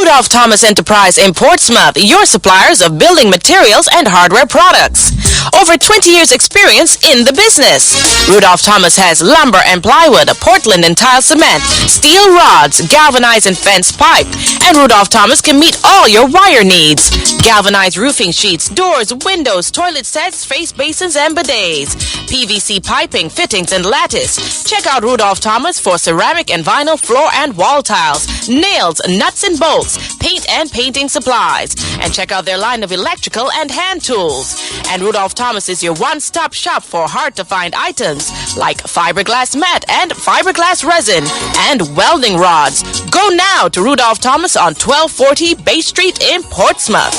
Rudolph Thomas Enterprise in Portsmouth, your suppliers of building materials and hardware products. Over 20 years experience in the business. Rudolph Thomas has lumber and plywood, Portland and tile cement, steel rods, galvanized and fence pipe. And Rudolph Thomas can meet all your wire needs. Galvanized roofing sheets, doors, windows, toilet sets, face basins and bidets. PVC piping, fittings and lattice. Check out Rudolph Thomas for ceramic and vinyl floor and wall tiles, nails, nuts and bolts, paint and painting supplies. And check out their line of electrical and hand tools. And Rudolph Thomas is your one-stop shop for hard-to-find items like fiberglass mat and fiberglass resin and welding rods. Go now to Rudolph Thomas on 1240 Bay Street in Portsmouth.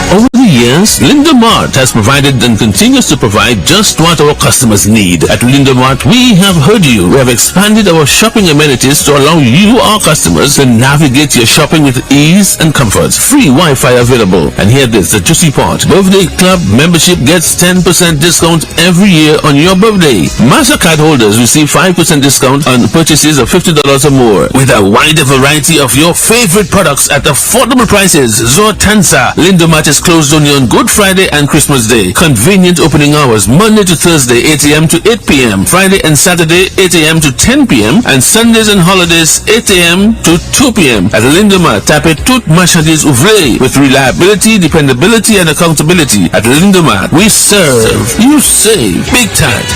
Over the years, Linda Mart has provided and continues to provide just what our customers need. At Linda Mart, we have heard you. We have expanded our shopping amenities to allow you, our customers, to navigate your shopping with ease and comfort. Free Wi-Fi available. And here this, the juicy part. Birthday Club membership gets 10% discount every year on your birthday. MasterCard holders receive 5% discount on purchases of $50 or more. With a wider variety of your favorite products at affordable prices. Zortansa. Linda Mart is closed only on Good Friday and Christmas Day. Convenient opening hours Monday to Thursday 8 a.m. to 8 p.m. Friday and Saturday 8 a.m. to 10 p.m. and Sundays and holidays 8 a.m. to 2 p.m. At Lindemar, tapez toute marchandise ouvrée with reliability, dependability and accountability. At Lindemar, we serve, you save big time.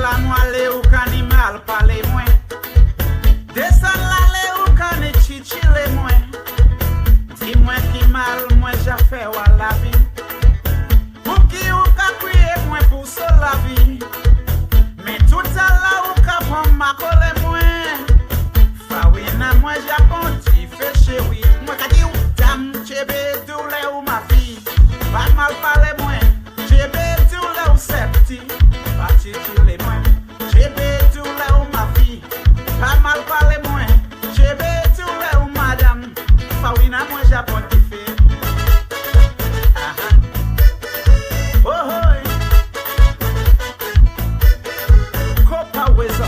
la noile ou canimal parler moins. Descend l'allée ou cani chichile moins. Dis-moi qui mal, moi j'ai fait à la vie. Pour qui ou ka crier moins pour se la vie. Mais tout ça là ou ka prendre ma colle moins. Fawina moi j'ai ponti fait chéri. Moi ka di ou dam chebe doule ou ma fille. Pas mal parler moins. Chebe doule ou septi. Pas chichile moins. Chebe doule ou ma fille. Pas mal parler moins. Chebe doule ou madame. Fawina moi j'ai ponti fait. Oh oh. Copa Weza.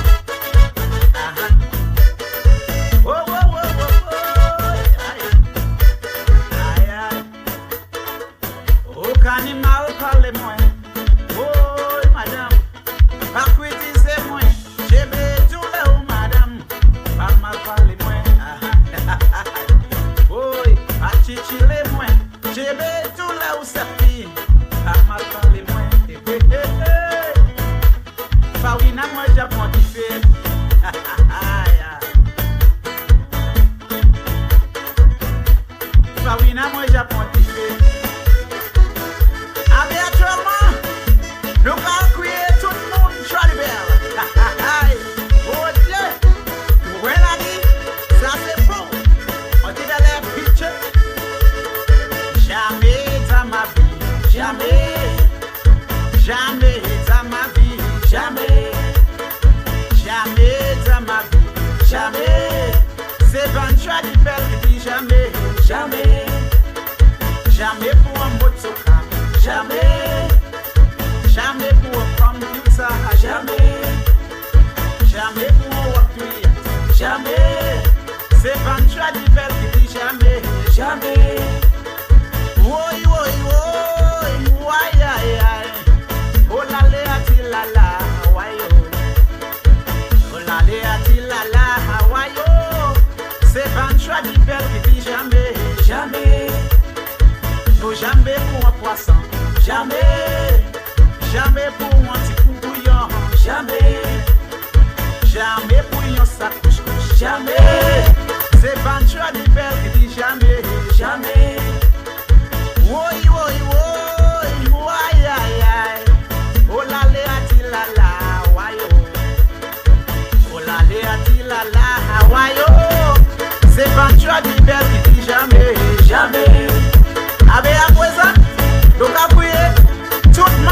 Oh oh oh oh oh. Aïe aïe. Aucun animal parle moins. Oh madame. Pas critiquer moins. J'ai besoin de vous madame. Pas mal parler moins. Oh, pas chichile moins. J'ai besoin de vous servir. Pas mal parler moins. Fawina moi j'ai pontifié. Fawina moi j'ai pontifié. Habituellement, nous allons crier tout le monde Charibel. Oh Dieu, vous voyez la vie, ça c'est beau. On dit dans les pictures. Jamais dans ma vie, jamais. Jamais dans ma vie, jamais. Jamais dans ma vie, jamais. C'est Vantra du Bel qui dit jamais, jamais. Jamais pour un mot de soca, jamais. Jamais pour un computer, jamais. Jamais pour un Wob Dwiyet, jamais. C'est Vantra du Bel qui dit jamais, jamais. Woy, woy, woy, woy, aïe, aïe. Oh la le ati la la, hawaii. Oh la le ati la la, hawaii. C'est Vantra du Bel qui dit jamais, jamais. Oh jamais pour un poisson, jamais. Jamais pour un petit coup bouillon, jamais. Jamais pour un sac couche-couche, jamais. C'est Vantra du Bel qui dit jamais, jamais. Woy, woy, woy, woy, aïe, aïe. Oh la le ati la la, hawaii. Oh la le ati la la, hawaii. C'est Vantra du Bel qui dit jamais, jamais. Avec à présent, donc à prier, tout le monde.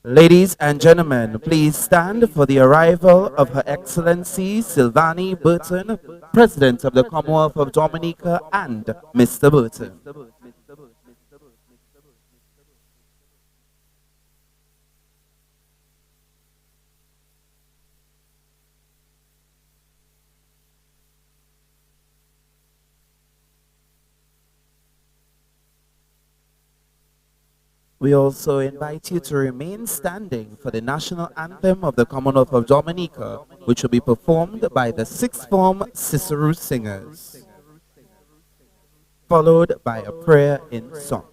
Ladies and gentlemen, please stand for the arrival of Her Excellency Silvani Burton, President of the Commonwealth of Dominica, and Mr. Burton. We also invite you to remain standing for the national anthem of the Commonwealth of Dominica, which will be performed by the sixth form Cicero singers, followed by a prayer in song.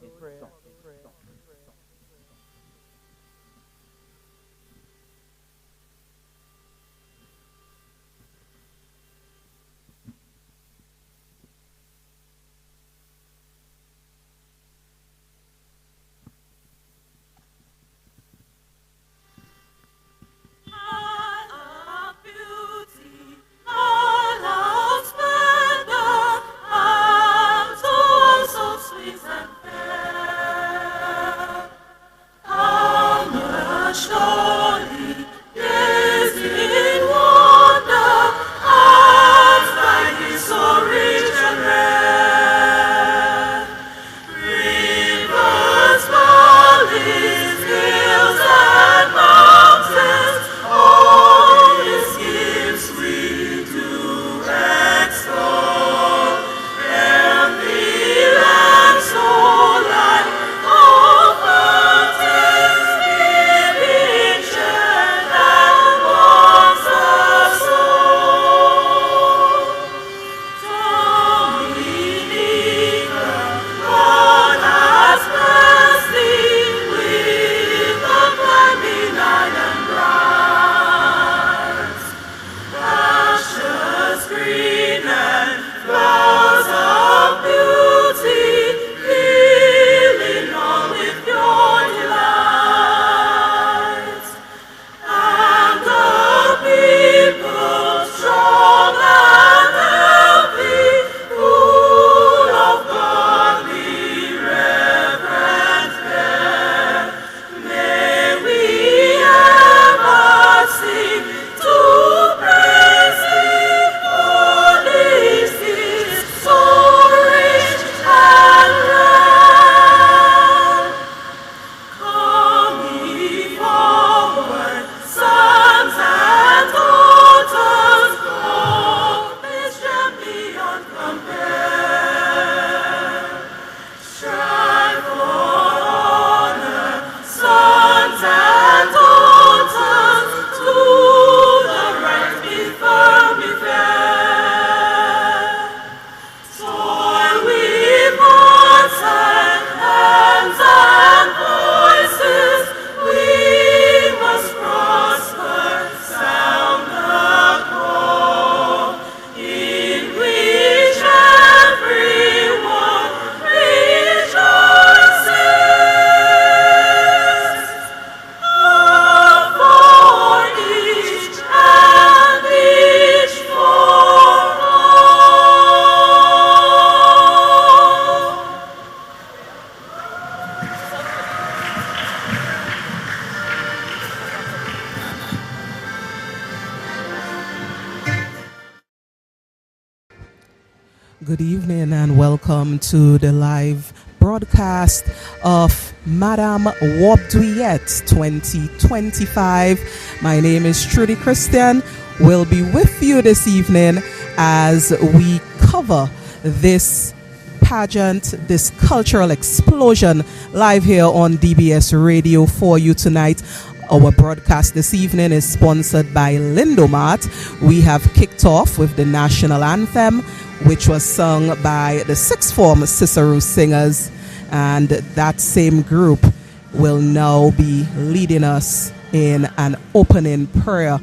Good evening and welcome to the live broadcast of Madame Wob Dwiyet 2025. My name is Trudy Christian. We'll be with you this evening as we cover this pageant, this cultural explosion live here on DBS Radio for you tonight. Our broadcast this evening is sponsored by Lindomart. We have kicked off with the national anthem, which was sung by the sixth form Cicero singers, and that same group will now be leading us in an opening prayer.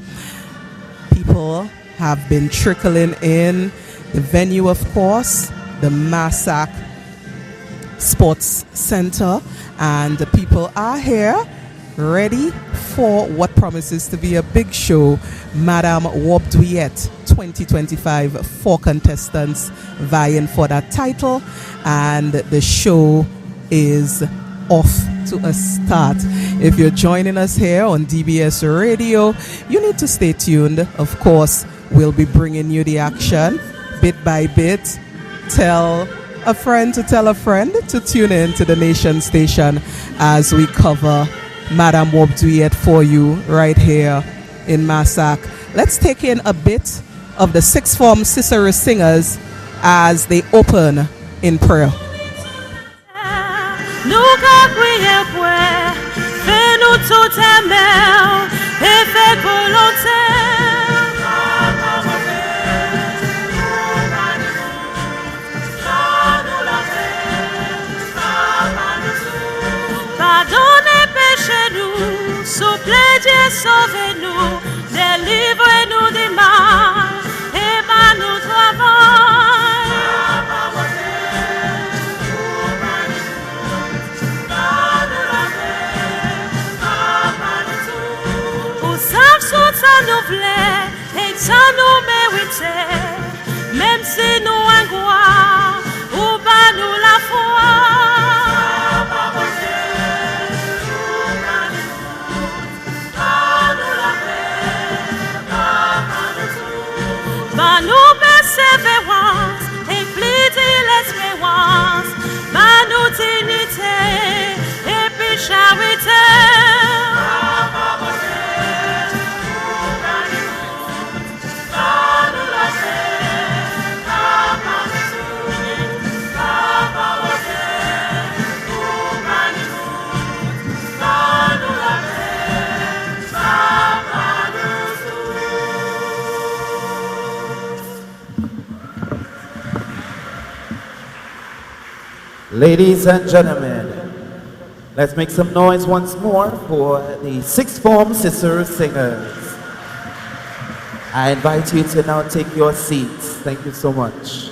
People have been trickling in. The venue, of course, the Massac Sports Center, and the people are here ready for what promises to be a big show. Madame Wob Dwiyet 2025, 4 contestants vying for that title, and the show is off to a start. If you're joining us here on DBS Radio, you need to stay tuned. Of course, we'll be bringing you the action bit by bit. Tell a friend to tell a friend to tune in to the Nation Station as we cover Madam Wob Dwiyet for you right here in Massac. Let's take in a bit of the sixth form Cicero singers as they open in prayer. Nous prions pour fais-nous tout aimer et fais volonté. Pardonnez péchés-nous, soufflez Dieu, sauvez-nous, délivrez-nous des mal et par nous travail. Ça nous plaît et ça nous mérite, même si nous en gloire ou pas nous la foi. Bah nous persévérance et plus l'espérance, bah nous dignité et puis charité. Ladies and gentlemen, let's make some noise once more for the sixth form Cicero singers. I invite you to now take your seats. Thank you so much.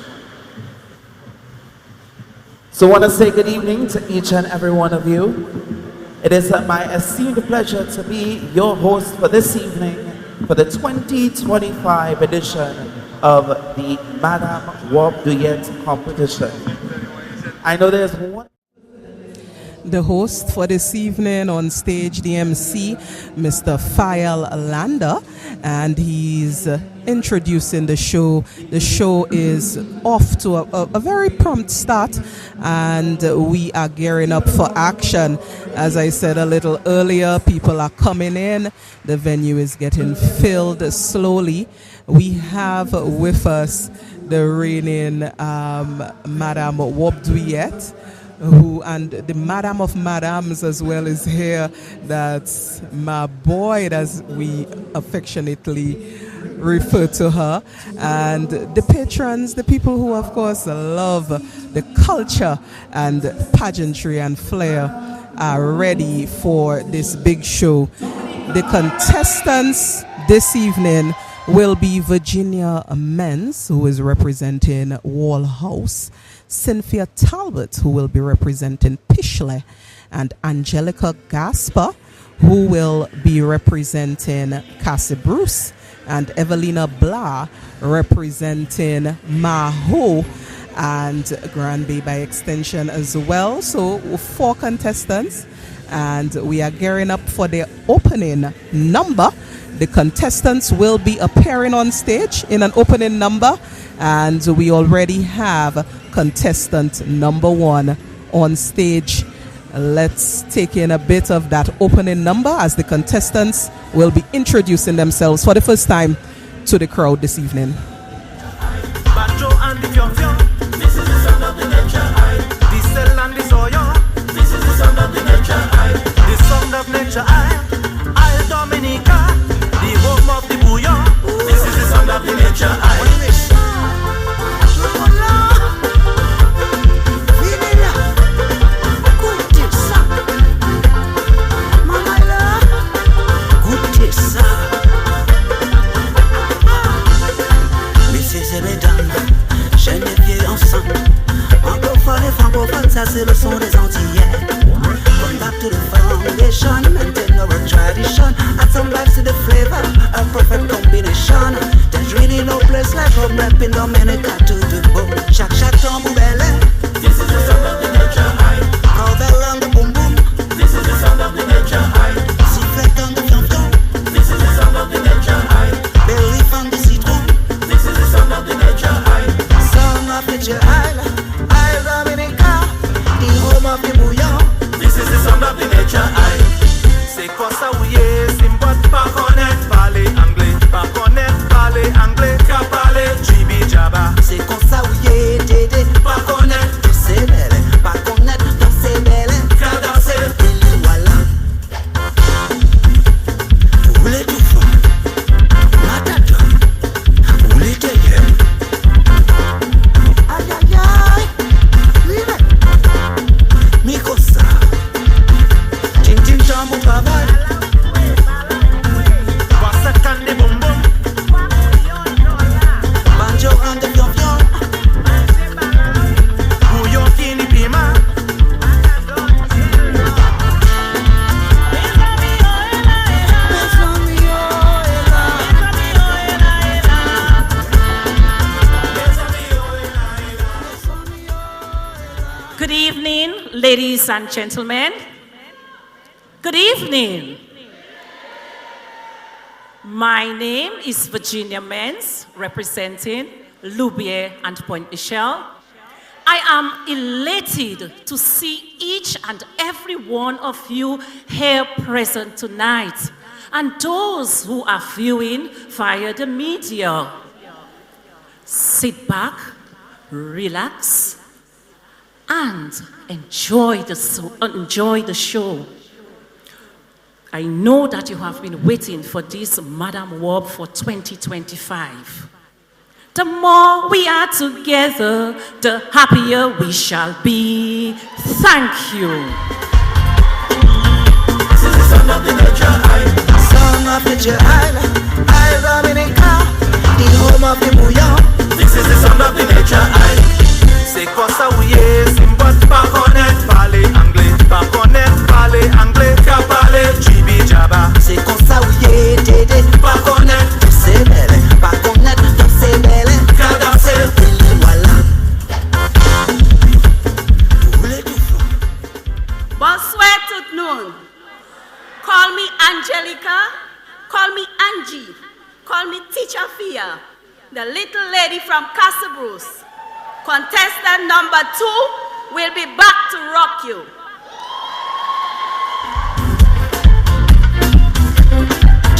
So I want to say good evening to each and every one of you. It is my esteemed pleasure to be your host for this evening for the 2025 edition of the Madam Wob Dwiyet competition. I know there's one. The host for this evening on stage, the MC, Mr. Fael Lander, and he's introducing the show. The show is off to a very prompt start, and we are gearing up for action. As I said a little earlier, people are coming in. The venue is getting filled slowly. We have with us the reigning Madam Wob Dwiyet, who, and the Madam of Madams as well, is here. That's my boy, as we affectionately refer to her. And the patrons, the people who of course love the culture and pageantry and flair, are ready for this big show. The contestants this evening will be Virginia Menz, who is representing Wall House, Cynthia Talbot, who will be representing Pishley, and Angelica Gasper, who will be representing Cassie Bruce, and Evelina Blah representing Maho and Granby by extension as well. So 4 contestants, and we are gearing up for the opening number. The contestants will be appearing on stage in an opening number, and we already have contestant number 1 on stage. Let's take in a bit of that opening number as the contestants will be introducing themselves for the first time to the crowd this evening. Banjo and the fion, this is the sound of the nature eye. The cell and the soil, this is the sound of the nature eye. The sound of nature eye, Isle Dominica, the home of the bouillon, this is the sound of the nature eye. Ça c'est le son des Antillais. Come back to the foundation, maintain our tradition. Add some life to the flavor, a perfect combination. There's really no place like home rap in Dominica to the boom. Shack shack tambour belly. This is the sound of the nature eye. Cowbell and the boom boom. This is Ladies and gentlemen, good evening. My name is Virginia Menz, representing Loubier and Point Michel. I am elated to see each and every one of you here present tonight, and those who are viewing via the media. Sit back, relax, and enjoy the show. I know that you have been waiting for this Madam Wob for 2025. The more we are together, the happier we shall be. Thank you. This is the sound of the nature island. Song of nature island. Isle Dominica, the home of the bouillon. This is the sound of the nature island. C'est quoi ça oui, Simbot pas connaître parler anglais, pas connaître parler anglais, qu'à parler jibi jaba. C'est comme ça oui, Dédé, Pas connaître, c'est belle, pas connaître, c'est belle, qu'à danser. voilà. Roulez tout fort. Bonsoir tout le monde. Call me Angelica, call me Angie, call me Teacher Fia, the little lady from Castle Bruce. Contestant number 2 will be back to rock you.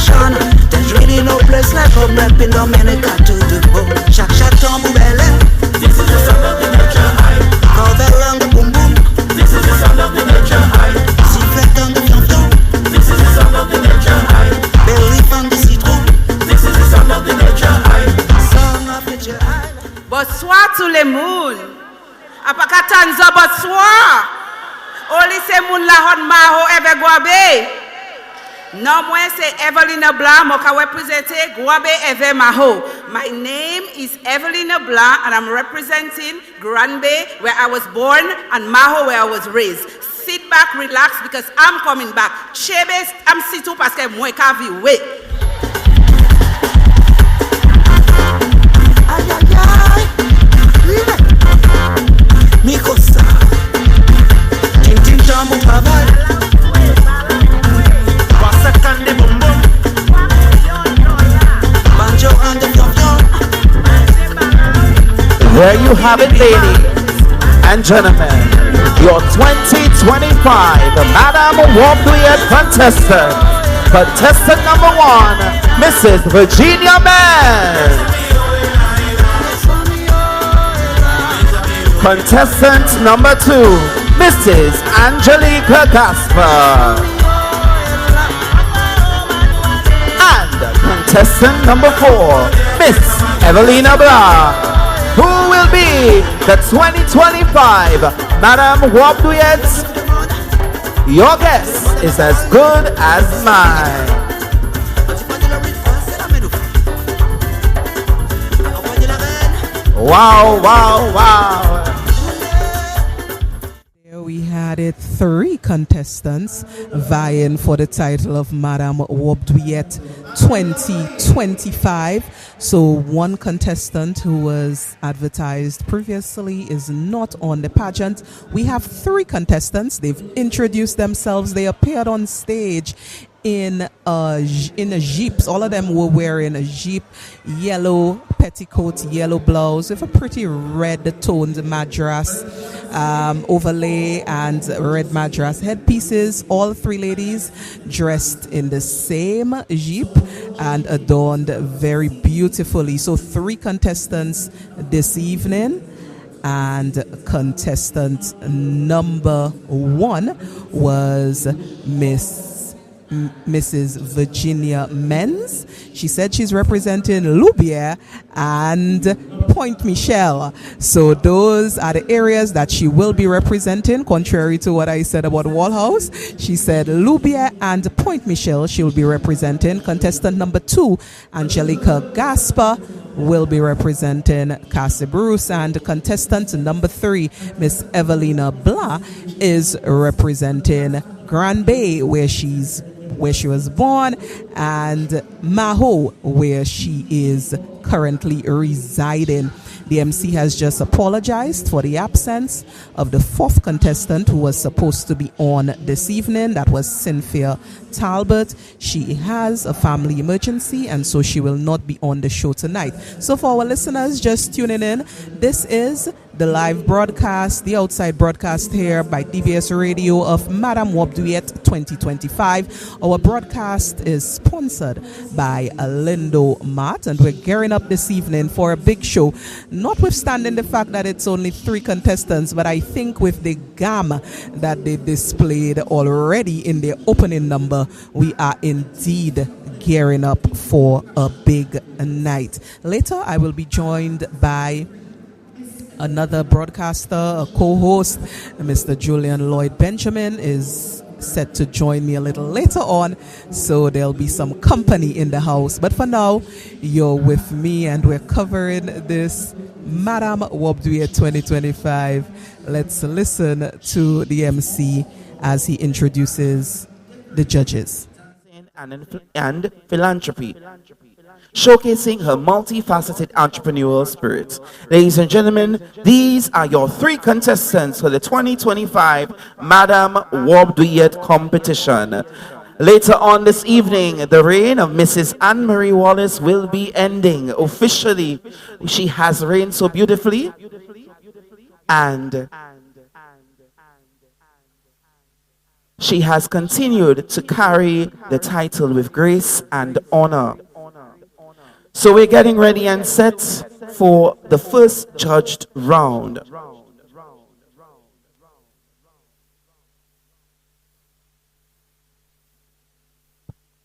Shana, there's really no place like home rapping Dominica to the bone. Shak shak tambu belle. This is the sound of the nature island. Cover on the boom boom. This is the sound of the nature island. Sifflet on the fion fion. This is the sound of the nature island. Belly on the citron. This is the sound of the nature island. Song of nature island. Bonsoir tout le monde. Apakatanza bonsoir. Oli se moun la hon maho eve guabe. Non moi c'est Evelina Blanc, moka represente guabe eve maho. My name is Evelina Blanc and I'm representing Grand Bay where I was born and Maho where I was raised. Sit back, relax because I'm coming back. Chebe, I'm situ parce que moi ka vi we. Ay ay ay. Mikosa. Ting ting tambu paval. Wasa kande bum bum. Banjo and the fion fion. There you have it, ladies and gentlemen, your 2025 Madam Wob Dwiyet contestant. Contestant number 1, Mrs. Virginia Menz. Contestant number 2, Mrs. Angelica Gasper. And contestant number 4, Miss Evelina Blanc, who will be the 2025 Madam Wob Dwiyet. Your guess is as good as mine. Wow, wow, wow. There we had it, 3 contestants vying for the title of Madam Wob Dwiyet 2025. So one contestant who was advertised previously is not on the pageant. We have 3 contestants. They've introduced themselves. They appeared on stage in a jeep. All of them were wearing a jeep, yellow petticoat, yellow blouse with a pretty red toned madras overlay and red madras headpieces. All 3 ladies dressed in the same jeep and adorned very beautifully. So 3 contestants this evening, and contestant number 1 was Mrs. Virginia Menz. She said she's representing Loubier and Point Michel. So those are the areas that she will be representing, contrary to what I said about Wallhouse. She said Loubier and Point Michel she will be representing. Contestant number 2, Angelica Gasper, will be representing Castle Bruce, and contestant number 3, Miss Evelina Blanc, is representing Grand Bay, where she was born, and Maho, where she is currently residing. The MC has just apologized for the absence of the fourth contestant who was supposed to be on this evening. That was Cynthia Talbot. She has a family emergency and so she will not be on the show tonight. So for our listeners just tuning in, this is the live broadcast, the outside broadcast here by DBS Radio of Madam Wob Dwiyet 2025. Our broadcast is sponsored by Lindo Mart, and we're gearing up this evening for a big show, notwithstanding the fact that it's only 3 contestants, but I think with the gamma that they displayed already in their opening number, we are indeed gearing up for a big night. Later, I will be joined by another broadcaster, a co-host, Mr. Julian Lloyd Benjamin is set to join me a little later on, so there'll be some company in the house. But for now, you're with me and we're covering this Madam Wob Dwiyet 2025. Let's listen to the MC as he introduces the judges. And philanthropy, showcasing her multifaceted entrepreneurial spirit. Ladies and gentlemen, these are your 3 contestants for the 2025 Madam Wob Dwiyet competition. Later on this evening, the reign of Mrs. Anne-Marie Wallace will be ending officially. She has reigned so beautifully, and she has continued to carry the title with grace and honor. So we're getting ready and set for the first judged round.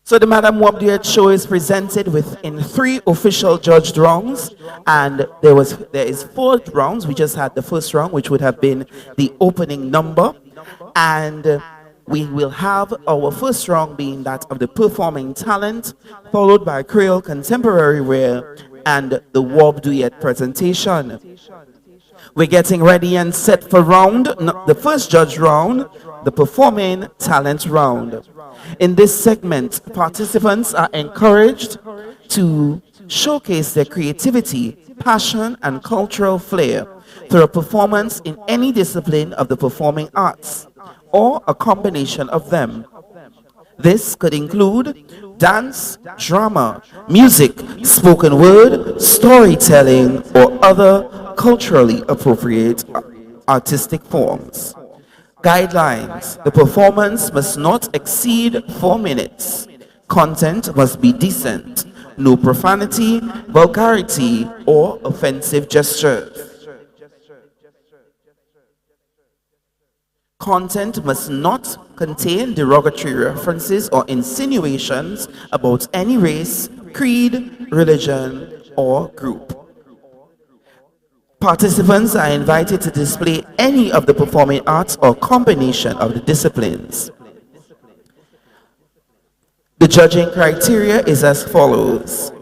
So the Madam Wob Dwiyet show is presented within 3 official judged rounds, and there is 4 rounds. We just had the first round, which would have been the opening number, and we will have our first round being that of the performing talent, followed by Creole contemporary wear and the Wob Dwiyet presentation. We're getting ready and set for the first judge round, the performing talent round. In this segment, participants are encouraged to showcase their creativity, passion, and cultural flair through a performance in any discipline of the performing arts, or a combination of them. This could include dance, drama, music, spoken word, storytelling, or other culturally appropriate artistic forms. Guidelines: the performance must not exceed 4 minutes. Content must be decent. No profanity, vulgarity, or offensive gestures. Content must not contain derogatory references or insinuations about any race, creed, religion, or group. Participants are invited to display any of the performing arts or combination of the disciplines. The judging criteria is as follows: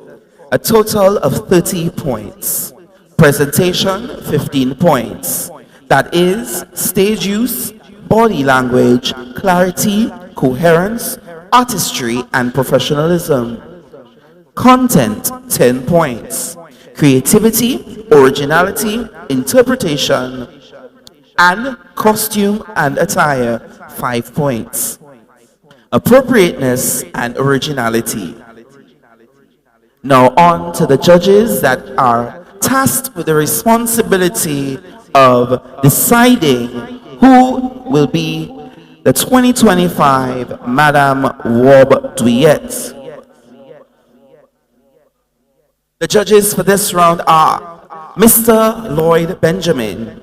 a total of 30 points. Presentation, 15 points. That is, stage use, body language, clarity, coherence, artistry, and professionalism. Content, 10 points. Creativity, originality, interpretation, and costume and attire, 5 points. Appropriateness and originality. Now on to the judges that are tasked with the responsibility of deciding who will be the 2025 Madam Wob Dwiyet. The judges for this round are Mr. Lloyd Benjamin,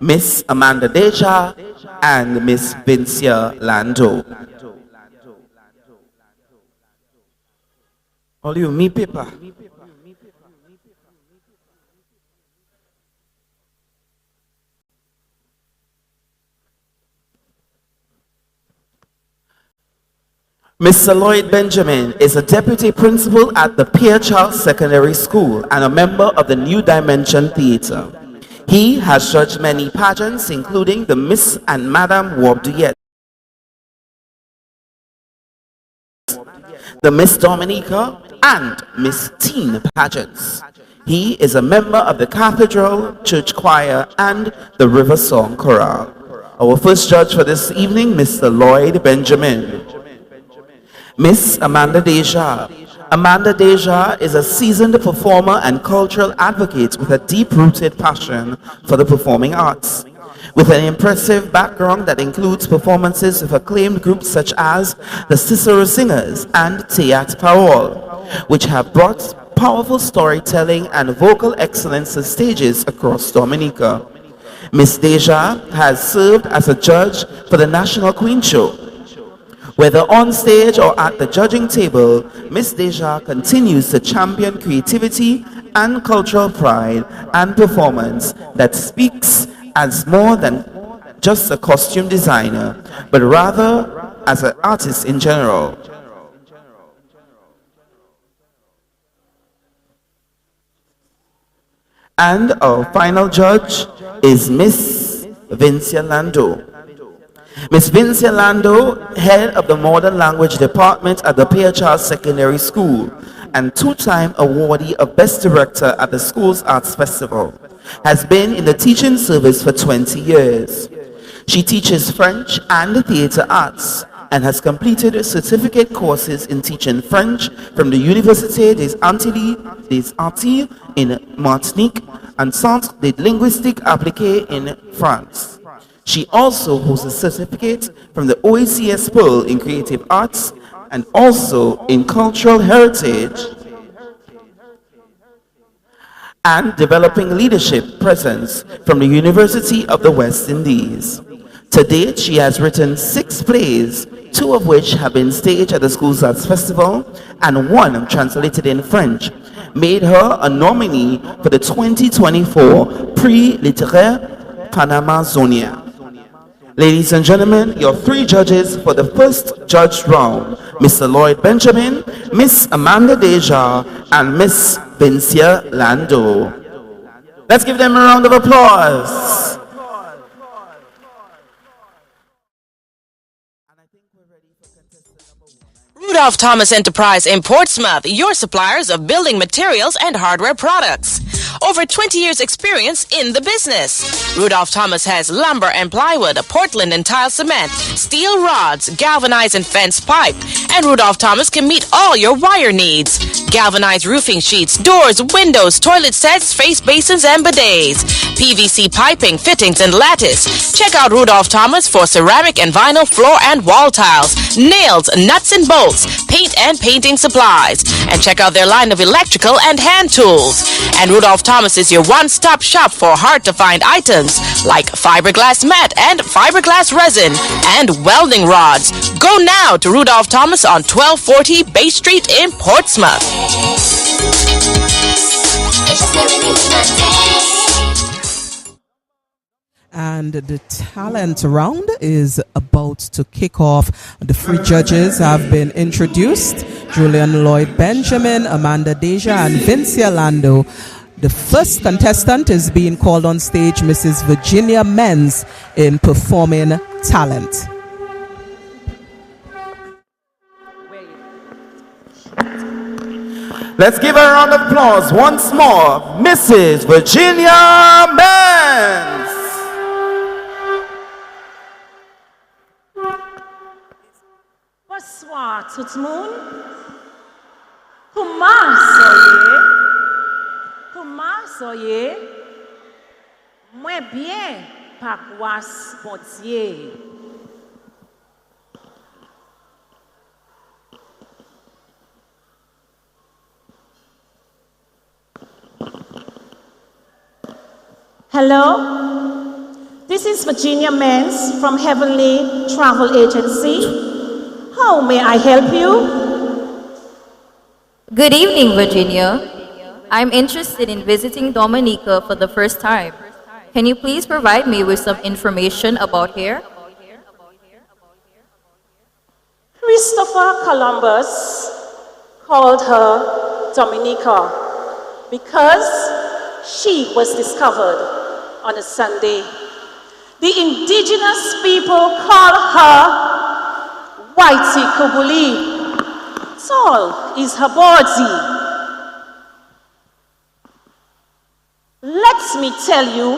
Miss Amanda Deja, and Miss Vincia Lando. All you me paper. Mr. Lloyd Benjamin is a deputy principal at the Pierre Charles Secondary School and a member of the New Dimension Theatre. He has judged many pageants, including the Miss and Madam Wob Dwiyet, the Miss Dominica, and Miss Teen pageants. He is a member of the Cathedral Church Choir and the River Song Chorale. Our first judge for this evening, Mr. Lloyd Benjamin. Miss Amanda Deja. Amanda Deja is a seasoned performer and cultural advocate with a deep-rooted passion for the performing arts. With an impressive background that includes performances with acclaimed groups such as the Cicero Singers and Théâtre Parole, which have brought powerful storytelling and vocal excellence to stages across Dominica. Miss Deja has served as a judge for the National Queen Show. Whether on stage or at the judging table, Miss Deja continues to champion creativity and cultural pride and performance that speaks as more than just a costume designer, but rather as an artist in general. And our final judge is Miss Vincia Lando. Miss Vincia Lando, head of the Modern Language Department at the Pierre Charles Secondary School and two-time awardee of Best Director at the school's Arts Festival, has been in the teaching service for 20 years. She teaches French and theater arts and has completed certificate courses in teaching French from the Université des Antilles in Martinique and Centre de Linguistique Appliquée in France. She also holds a certificate from the OECS Pearl in Creative Arts and also in Cultural Heritage and Developing Leadership Presence from the University of the West Indies. To date, she has written 6 plays, 2 of which have been staged at the School's Arts Festival and 1 translated in French, made her a nominee for the 2024 Prix Littéraire Panama Zonia. Ladies and gentlemen, your 3 judges for the first judge round, Mr. Lloyd Benjamin, Miss Amanda Deja, and Miss Vincia Lando. Let's give them a round of applause. Rudolph Thomas Enterprise in Portsmouth, your suppliers of building materials and hardware products. Over 20 years experience in the business. Rudolph Thomas has lumber and plywood, Portland and tile cement, steel rods, galvanized and fence pipe. And Rudolph Thomas can meet all your wire needs. Galvanized roofing sheets, doors, windows, toilet sets, face basins and bidets. PVC piping, fittings and lattice. Check out Rudolph Thomas for ceramic and vinyl floor and wall tiles, nails, nuts and bolts, paint and painting supplies. And check out their line of electrical and hand tools. And Rudolph Thomas is your one-stop shop for hard-to-find items like fiberglass mat and fiberglass resin and welding rods. Go now to Rudolph Thomas on 1240 Bay Street in Portsmouth. And the talent round is about to kick off. The 3 judges have been introduced: Julian Lloyd Benjamin, Amanda Deja, and Vincia Lando. The first contestant is being called on stage, Mrs. Virginia Menz, in performing talent. Let's give a round of applause once more, Mrs. Virginia Menz. Bonsoir tout le monde. Comment soyez? Comment soyez? Moi bien, par grâce bon Dieu. Hello, this is Virginia Menz from Heavenly Travel Agency. How may I help you? Good evening, Virginia. I'm interested in visiting Dominica for the first time. Can you please provide me with some information about here? Christopher Columbus called her Dominica because she was discovered on a Sunday. The indigenous people call her Whitey Kubuli. Tall is her body. let me tell you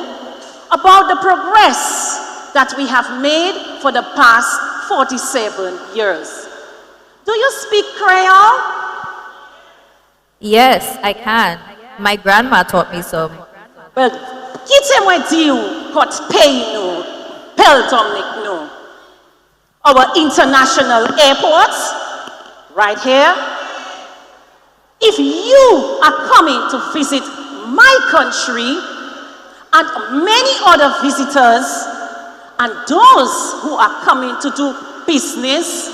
about the progress that we have made for the past 47 years. Do you speak Creole? Yes, I can. My grandma taught me some. Well, kite mwen di ou kot pay nou, pel domnik nou. Our international airports, right here. If you are coming to visit my country and many other visitors and those who are coming to do business,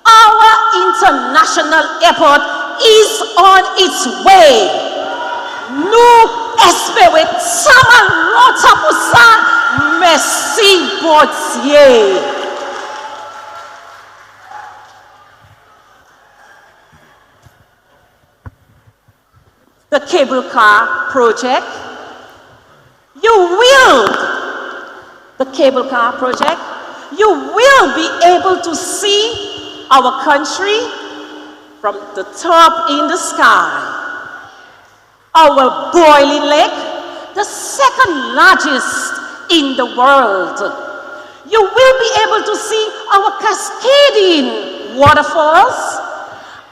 our international airport is on its way. Nous espérons sama lota pour ça. Merci, bon Dieu. The cable car project. The cable car project. You will be able to see our country from the top in the sky. Our boiling lake, the second largest in the world. You will be able to see our cascading waterfalls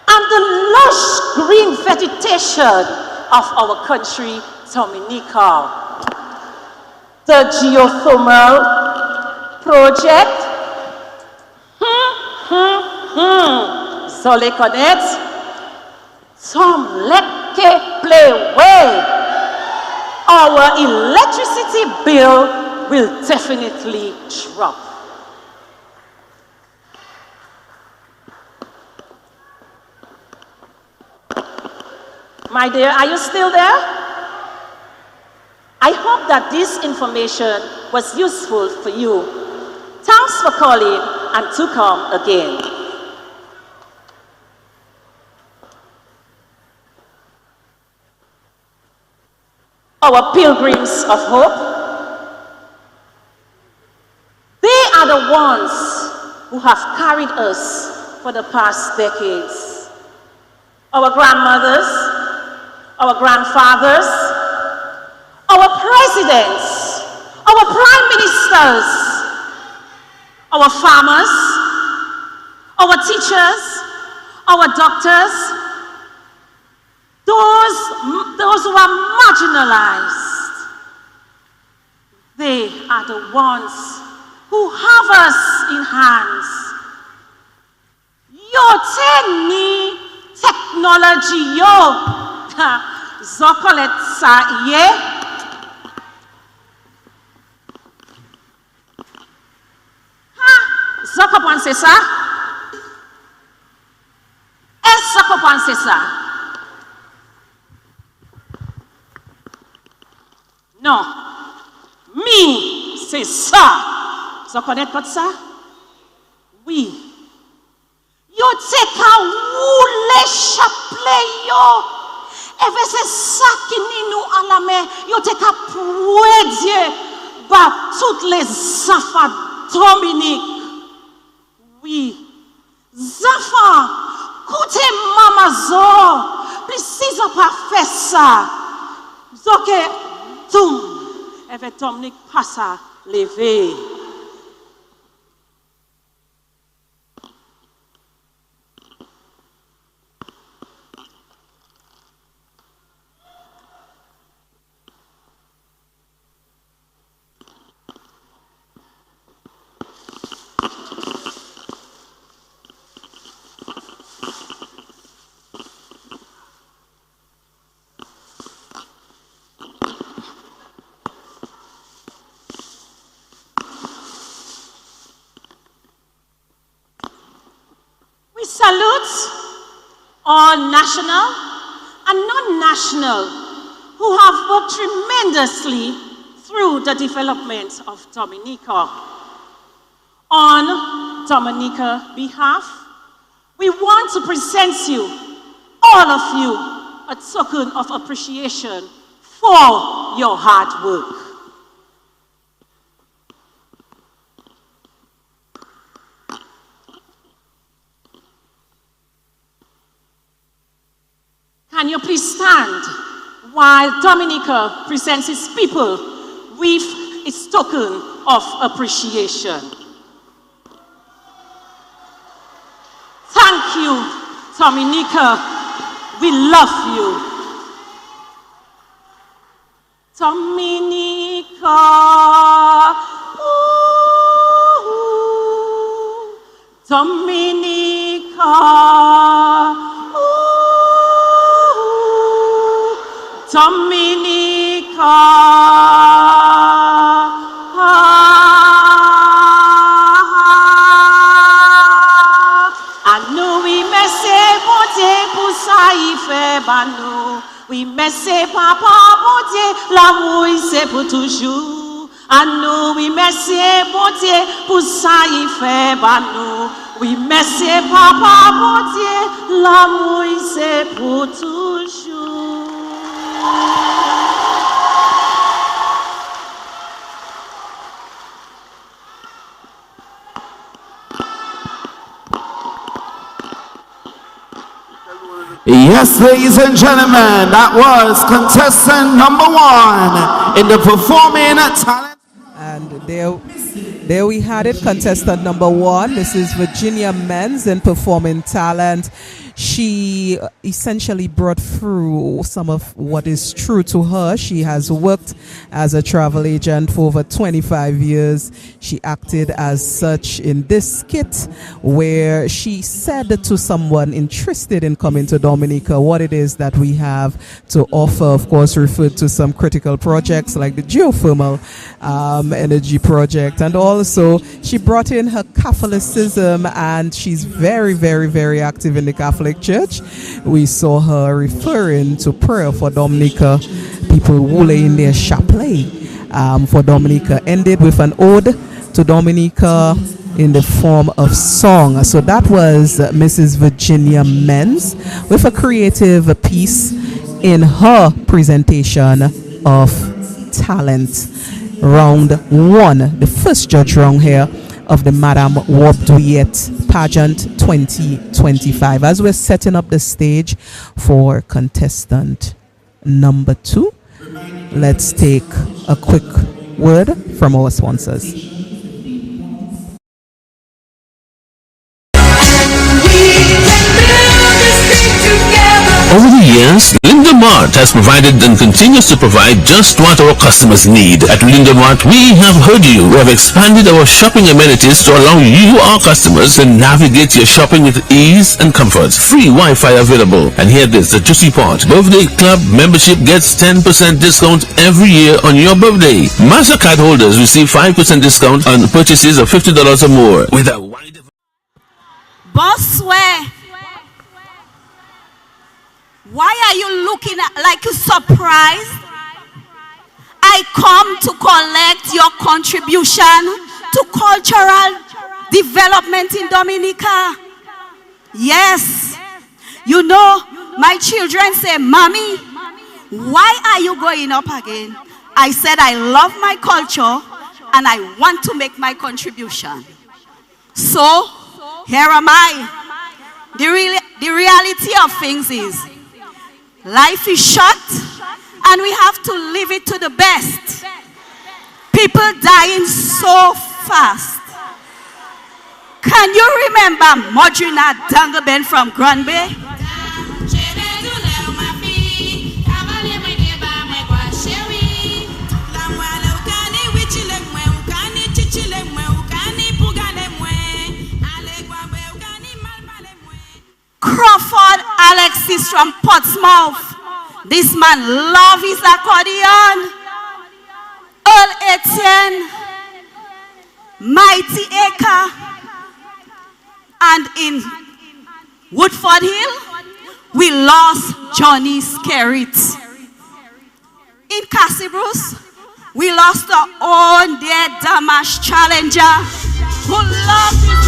and the lush green vegetation of our country, Dominica. The geothermal project. Zole connect. Some leke play way. Our electricity bill will definitely drop. My dear, are you still there? I hope that this information was useful for you. Thanks for calling and to come again. Our pilgrims of hope, they are the ones who have carried us for the past decades. Our grandmothers, our grandfathers, our presidents, our prime ministers, our farmers, our teachers, our doctors, those who are marginalized. They are the ones who have us in hands. Yo teni technology yo zokolet sa ye. Zoko pense ça? Est-ce que pense ça? Non. Mi, c'est ça. Vous connaissez pas ça? Oui. Yo te ka roule chapelet yo. Et c'est ça qui nous à la main. Yo te ka pouedier ba toutes les enfants Dominique. Oui. Enfants, écoutez maman zo. Plus si vous pas fait ça. Zoke Toum, et Dominique passe à lever. Salute all national and non-national who have worked tremendously through the development of Dominica. On Dominica's behalf, we want to present you, all of you, a token of appreciation for your hard work. Can you please stand while Dominica presents its people with its token of appreciation. Thank you, Dominica. We love you. Dominica, ooh, Dominica, ooh, Dominica. Oui, mais c'est papa, bon Dieu, l'amour c'est pour toujours. À nous, oui, mais c'est bon Dieu, pour ça il fait bah nous. Oui, mais c'est papa, bon Dieu, l'amour c'est pour toujours. Yes, ladies and gentlemen, that was contestant number 1 in the performing talent. And there we had it, contestant number 1. This is Virginia Menz in performing talent. She essentially brought through some of what is true to her. She has worked as a travel agent for over 25 years. She acted as such in this skit where she said to someone interested in coming to Dominica what it is that we have to offer. Of course, referred to some critical projects like the geothermal energy project. And also she brought in her Catholicism, and she's very, very, very active in the Catholic Church. We saw her referring to prayer for Dominica, people who lay in their chapelet for Dominica, ended with an ode to Dominica in the form of song. So that was Mrs. Virginia Menz with a creative piece in her presentation of talent. Round 1, the first judge round here of the Madame Wob Dwiyet pageant 2025. As we're setting up the stage for contestant number 2, let's take a quick word from our sponsors. Over the years, Linda Mart has provided and continues to provide just what our customers need. At Linda Mart, we have heard you. We have expanded our shopping amenities to allow you, our customers, to navigate your shopping with ease and comfort. Free Wi-Fi available. And here it is, the juicy part. Birthday Club membership gets 10% discount every year on your birthday. MasterCard holders receive 5% discount on purchases of $50 or more. With a wide... Bonsoir. Why are you looking like you're surprised? I come to collect your contribution to cultural development in Dominica. Yes. You know, my children say, Mommy, why are you going up again? I said, I love my culture and I want to make my contribution. So, here am I. The reality of things is, life is short, and we have to live it to the best. People dying so fast. Can you remember Modrina Dangeben from Granby? Crawford Alexis from Portsmouth. This man loves his accordion. Earl Etienne, Mighty Acre, and in Woodford Hill, we lost Johnny Skerritt. In Cassibruce, we lost our own dear Damash challenger who loved his...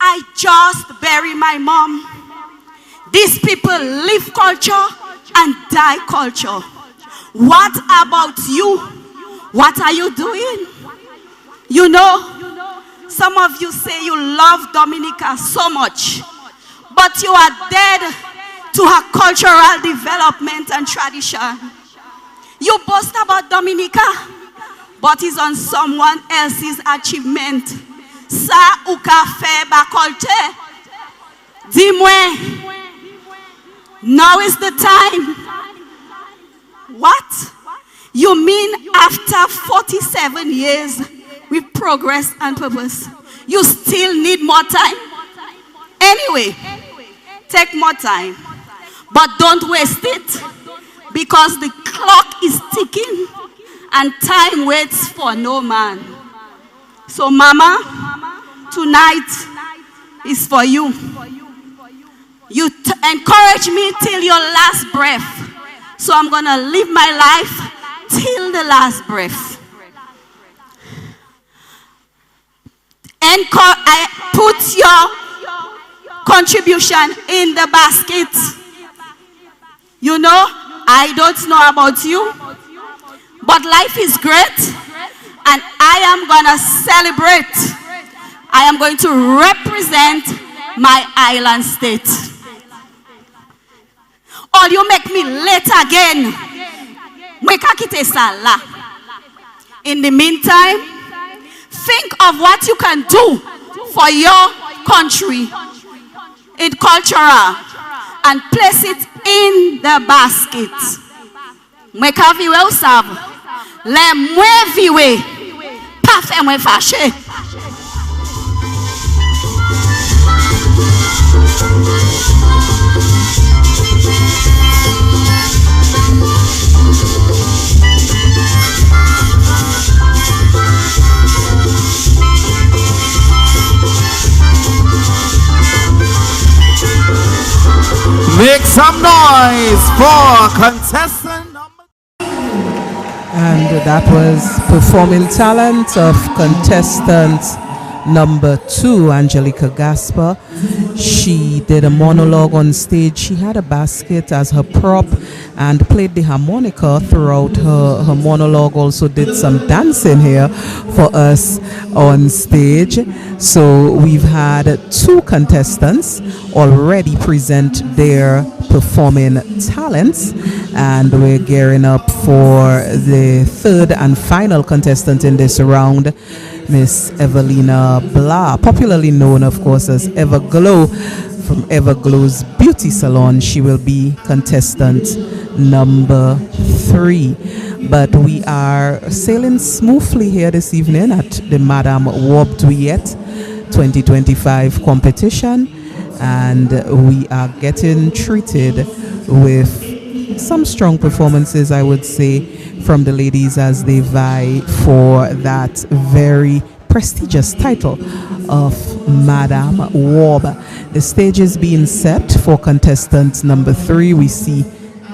I just buried my mom. These people live culture and die culture. What about you? What are you doing? You know, some of you say you love Dominica so much, but you are dead to her cultural development and tradition. You boast about Dominica, but it's on someone else's achievement. Sa ou ka fe ba kolte? Dis-moi, now is the time. What? You mean after 47 years with progress and purpose, you still need more time? Anyway, take more time, but don't waste it, because the clock is ticking and time waits for no man. So mama, tonight is for you. You encourage me till your last breath. So I'm going to live my life till the last breath. I put your contribution in the basket. You know, I don't know about you, but life is great, and I am going to celebrate. I am going to represent my island state. Or you make me late again. In the meantime, think of what you can do for your country in cultural and place it in the basket. Mwen ka viwe ou sav, le mwen viwe, pa fe mwen fache. Make some noise for contestant number. And that was performing talent of contestant number 2, Angelica Gasper. She did a monologue on stage. She had a basket as her prop and played the harmonica throughout her monologue. Also did some dancing here for us on stage. So we've had 2 contestants already present their performing talents, and we're gearing up for the 3rd and final contestant in this round, Miss Evelina Blah, popularly known, of course, as Everglow from Everglow's Beauty Salon. She will be contestant number 3. But we are sailing smoothly here this evening at the Madame Wob Dwiyet 2025 competition, and we are getting treated with some strong performances, I would say, from the ladies as they vie for that very prestigious title of Madame Wob. The stage is being set for contestant number 3. We see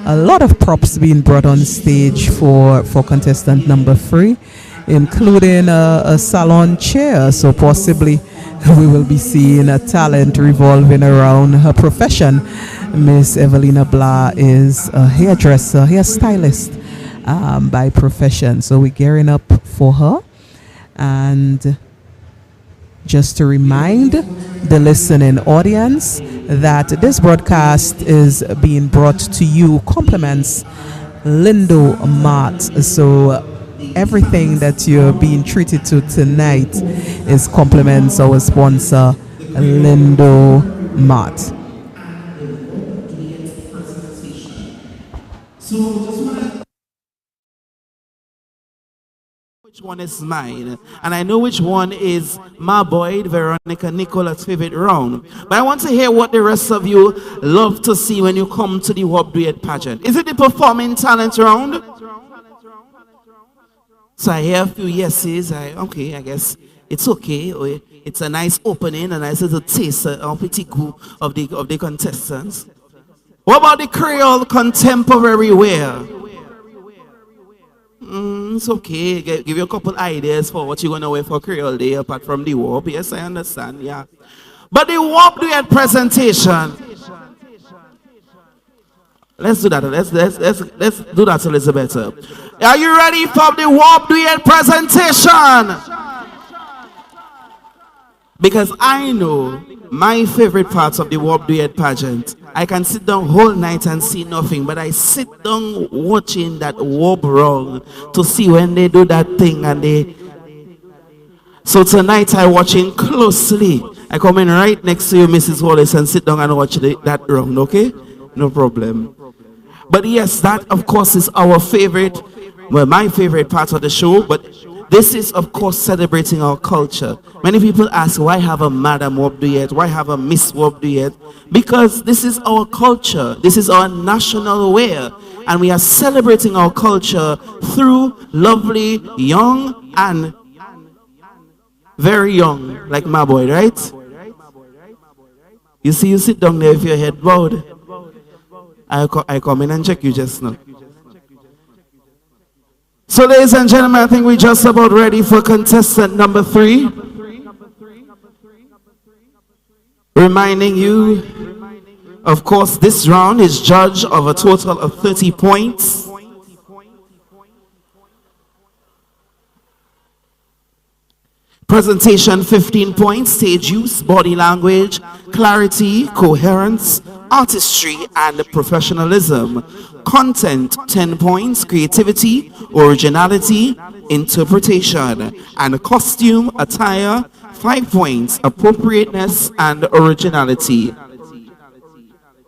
a lot of props being brought on stage for contestant number 3, including a salon chair. So possibly we will be seeing a talent revolving around her profession. Miss Evelina Blah is a hairdresser, hairstylist by profession. So we're gearing up for her. And just to remind the listening audience that this broadcast is being brought to you compliments Lindo Mart. So everything that you're being treated to tonight is compliments our sponsor Lindo Mart. Which one is mine, and I know which one is my Boyd, Veronica Nicola's favorite round. But I want to hear what the rest of you love to see when you come to the Wob Dwiyet pageant. Is it the performing talent round? So I hear a few yeses. Okay, I guess it's okay. It's a nice opening, and I nice little taste of petit goût of the contestants. What about the Creole contemporary wear? It's okay. Give you a couple ideas for what you're going to wear for Creole Day apart from the Wob. Yes, I understand, yeah. But the Wob Dwiyet presentation, Let's do that. Let's do that a little better. Are you ready for the Wob Dwiyet presentation? Because I know my favorite parts of the Wob Dwiyet pageant. I can sit down whole night and see nothing, but I sit down watching that Wob wrong to see when they do that thing and they. So tonight I watching closely. I come in right next to you, Mrs. Wallace, and sit down and watch that round, okay? No problem. But yes, that of course is our favorite, well, my favorite part of the show, but this is of course celebrating our culture. Many people ask, why have a Madam Wob Dwiyet? Why have a Miss Wob Dwiyet? Because this is our culture. This is our national wear. And we are celebrating our culture through lovely, young, and very young, like my boy, right? You see, you sit down there with your head bowed. I come in and check you just now. So ladies and gentlemen, I think we're just about ready for contestant number 3. Reminding you, of course, this round is judged of a total of 30 points. Presentation 15 points, stage use, body language, clarity, coherence, artistry, and professionalism. Content 10 points, creativity, originality, interpretation. And costume, attire 5 points, appropriateness and originality.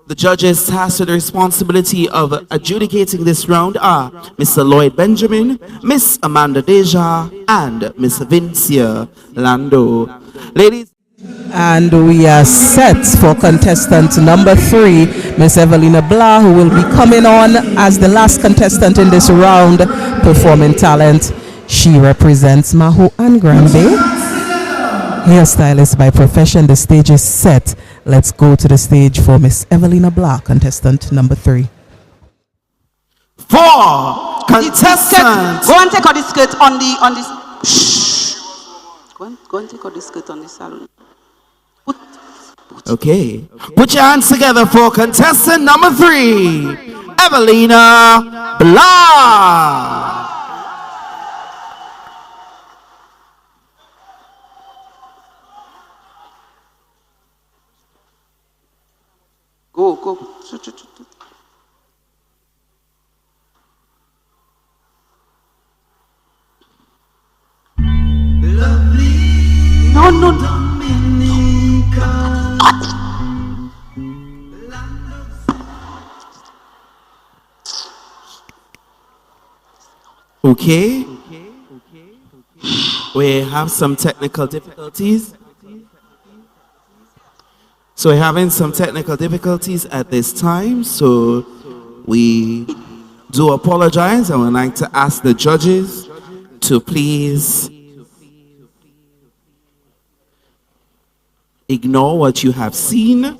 The judges tasked with the responsibility of adjudicating this round are Mr. Lloyd Benjamin, Miss Amanda Deja, and Miss Vincia Lando. Ladies. And we are set for contestant number 3, Miss Evelina Blah, who will be coming on as the last contestant in this round, performing talent. She represents Maho and Granby. Hairstylist by profession. The stage is set. Let's go to the stage for Miss Evelina Blah, contestant number 3. 4 contestant. Go and take out the skirt on the shh. Go and take out the skirt on the salon. Okay. Put your hands together for contestant number 3, Evelina Blah. Go. No. Okay. We have some technical difficulties. So we're having some technical difficulties at this time. So we do apologize. I would like to ask the judges to please ignore what you have seen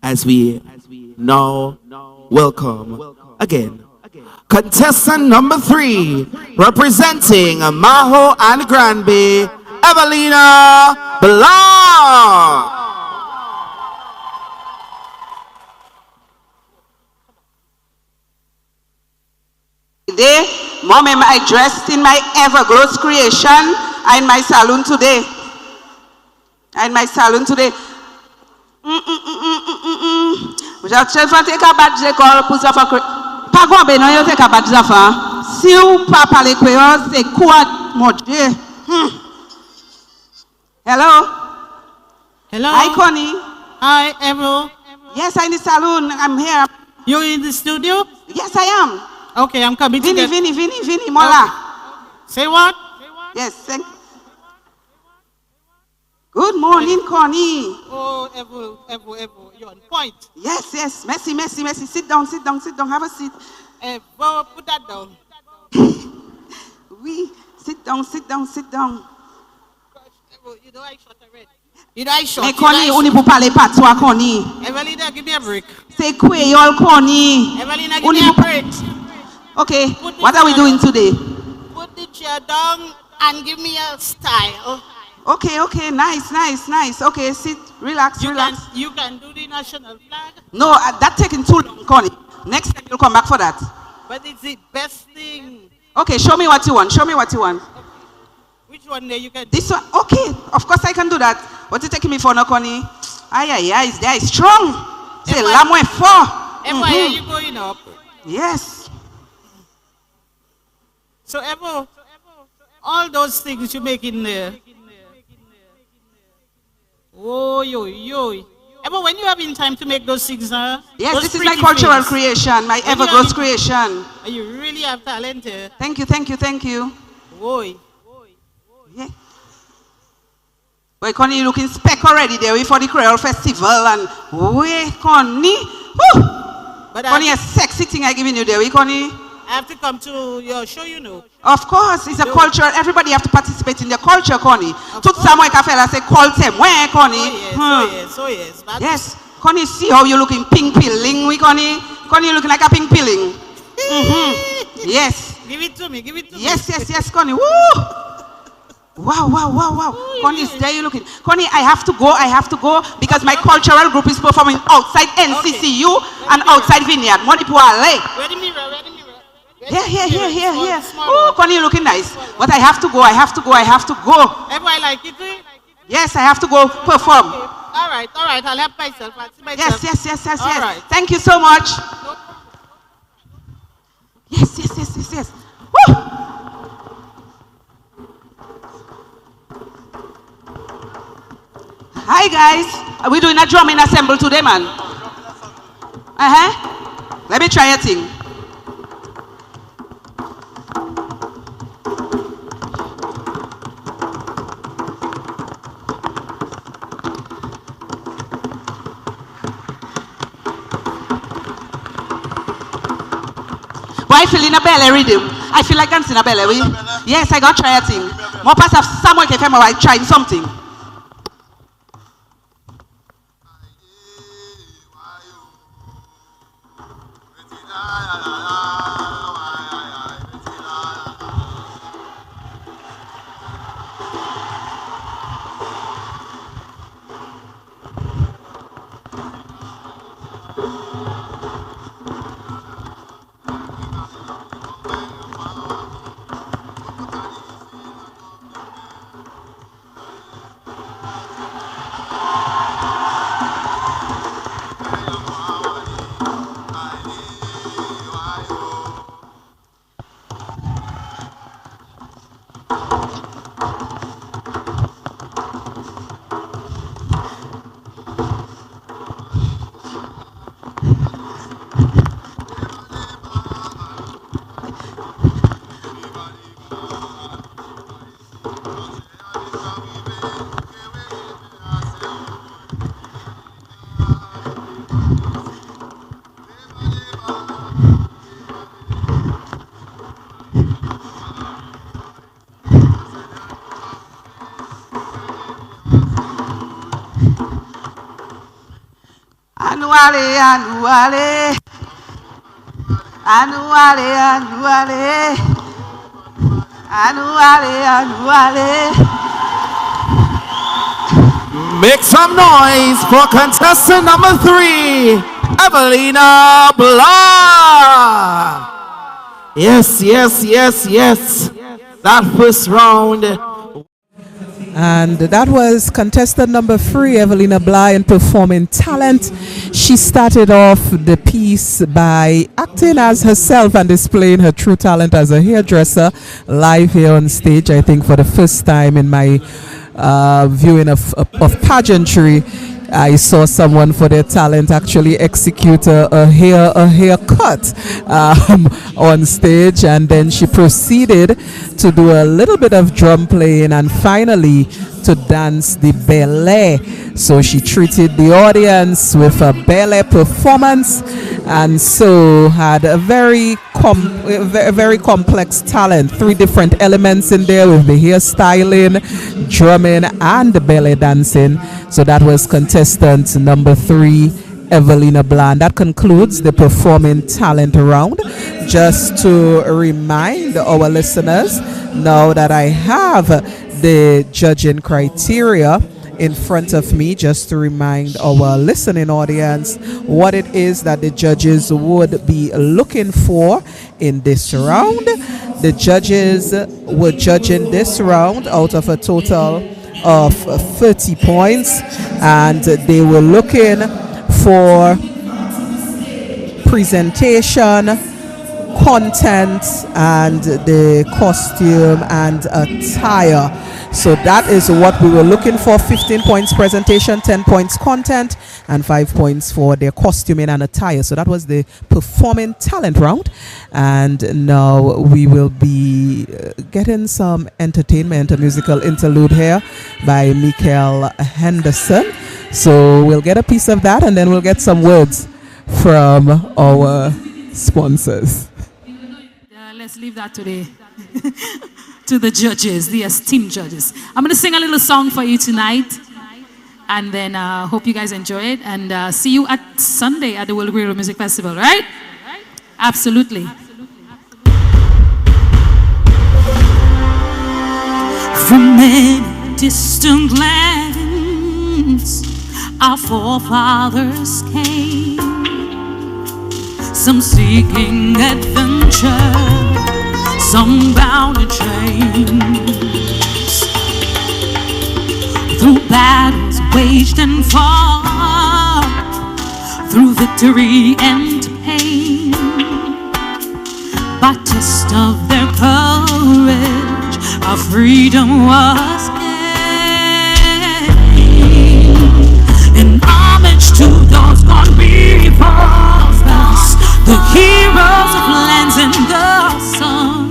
as we now welcome again contestant number 3, representing Maho and Granby, Evelina Blah. Today, Mom, am I dressed in my Everglows creation in my salon today? In my salon today. J'ai fait un badge d'école pour ça faire. Pas quoi ben non, yo te capable de faire. Si ou pas parler créole, c'est quoi mon Dieu? Hello. Hi, Connie. Hi, Evo. Yes, I'm in the salon. I'm here. You in the studio? Yes, I am. Okay, I'm coming. Vini, Mola. Say what? Yes, thank you. Good morning, Connie. Oh, Evo, you're on point. Yes. Merci. Sit down. Have a seat. Evo, put that down. Oui, sit down. You know I shot already. Mais Connie, on ne peut parler pas toi, Connie. Evelina, give me a break. C'est Creole, Connie. Evelina, give me a break. Okay, what are we doing today? Put the chair down and give me a style. Okay, okay, nice. Okay, sit, relax. You can do the national flag, No, that taking too long, Connie. Next time you'll come back for that. but it's the best thing. Okay, show me what you want. Which one there you can do? This one, okay, of course I can do that. What you taking me for, no, Connie? It's there, it's strong. Say, Lamwe 4. Everywhere you going up. Yes. So Evo, all those things you make in there. Oh, yo. Ever when you have in time to make those things, Yes, those this is my pretty cultural things, creation, my when you Evergrows have creation. you really have talent here. Thank you. Boy. Yeah. Boy, Connie, you looking spec already there for the Creole Festival and wait, Connie. Woo! But Connie, a sexy thing I giving you there, Connie. I have to come to your show, you know. Of course, it's a culture. Everybody have to participate in the culture, Connie. Tout ça, moi, I say, call them. Where, Connie? So yes. Yes. Connie, see how you looking pink pilling, Connie? Connie, you looking like a pink pilling. Yes. Give it to me. Yes, Connie. Woo! Wow. Connie, there you looking. Connie, I have to go because my cultural group is performing outside NCCU and outside Vineyard. Monipuale. Where the mirror? Here. Oh, Connie, you looking nice. But I have to go. Everybody like it, too? Yes, I have to go perform. All right. I'll help myself. Yes. All right. Thank you so much. Yes. Woo! Hi guys, are we doing a drumming assemble today, man? Let me try a thing. Why feeling a belly rhythm? I feel like dancing a belly. Yes, I got try a thing. More parts of Samuel Kefema while trying something. Make some noise for contestant number 3, Evelina Blah. Yes. That first round. And that was contestant number 3, Evelina Bly, performing talent. She started off the piece by acting as herself and displaying her true talent as a hairdresser live here on stage. I think for the first time in my viewing of pageantry, I saw someone for their talent actually execute a haircut on stage, and then she proceeded to do a little bit of drum playing and finally to dance the ballet. So she treated the audience with a ballet performance, and so had a very complex talent. 3 different elements in there with the hairstyling, drumming, and the ballet dancing. So that was contestant number 3, Evelina Bland. That concludes the performing talent round. Just to remind our listeners, now that I have the judging criteria in front of me, just to remind our listening audience what it is that the judges would be looking for in this round. The judges were judging this round out of a total of 30 points, and they were looking for presentation, content, and the costume and attire. So that is what we were looking for. 15 points presentation, 10 points content, and 5 points for their costuming and attire. So that was the performing talent round. And now we will be getting some entertainment, a musical interlude here by Michael Henderson. So we'll get a piece of that, and then we'll get some words from our sponsors. Let's leave that today to the judges, the esteemed judges. I'm going to sing a little song for you tonight, and then hope you guys enjoy it, and see you at Sunday at the World Creole Music Festival, right? Absolutely. From many distant lands, our forefathers came, some seeking adventure, some bound in chains. Through battles waged and fought, through victory and pain, by test of their courage, our freedom was gained. In homage to those gone before us, the heroes of lands and the sun,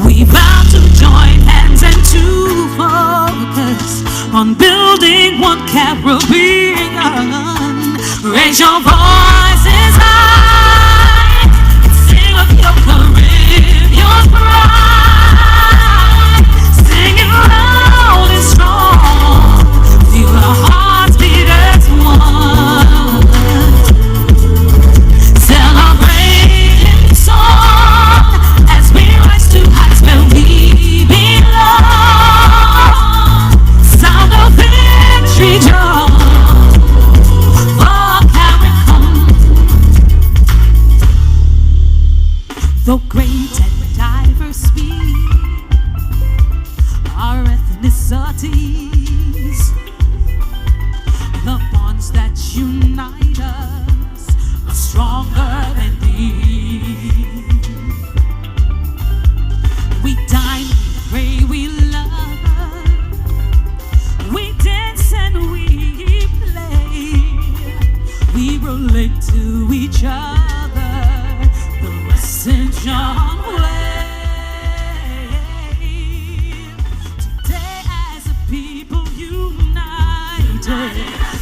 we vow to join hands and to focus on building one Caribbean. Raise your voices high and sing of your Caribbean pride. Sing it loud and strong, feel our hearts beat as one. Celebrating song as we rise to heights where we belong. Sound of victory drum, for Caricom. Though great and diverse we, our ethnicities, the bonds that unite us are stronger than these. We dine, we pray, we love, we dance and we play, we relate to each other the Western way. Today as a people united,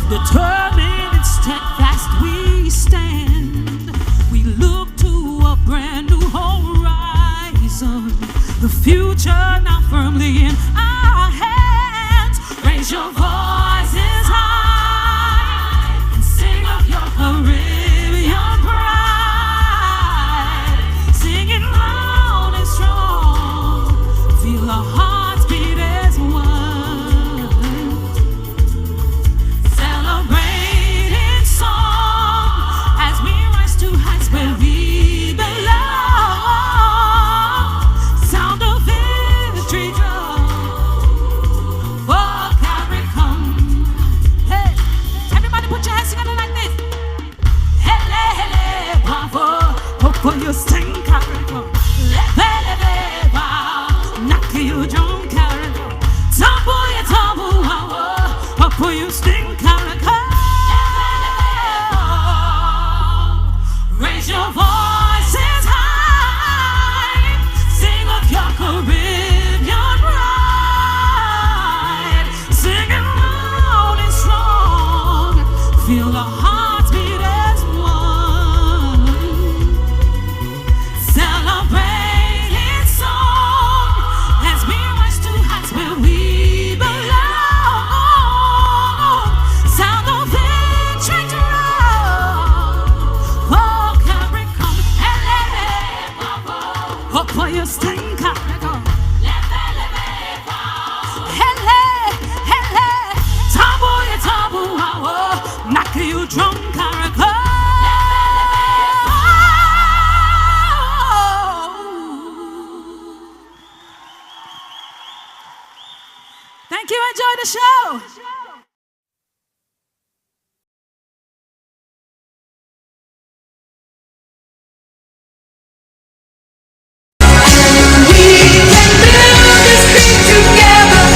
determined and steadfast we stand. We look to a brand new horizon, the future now firmly in our hands. Raise your voices high and sing of your Caribbean pride. Sing it loud and strong, feel our hearts beat as one. Celebrating song as we rise to heights where we belong. Sound of victory drum, for Caricom. Hey, everybody put your hands together like this. Hele, hele, bravo, hope for your sting, Caricom. Hele, hele, wow, knock you down, Caricom. Tumble, you tumble, wow, hope for your sting, Caricom. Raise your voices high, sing of your Caribbean pride. Sing it loud and strong, feel the hearts beat as one. Celebrating song as we rise to heights where we belong. drum caracal. Thank you. Enjoy the show.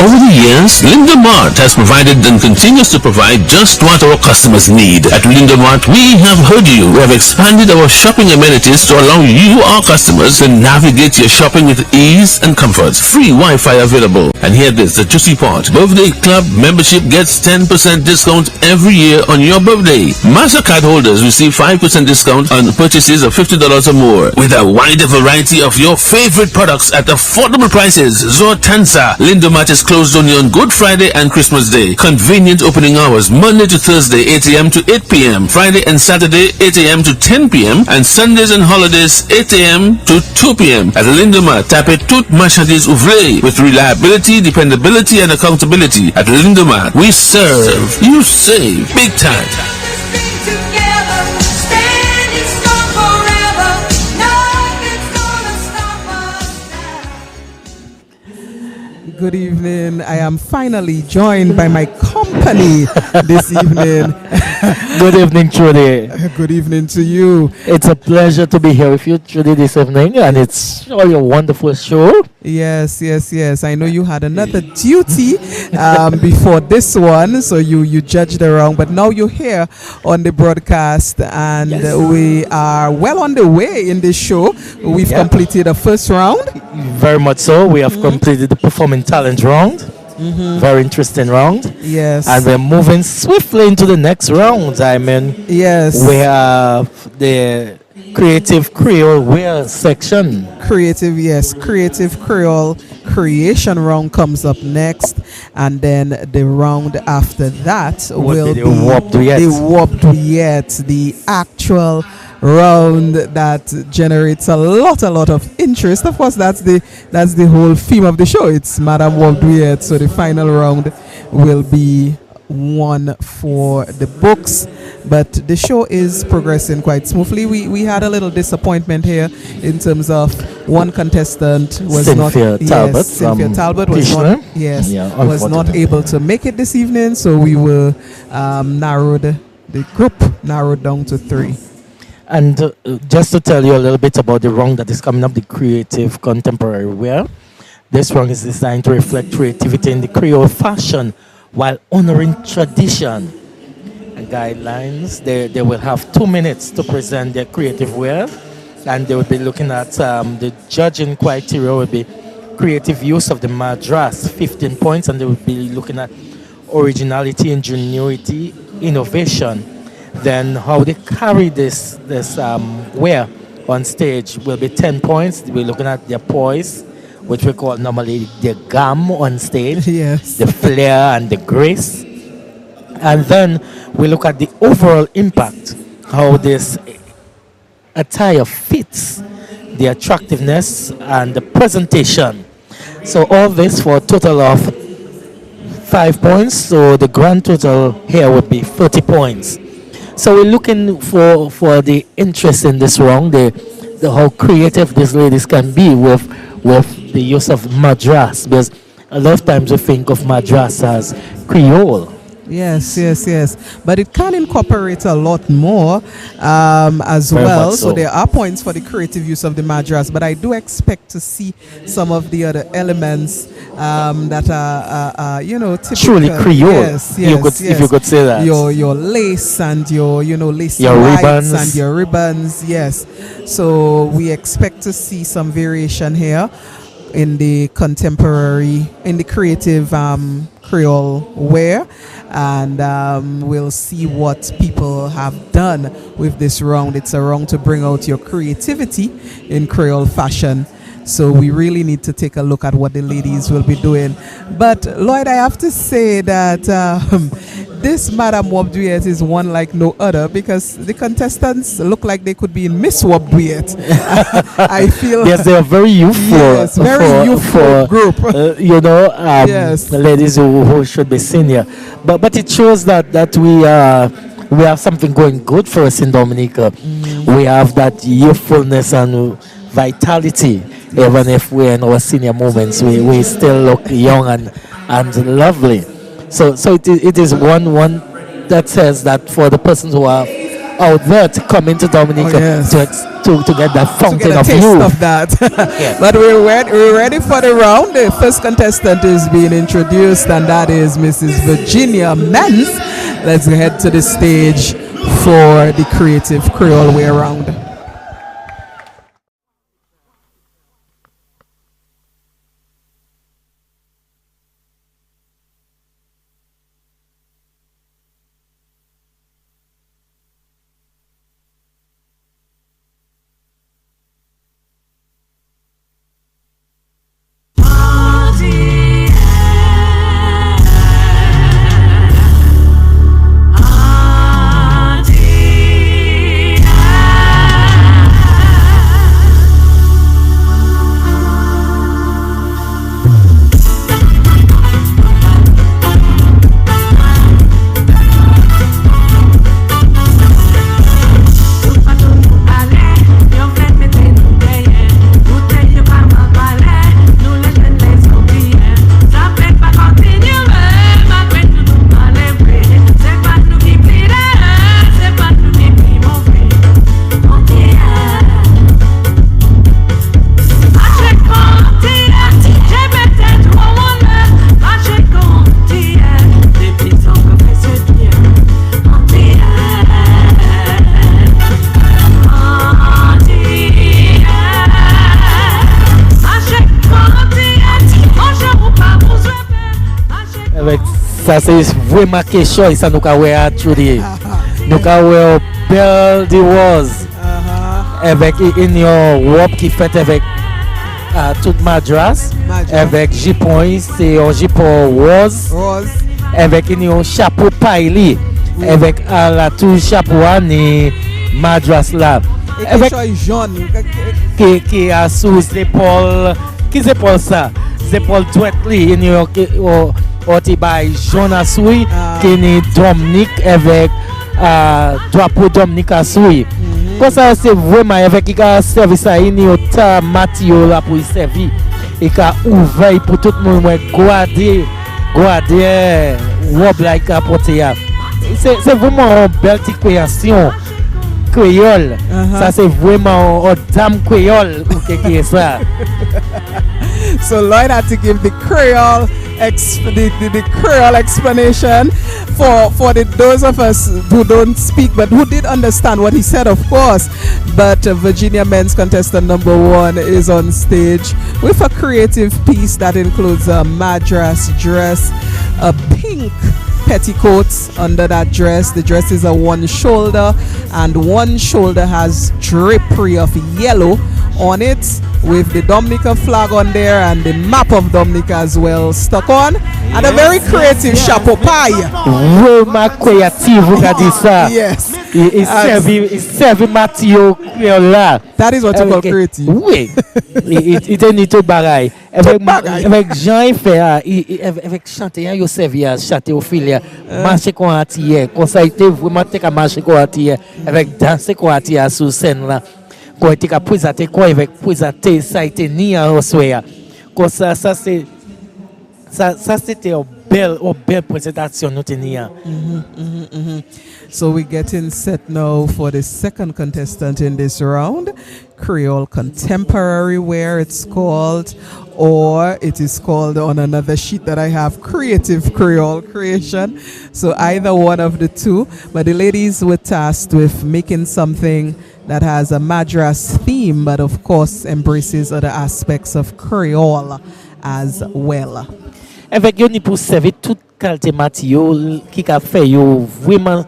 Over the years, Linda Mart has provided and continues to provide just what our customers need. At Linda Mart, we have heard you. We have expanded our shopping amenities to allow you, our customers, to navigate your shopping with ease and comfort. Free Wi-Fi available. And here this, the juicy part. Birthday Club membership gets 10% discount every year on your birthday. MasterCard holders receive 5% discount on purchases of $50 or more. With a wider variety of your favorite products at affordable prices. Zortansa. Linda Mart is closed only on Good Friday and Christmas Day. Convenient opening hours Monday to Thursday 8 a.m. to 8 p.m. Friday and Saturday 8 a.m. to 10 p.m. and Sundays and holidays 8 a.m. to 2 p.m. At Lindemar, tapez toute marchandise ouvrée with reliability, dependability and accountability. At Lindemar, we serve, you save big time. Good evening. I am finally joined by my company this evening. Good evening, Trudy. Good evening to you. It's a pleasure to be here with you, Trudy, this evening, and it's really a wonderful show. Yes. I know you had another duty before this one, so you judged around, but now you're here on the broadcast, and we are well on the way in this show. We've completed the first round. Very much so. We have completed the performing talent round. Very interesting round. Yes. And we're moving swiftly into the next round. I mean, yes. We have the Creative Creole Wear section. Creative Creole creation round comes up next, and then the round after that will be the Wob Dwiyet. The Wob Dwiyet, the actual round that generates a lot of interest. Of course, that's the whole theme of the show. It's Madam Wob Dwiyet. So the final round will be one for the books, but the show is progressing quite smoothly. We had a little disappointment here in terms of one contestant was Cynthia Talbot. Cynthia Talbot was not able to make it this evening, so we were the group narrowed down to 3. And just to tell you a little bit about the round that is coming up, the Creative Contemporary Wear. This round is designed to reflect creativity in the Creole fashion while honoring tradition and guidelines. They will have 2 minutes to present their creative wear, and they will be looking at the judging criteria will be creative use of the madras, 15 points, and they will be looking at originality, ingenuity, innovation. Then how they carry this wear on stage will be 10 points. We're looking at their poise, which we call normally the gam on stage, the flair and the grace. And then we look at the overall impact, how this attire fits, the attractiveness and the presentation. So all this for a total of 5 points. So the grand total here would be 30 points. So we're looking for the interest in this round, the how creative these ladies can be with the use of madras, because a lot of times we think of madras as Creole. Yes. But it can incorporate a lot more as Very well. much So so. there are points for the creative use of the madras, but I do expect to see some of the other elements that are typical. Truly Creole. Yes. If you could say that. Your lace and your lace Your lights ribbons. and your ribbons. Yes. So we expect to see some variation here in the creative Creole wear, and we'll see what people have done with this round. It's a round to bring out your creativity in Creole fashion. So we really need to take a look at what the ladies will be doing. But Lloyd, I have to say that this Madam Wob Dwiyet is one like no other, because the contestants look like they could be in Miss Wob Dwiyet. I feel yes, they are very youthful. Yes, very youthful group. The ladies who should be senior. But it shows that we are we have something going good for us in Dominica. We have that youthfulness and vitality. Even if we're in our senior moments, we still look young and lovely. So it is one that says that for the persons who are out there to come into Dominica to get that fountain to get a of taste youth. of that. Yeah. But we're ready for the round. The first contestant is being introduced, and that is Mrs. Virginia Menz. Let's head to the stage for the Creative Creole Way Round. Ça c'est vraiment quelque chose ça nous ka wè à Judy. Nous ka wè belle de rose. Avec une robe qui fait avec toute madras. Avec jupon, c'est un jupon rose. Avec un chapeau paille. Avec la tout chapeau ni madras là. Avec jaune qui a sous l'épaule. Qui c'est pour ça? C'est pour Dwiyet Otibai jaune à souille qui est Dominique avec drapeau Dominique à souille. Comme ça c'est vraiment avec qui a servi ça il y a Mathieu là pour servir et qui a ouvert pour tout le monde garder robe like à porter. C'est vraiment une belle petite création créole. Ça c'est vraiment une dame créole ou quelque chose ça. So Lloyd had to give the Creole the Creole explanation for those of us who don't speak but who did understand what he said, of course. But Virginia Men's contestant number 1 is on stage with a creative piece that includes a madras dress, a pink petticoats under that dress. The dress is a one shoulder, and one shoulder has drapery of yellow on it with the Dominica flag on there and the map of Dominica as well stuck on, and a very creative chapeau paille. Vraiment créatif, vous avez dit ça. Yes. Il servi Mathieu là. That is what you call creative. Oui. Il était ni tout bagaille. Avec Jean il fait avec chanter il servi à chanter au fil marcher comme attier. Comme ça il était vraiment t'es marcher comme attier avec danser comme attier sur scène là. Quand il était présenter quoi avec présenter ça a été ni en soir. Comme ça c'est ça c'était une belle présentation nous tenions. So we're getting set now for the second contestant in this round, Creole Contemporary Wear it's called, or it is called on another sheet that I have Creative Creole Creation. So either one of the two, but the ladies were tasked with making something that has a madras theme, but of course embraces other aspects of Creole as well. Avec yo ni pour servir toute qualité matériau qui a fait yo vraiment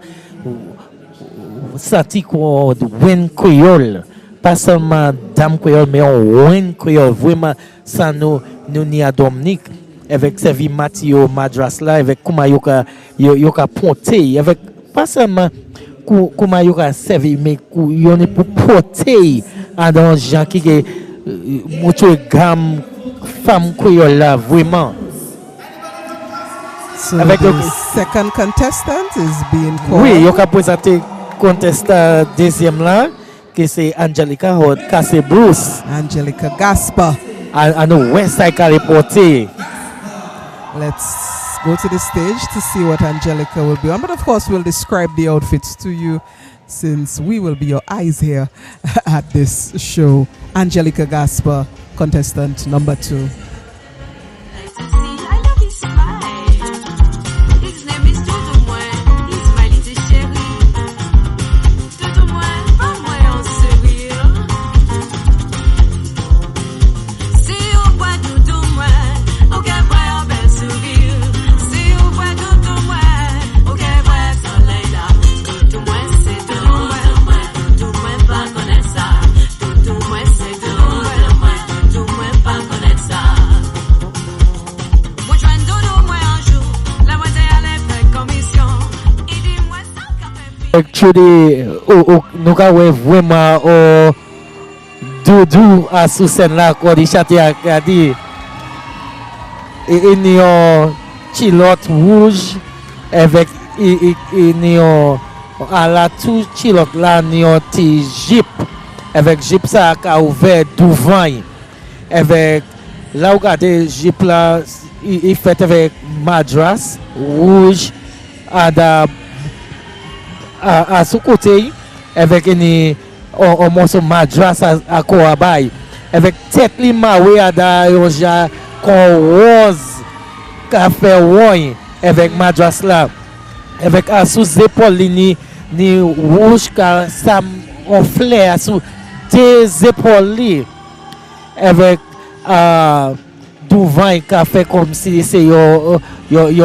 senti qu'on win créole, pas seulement dame créole mais on win créole vraiment ça nous ni à Dominique avec servi matériau madras là avec comment yo ka ponter avec pas seulement comment yo ka servi mais yo ni pour porter à dans gens qui montre gamme femme créole là vraiment. So the second contestant is being called. Oui, yo ka présenter contestant deuxième là, qui c'est Angelica Hod, Casse Bruce. Angelica Gasper. I know West Side ka reporter. Let's go to the stage to see what Angelica will be on. But of course, we'll describe the outfits to you since we will be your eyes here at this show. Angelica Gasper, contestant number 2. Actually, nous avons vraiment doudou à sous scène là, quand il chante a dit, et il y a chilote rouge avec il à la tout chilote là, il y a petit jeep avec jeep ça a ouvert devant avec là où regardez jeep là, il fait avec madras rouge à ce côté avec un morceau madras à Koabay avec tête li mawe ada yoja con rose café wine avec madras là avec à sous épaule ni rouge ka ça en fleur sous deux épaules li avec devant café comme si c'est yo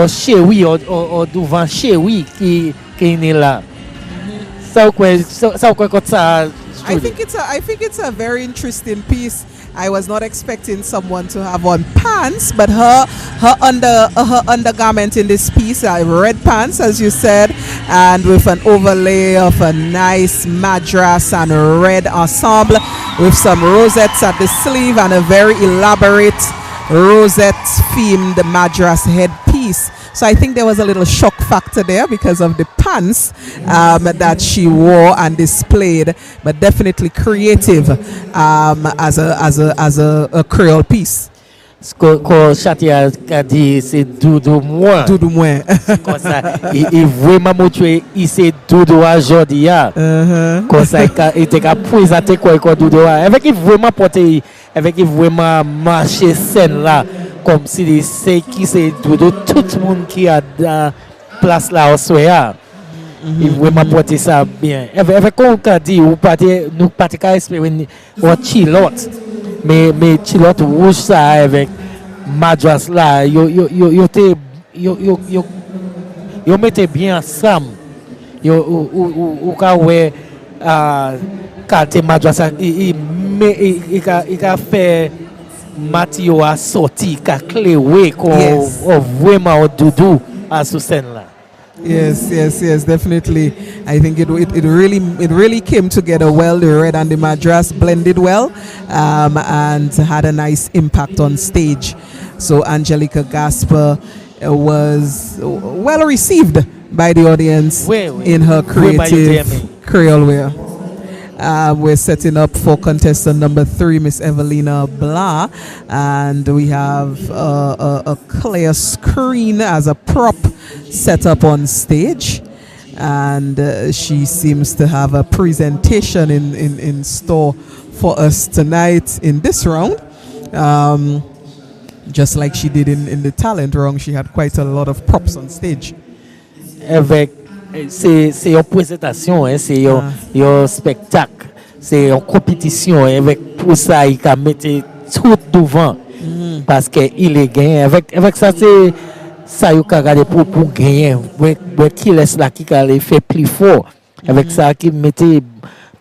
chéri ou devant chéri qui est là. I think it's a very interesting piece. I was not expecting someone to have on pants, but her undergarment in this piece are red pants, as you said, and with an overlay of a nice madras and a red ensemble with some rosettes at the sleeve and a very elaborate rosette themed madras headpiece. So I think there was a little shock factor there because of the pants that she wore and displayed, but definitely creative as a Creole piece. Quand Chatia a dit c'est doudou moins. Doudou moins. Comme ça, il vraiment montré c'est doudou aujourd'hui. Comme ça, il était qu'à présenter quoi doudou. Avec il vraiment porté, avec il vraiment marché scène là. Comme si c'est qui c'est doudou tout le monde qui a dans place là au soir. Il vraiment porter ça bien. Avec on a dit ou pas nous pas qu'à espérer un chilote. Mais chilote rouge ça avec madras là yo mettait bien ensemble. Yo ou ka ouais qualité madras il a fait Mathieu a sorti ka clé ouais qu'on vraiment doudou à sous scène là. Yes, definitely. I think it really came together well. The red and the madras blended well, and had a nice impact on stage. So Angelica Gasper was well received by the audience in her creative Creole wear. We're setting up for contestant number 3, Miss Evelina Blah, and we have a clear screen as a prop set up on stage, and she seems to have a presentation in store for us tonight in this round. Just like she did in the talent round, she had quite a lot of props on stage. C'est une présentation, c'est un spectacle, c'est une compétition. Avec tout ça, il a mis tout devant parce qu'il est gagné. Avec ça, c'est ça il a regardé pour gagner. Qui laisse là, qui a fait plus fort. Avec ça, qui mettait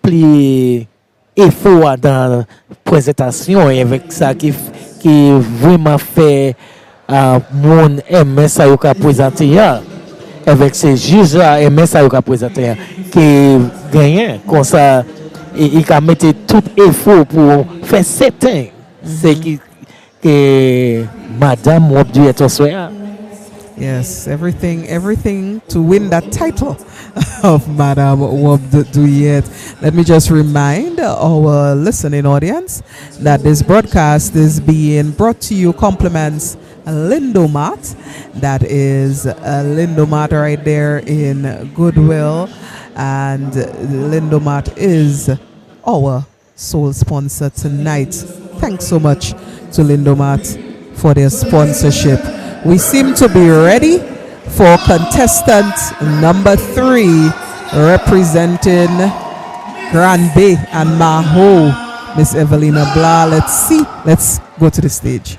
plus effort dans la présentation. Et avec ça, qui vraiment fait mon aimer ça il a présenté. Avec ces juges-là, et même ça, il a présenté, qui gagnent, comme ça, il a mis tout effort pour faire certain, c'est que Madame Wob Dwiyet au soir. Yes, everything to win that title of Madame Wob Dwiyet. Let me just remind our listening audience that this broadcast is being brought to you compliments Lindomart. That is Lindomart right there in Goodwill, and Lindomart is our sole sponsor tonight. Thanks so much to Lindomart for their sponsorship. We seem to be ready for contestant number 3, representing Grand Bay and Maho, Miss Evelina Blah. Let's see. Let's go to the stage.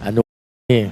And okay.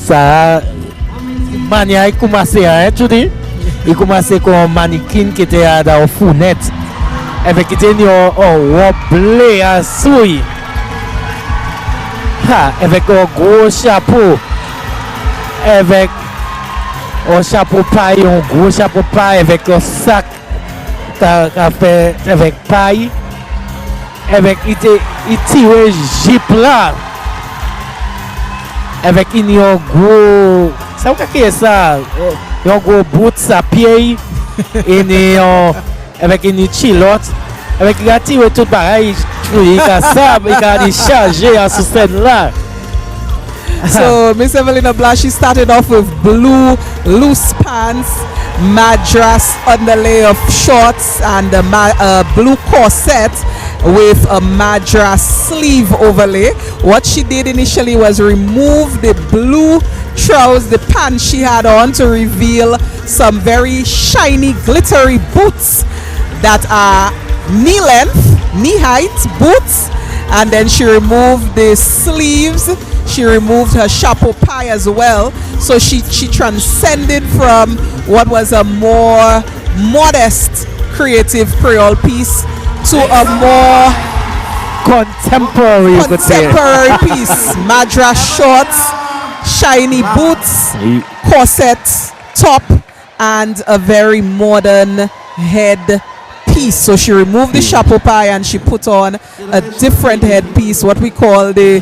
Ça mania il commençait hein tu dis il commençait comme mannequin qui était dans fournette avec qui était Wob Dwiyet souille avec un gros chapeau avec un chapeau paille un gros chapeau paille avec un sac fait avec paille avec il tire jeep là avec une gros ça qu'est ça un gros boot à pied et avec une chilote avec il a tiré tout pareil il a ça il a déchargé à ce scène là. So Miss Evelina Blah, she started off with blue loose pants, madras underlay of shorts, and a blue corset with a madras sleeve overlay. What she did initially was remove the blue trousers, the pants she had on, to reveal some very shiny, glittery boots that are knee length, knee height boots. And then she removed the sleeves. She removed her chapeau pie as well. So she transcended from what was a more modest creative Creole piece to a more contemporary piece. Madras shorts, shiny boots, corset top, and a very modern head piece. So she removed the chapeau pie and she put on a different headpiece, what we call the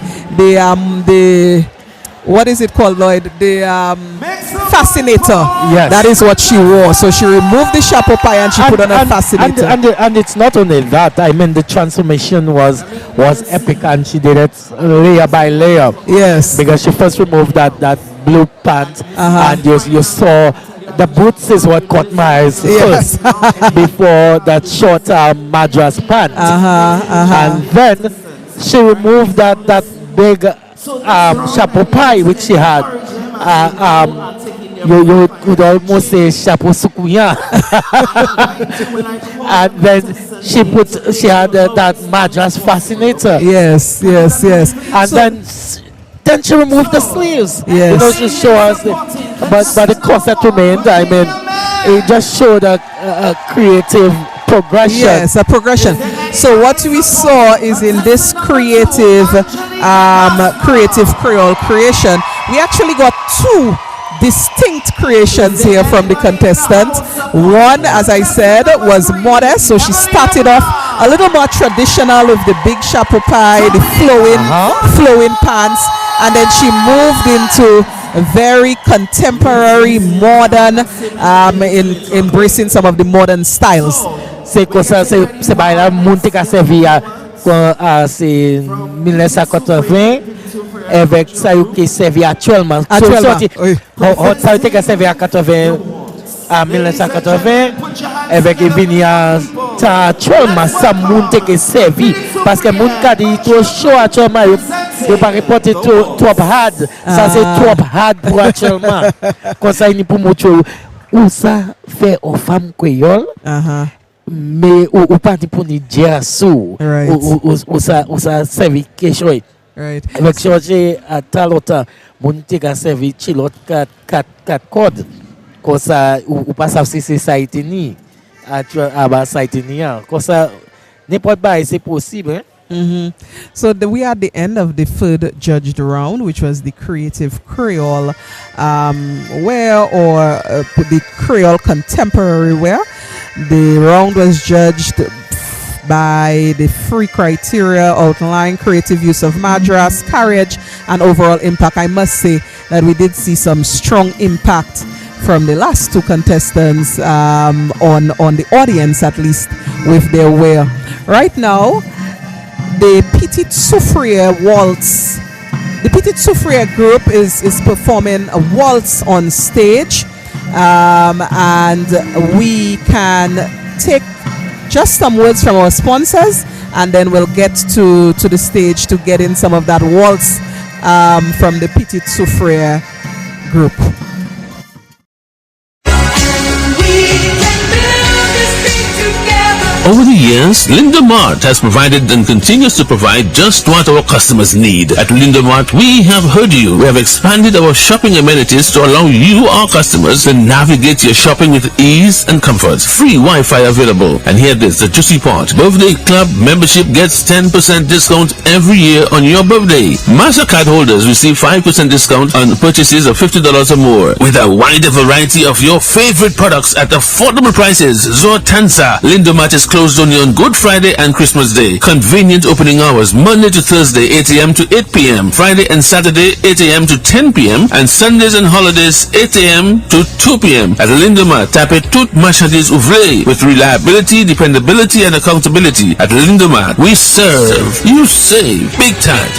what is it called, Lloyd? The fascinator. Yes. That is what she wore. So she removed the chapeau pie and she put on a fascinator. And it's not only that. I mean, the transformation was epic, and she did it layer by layer. Yes. Because she first removed that blue pant, and you saw the boots is what caught my eyes first before that short madras pant. And then she removed that big chapeau pie which she had. You could almost say chapeau sukuya. And then she had that madras fascinator. Yes. And then she removed the sleeves. Yes. You know, to show us but the corset remained. I mean, it just showed a creative progression. Yes, a progression. So what we saw is in this creative Creole creation, we actually got 2 distinct creations here from the contestant. One, as I said, was modest, so she started off a little more traditional with the big chapeau pie, the flowing pants, and then she moved into very contemporary, modern, embracing some of the modern styles. C'est comme ça, c'est pas la monte qui a servi c'est 1980 avec ça qui servi actuellement. Ça qui a servi à 80 à 1980 avec venu actuellement ça monte qui servi parce que mon cas dit trop chaud actuellement il pas reporter trop hard. Ça c'est trop hard pour actuellement. Comme ça il pour montrer où ça fait aux femmes créoles. mais ou pas pour ni dire sous ou ça servi quelque chose. Right. Avec changer à talota mon te ka servi chilot 4 code comme ça ou pas ça si c'est ça ni à ba ça ni comme ça n'importe pas c'est possible hein? So we are at the end of the third judged round, which was the creative Creole wear or the Creole contemporary wear. The round was judged by the 3 criteria outline: creative use of madras, carriage, and overall impact. I must say that we did see some strong impact from the last 2 contestants on the audience, at least with their wear. Right now, the Petite Soufriere waltz. The Petite Soufriere group is performing a waltz on stage, and we can take just some words from our sponsors, and then we'll get to the stage to get in some of that waltz from the Petite Soufriere group. Over the years, Linda Mart has provided and continues to provide just what our customers need. At Linda Mart, we have heard you. We have expanded our shopping amenities to allow you, our customers, to navigate your shopping with ease and comfort. Free Wi-Fi available. And here it is, the juicy part. Birthday Club membership gets 10% discount every year on your birthday. MasterCard holders receive 5% discount on purchases of $50 or more. With a wider variety of your favorite products at affordable prices. Zortansa. Linda Mart is closed only on Good Friday and Christmas Day. Convenient opening hours Monday to Thursday 8 a.m. to 8 p.m. Friday and Saturday 8 a.m. to 10 p.m. and Sundays and holidays 8 a.m. to 2 p.m. At Lindemar, tapez toutes marchandises ouvrées with reliability, dependability and accountability. At Lindemar, we serve, you save big time.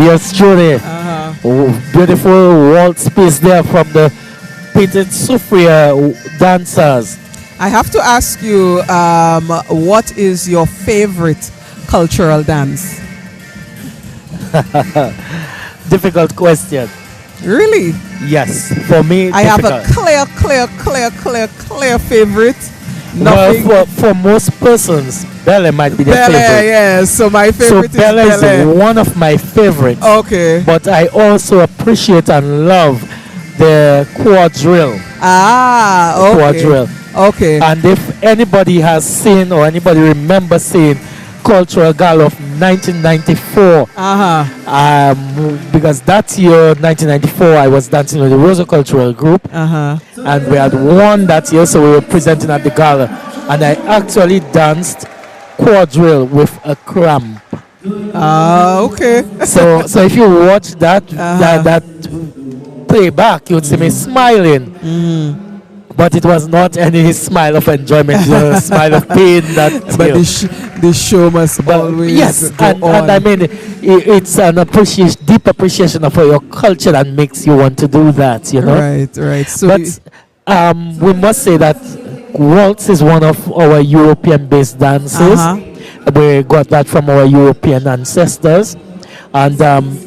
Yes, truly. Beautiful waltz piece there from the Petit Soufriere dancers. I have to ask you, what is your favorite cultural dance? Difficult question. Really? Yes, for me, I have difficult. a clear favorite. Nothing. Well, for most persons, Belle might be their Belle, favorite. yes. So my favorite So Belle is Belle. is one of my favorites. Okay. But I also appreciate and love the quadrille. Ah, okay. Quadrille. Okay. And if anybody has seen or anybody remembers seeing Cultural Gala of 1994, because that year, 1994, I was dancing with the Rosa Cultural Group, and we had won that year, so we were presenting at the gala, and I actually danced quadrille with a cramp. Okay. So if you watch that playback, you would see me smiling. But it was not any smile of enjoyment, it was a smile of pain. But the show must always yes, go and on. I mean, it's an deep appreciation of your culture that makes you want to do that, you know. Right. So but we must say that waltz is one of our European-based dances. We got that from our European ancestors, and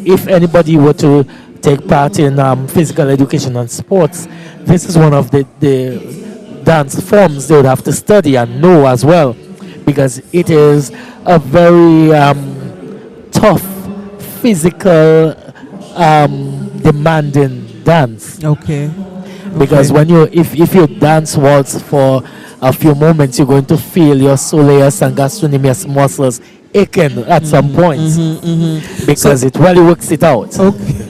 if anybody were to take part in physical education and sports, this is one of the dance forms they would have to study and know as well, because it is a very tough, physical, demanding dance. Okay. Because when if you dance waltz for a few moments, you're going to feel your soleus and gastrocnemius muscles aching at some point, because it really works it out. Okay.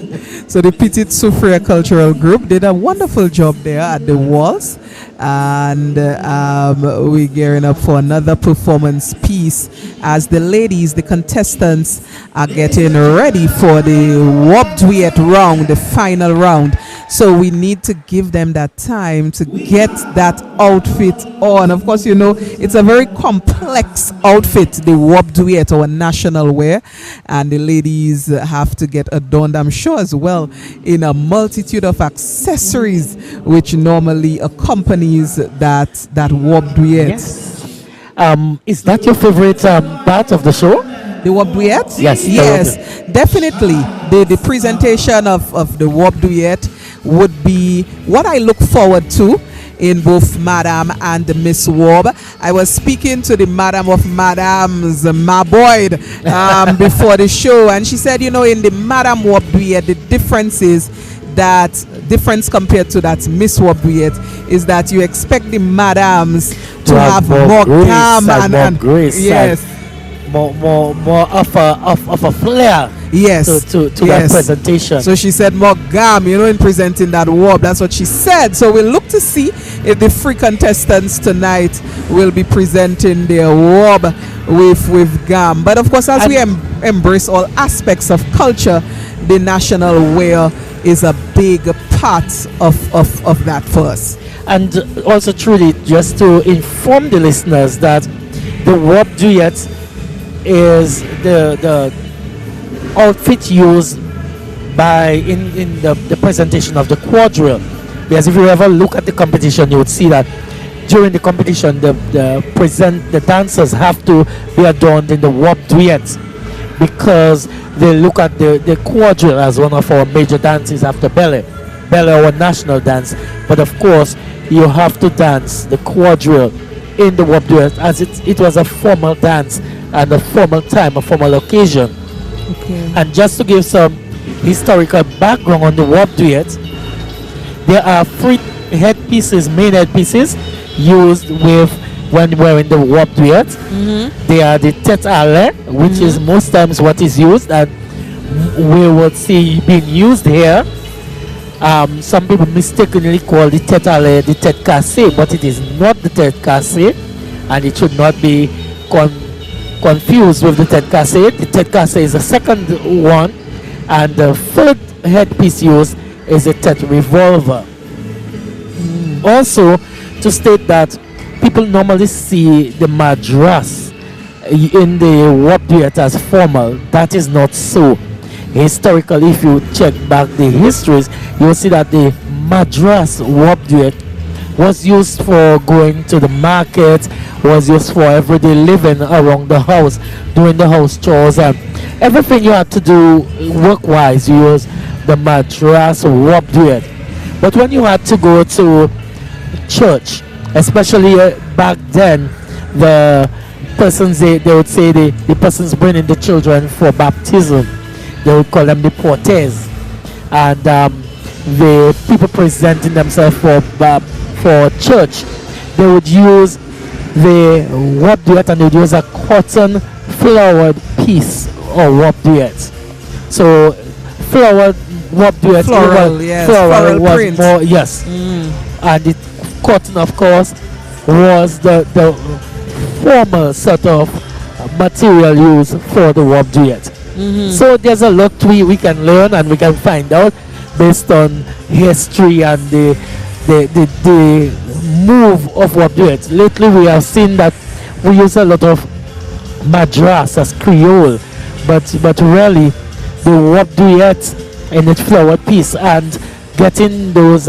So the Petit Soufriere Cultural Group did a wonderful job there at the waltz, and we're gearing up for another performance piece as the ladies, the contestants, are getting ready for the Wob Dwiyet round, the final round. So we need to give them that time to get that outfit on. Of course, you know, it's a very complex outfit, the Wob Dwiyet, our national wear, and the ladies have to get adorned, I'm sure, as well, in a multitude of accessories which normally accompanies that Wob Dwiyet. Yes. Is that your favorite part of the show? The Wob Dwiyet? Yes, definitely. The presentation of the Wob Dwiyet would be what I look forward to in both Madame and the Miss Wob. I was speaking to the Madame of Madames, Ma Boyd, before the show, and she said, you know, in the Madame Wob Dwiyet, the difference compared to that Miss Wob Dwiyet is that you expect the Madames to have more calm and grace, yes, more of a flair. Yes, to that presentation. So she said more gam, you know, in presenting that Wob. That's what she said. So we'll look to see if the three contestants tonight will be presenting their Wob with gam. But of course, as we embrace all aspects of culture, the national wear is a big part of that for us. And also, truly, just to inform the listeners that the Wob Dwiyet is the outfit used in the presentation of the quadrille. Because if you ever look at the competition, you would see that during the competition, the dancers have to be adorned in the Wob Dwiyet, because they look at the quadrille as one of our major dances after Belle, our national dance. But of course, you have to dance the quadrille in the Wob Dwiyet, as it was a formal dance and a formal time, a formal occasion. Okay. And just to give some historical background on the Wob Dwiyet, there are three main headpieces used when wearing the Wob Dwiyet. They are the tête à l'air, which is most times what is used, and we would see being used here. Some people mistakenly call the tête à l'air the tête cassée, but it is not the tête cassée, and it should not be confused with the tête cassée. The tête cassée is the second one, and the third headpiece used is a tête revolver. Also, to state that people normally see the madras in the Wob Dwiyet as formal. That is not so. historically, if you check back the histories, you will see that the Madras Wob Dwiyet was used for going to the market, was used for everyday living around the house, doing the house chores, and everything you had to do work-wise, you use the Madras Wob Dwiyet. But when you had to go to church, especially back then, the persons, they would say the persons bringing the children for baptism, they would call them the porters, and the people presenting themselves for church, they would use the Wob Dwiyet, and they would use a cotton flowered piece or Wob Dwiyet. So flowered Wob Dwiyet, floral was print. more, yes, and the cotton, of course, was the formal sort of material used for the Wob Dwiyet. So there's a lot we can learn and we can find out based on history and the move of Wob Dwiyet. Lately we have seen that we use a lot of Madras as creole, but really the Wob Dwiyet in its flower piece and getting those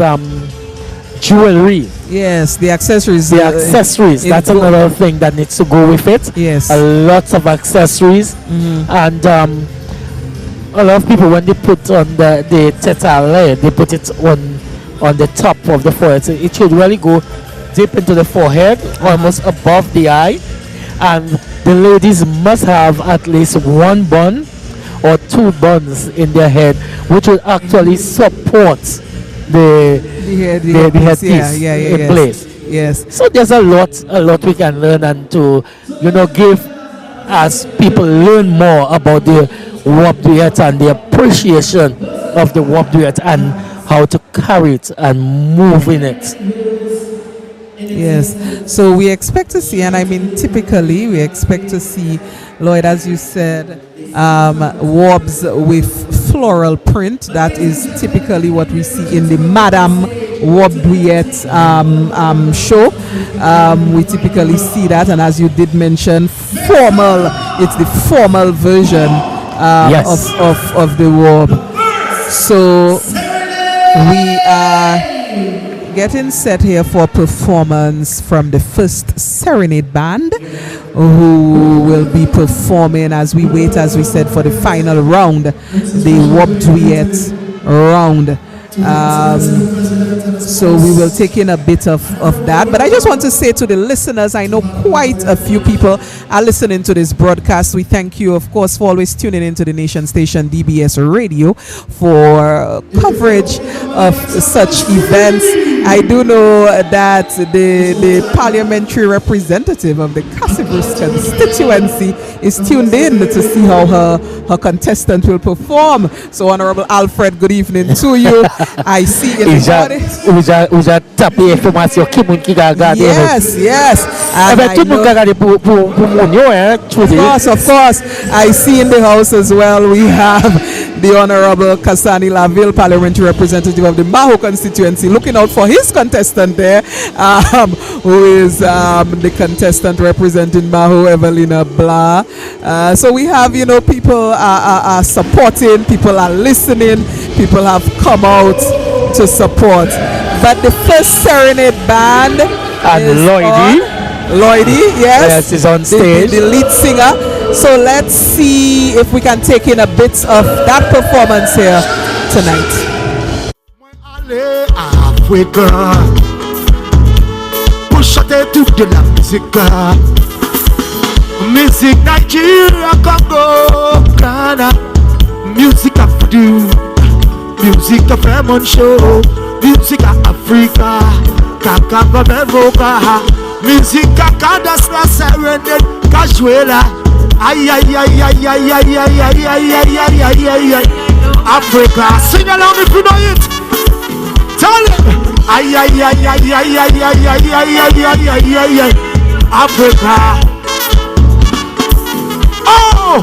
jewelry. Yes, the accessories. The accessories. That's another thing that needs to go with it. Yes. A lot of accessories. And a lot of people, when they put on the tetale, they put it on the top of the forehead. It should really go deep into the forehead, almost above the eye. And the ladies must have at least one bun or two buns in their head, which will actually support the headpiece in place. Yes. So there's a lot we can learn, and to give, as people learn more about the Wob Dwiyet and the appreciation of the Wob Dwiyet and how to carry it and move in it. Yes. So we expect to see, and I mean typically we expect to see, Lloyd, as you said, wobs with floral print. That is typically what we see in the Madame Wob Dwiyet show. We typically see that, and as you did mention, formal. It's the formal version of the wob. So we are getting set here for performance from the first Serenade Band, who will be performing as we wait, as we said, for the final round, the Wob Dwiyet round. So we will take in a bit of that. But I just want to say to the listeners, I know quite a few people are listening to this broadcast. We thank you, of course, for always tuning into the nation station DBS Radio for coverage of such events. I do know that the parliamentary representative of the Cassibus constituency is tuned in to see how her contestant will perform. So, Honorable Alfred, good evening to you. I see in the body. Yes. Of course. I see in the house as well, we have the Honorable Kasani Laville, parliamentary representative of the Maho constituency, looking out for his contestant there, who is the contestant representing Maho, Evelina Blah. So we have, people are supporting, people are listening, people have come out to support. But the first Serenade Band and Lloydie, yes, is on stage, the lead singer. So let's see if we can take in a bit of that performance here tonight. Africa, push out to the music, music Nigeria, Congo, Ghana, music Africa, music of Fremont show, music Africa, Kakava Mevoka, music Kakadas na Serenade, Kashwela, Africa, sing along if you know it. Tell it. Africa. Oh.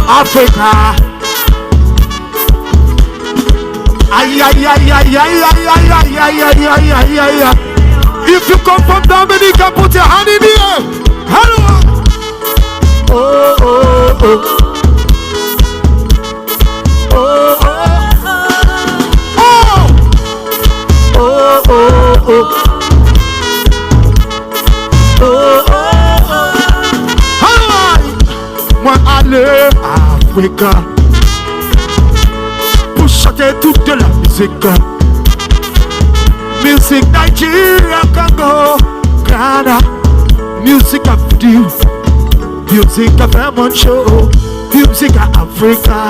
Africa. If you come from Dominica, put your hand in the air. Hello. Oh, oh, oh. Oh, oh. Oh, oh, oh. Oh, oh, oh. Alright. Moi, allez, Africa. Pour chanter toute la musique. Music Nigeria, Congo, Ghana. Music of you. Music of Vermont show. Music of Africa.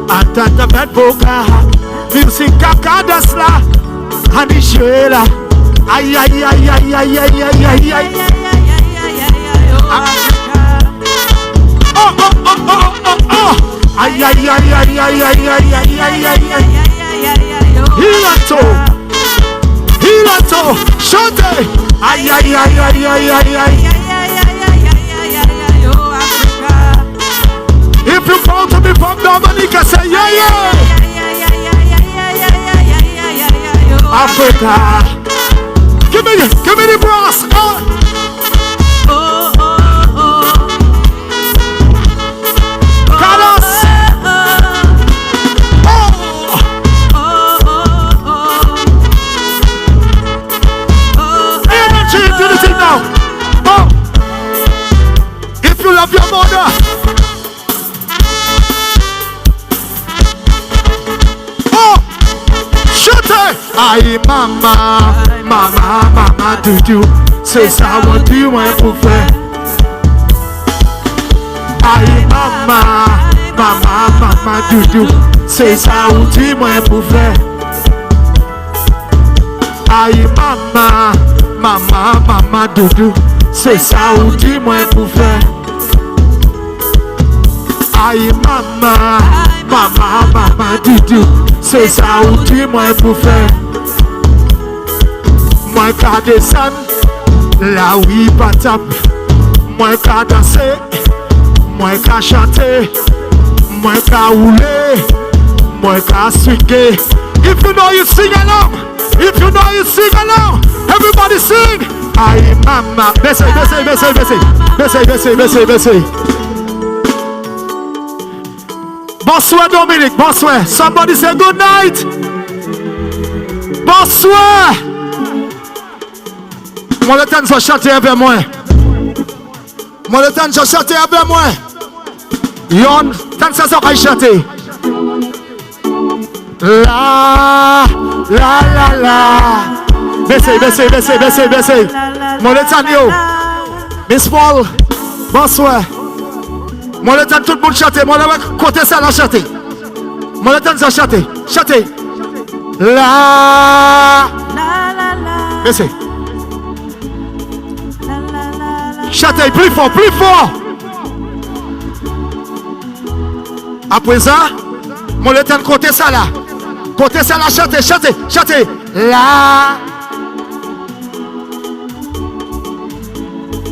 Atata Bedboka. Music of Kadasla. And Ishela. Ay, ay, ay, ay, ay, ay, ay, ay, ay. Oh, oh, oh, oh, oh, oh. Ay, ay, ay, ay, ay, ay, ay, ay, ay, ay, ay. Hilato. Hilato. Shante. Ay, ay, ay, ay, ay, ay, ay. If you want to be from Dominica, say yeah, yeah. Africa. Give me the brass. Carlos. Energy to the thing now. Oh. If you love your mother. Aïe mama, mama, mama doudou, c'est ça mon Dieu moi pour faire. Aïe mama, mama, mama doudou, c'est ça mon Dieu moi pour faire. Aïe mama, mama, mama doudou, c'est ça mon Dieu moi pour faire. Aïe mama, mama, mama doudou, c'est ça mon Dieu moi pour faire. Moi qu'à descendre, là où il pas tape. Moi qu'à danser, moi qu'à chanter. Moi qu'à rouler, moi qu'à swinguer. If you know you sing along, if you know you sing along, everybody sing. Aïe mama, baissez, baissez, baissez, baissez, baissez, baissez, baissez, baissez. Bonsoir Dominique, bonsoir. Somebody say good night. Bonsoir. Moi le temps de chanter avec moi. Moi le temps de chanter avec moi. Yon, tant que ça va chanter. La, la, la, la. Baissez, baissez, baissez, baissez, baissez. Moi le temps yo. Miss Paul, bonsoir. Moi le temps tout le monde chanter. Moi le côté ça la chanter. Moi le temps de chanter. Chanter. La, la, la. Baissez. Chantez plus fort, plus fort. Après ça, moi le temps de côté ça là. Côté ça là, chantez, chantez, chantez. Là.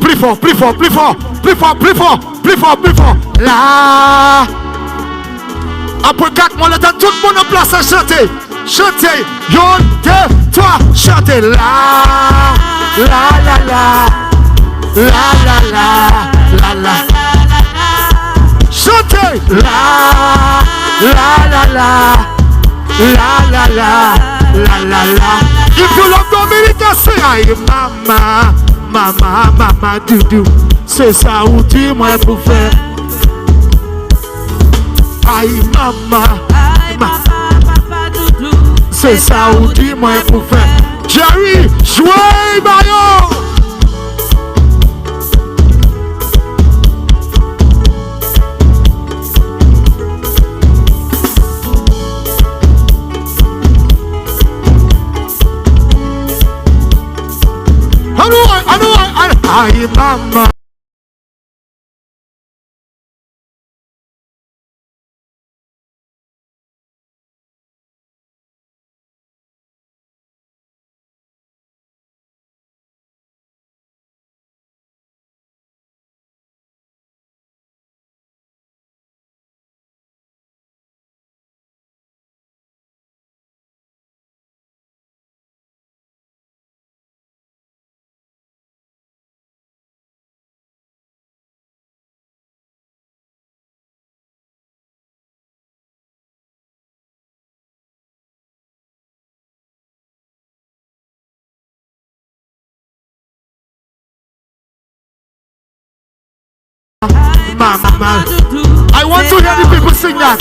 Plus fort, plus fort, plus fort, plus fort, plus fort, plus fort, plus fort. Là. Après 4, moi le temps tout le monde en place à chanter. Chantez. Yon, 2, 3, chantez. Là. La la la. La la la, la la. Chantez. La la la, la la la, la la la. If you love Dominica, say aïe mama, mama, mama doudou. C'est ça où tu moi pour faire. Aïe mama, mama doudou. C'est ça où tu moi pour faire. Jerry, jouez Mario. Aye, mama. mama. I want to hear the people sing that.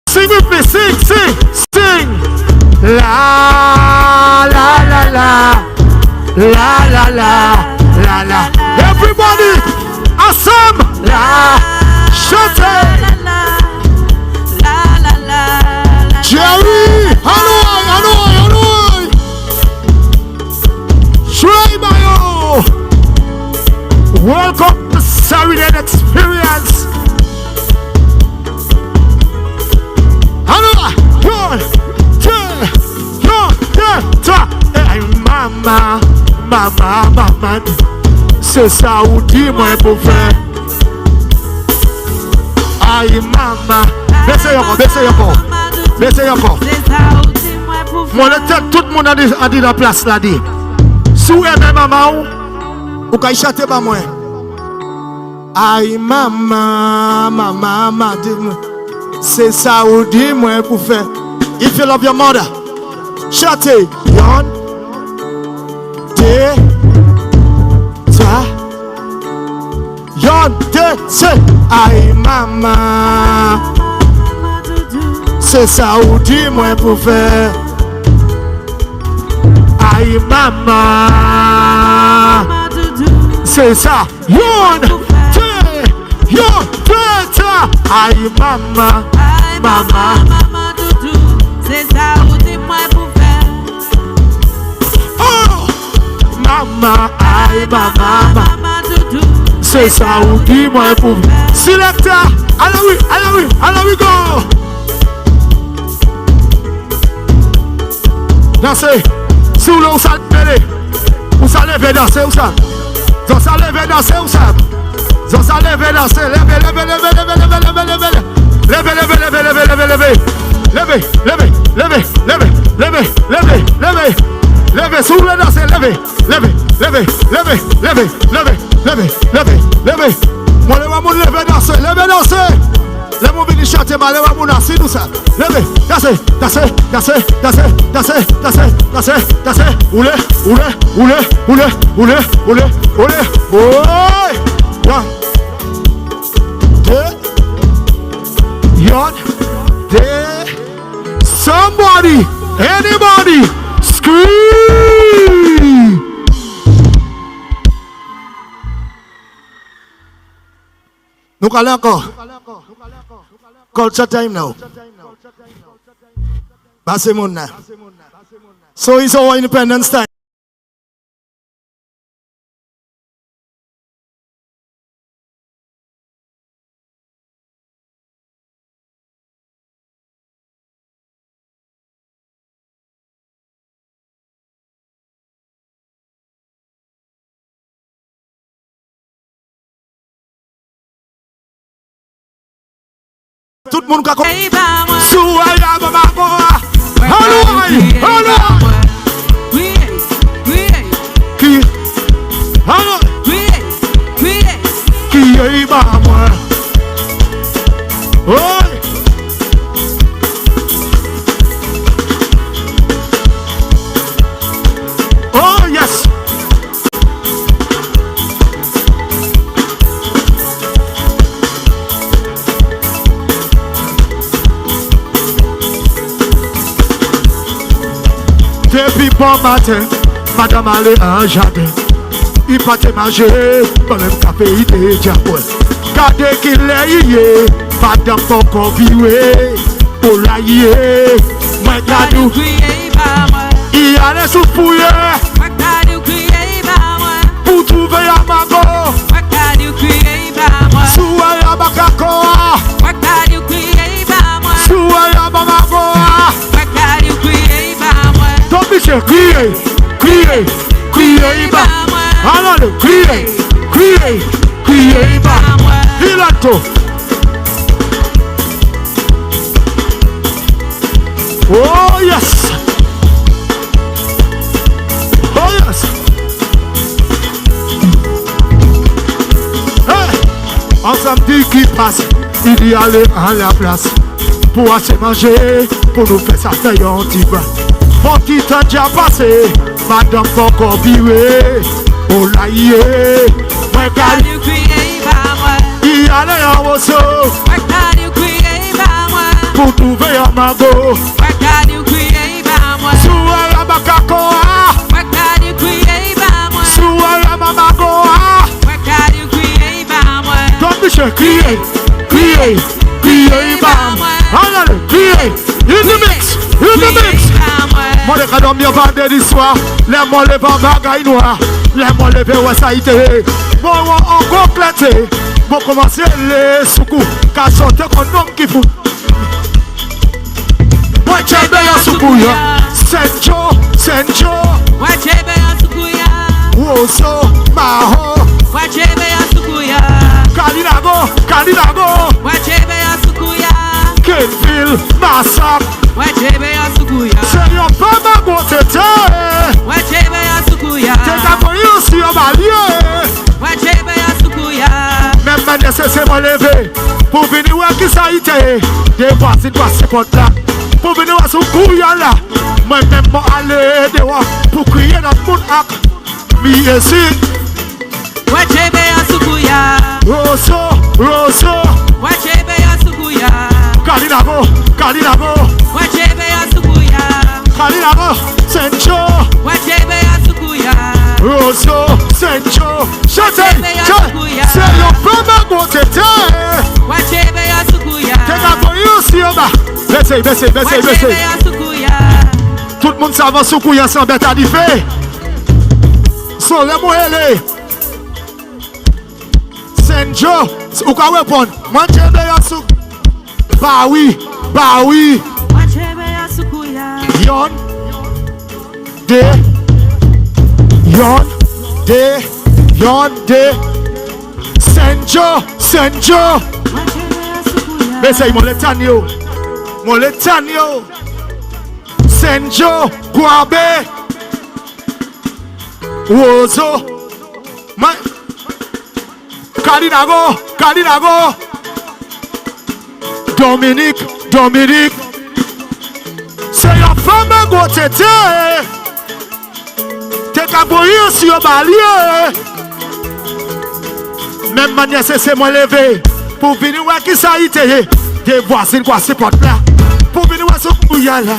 Sing with me, sing. La la la la, la la la la la. Everybody, awesome. La, shut it. Jerry, hello. Try Mayo. Welcome to Ceremonial Experience. Hello, 1, 2, 3. Hey, mama. C'est ça ou dis-moi pour faire. Aïe, mama. Baissez encore. Moi, tout le monde a dit la place là dit. Sou aimé maman ou kay chante ba moi. Aïe mama c'est ça ou dit moi pour faire. If you love your mother, chante yon de ta yon de c'est aïe mama c'est ça ou dit moi pour faire. Aïe mama, c'est ça. Yon, deux, aïe mama, c'est ça ou dis-moi pour faire. Oh, mama, aïe mama, c'est ça ou dis-moi pour faire. Selecta, allez we go. Dansez. Sous l'eau, ça lève, où ça lève danser, où ça? Ça lève danser, où ça? Ça lève danser, levez, sous le danser, levez. Moi, les mamans levez danser. Les mamans viennent chanter, mais les mamans danser, nous ça. Levez, danser. Oulé. One, two, yon, there. Somebody, anybody, scream. Nous allons encore. Culture time now. Basemona. So it's our independence time. Tout le monde a compris. Souaya mama boa. Hello. Qui? Hello. Qui est ba moi? Oh yes. Depuis bon matin, madame allait en jardin. Il partait manger, dans le café, il était diable. Gardez qu'il est yé, madame pour convier, pour la yé. Moi, gadou, il allait souffouiller, pour trouver un mago. Souaya bakakoa, souaya bamagoa. Don't be sure, crier, iba. Allons, crier, iba. Hilato. Oh yes. Hey, en samedi qui passe, il y allait à la place pour acheter manger, pour nous faire ça faire un petit bras. Mon qui t'a déjà passé, madame Coco Biwe. Oh là, yeah. Moi, quand you create by moi. il y a les oiseaux. Why can't you create by moi? Pour trouver un magot. Why can't you create by moi? Soua la bakakoa. Why can't you create by moi? Soua la mamagoa. Why can't you create by moi? Don't be shy, crier, crier, crier, bam. Allez, crier, in the mix, in the mix. Moi, les cadons bien vendés d'histoire. Les mots les vents bagaille noir. Les mots les verres ça y était. Bon, on complète. Bon, commencer les soukou. Car chanter qu'on nomme qui fout. Moi, j'ai bien soukou, ya. Senjo, Senjo. Moi, j'ai bien soukou, ya. Woso, Maho. Moi, j'ai bien soukou, ya. Kalinago, Kalinago. Moi, j'ai bien soukou, ya. Kenville, Massacre. Moi, j'ai bien soukou, ya. Seigneur, pas ma beauté. Moi, j'ai bien soukou, ya. T'es ta police sur ma lieu. Moi, j'ai bien soukou, ya. Même ma nécessairement levé. Pour venir voir qui ça a été. Des voisines doivent se compter là. Pour venir voir son couillon là. Moi-même, moi aller dehors. Pour crier dans le monde. Mi ici. Moi, j'ai bien soukou, ya. Rosso, Rosso. Moi, j'ai bien soukou, ya. Kalinago, Kalinago. Moi, j'ai bien soukou, ya. Kalinago, Sencho. Moi, j'ai bien soukou, ya. Rosso, Sencho. Chante, c'est le premier mot de terre. Moi, j'ai bien soukou, ya. T'es la police sur ma. Baissez, baissez, baissez, baissez. Tout le monde s'avance sous couillant sans bête à diffé. So, les mots, Senjo, ou quoi répondre? Moi, j'ai bien sous. Bah oui, bah oui. Moi, j'ai bien soukou, ya. Yon, de, yon, de, yon, de. Senjo, Senjo. Mais c'est mon letanio. Mon letanio. Senjo, Guabe. Wozo. Kalinago, Kalinago. Dominique, Dominique. C'est la femme go tété. T'es qu'à bouillir sur balier. Même manière c'est moi levé. Pour venir voir qui ça a été. Des voisines quoi c'est porte là. Pour venir voir ce couillard là.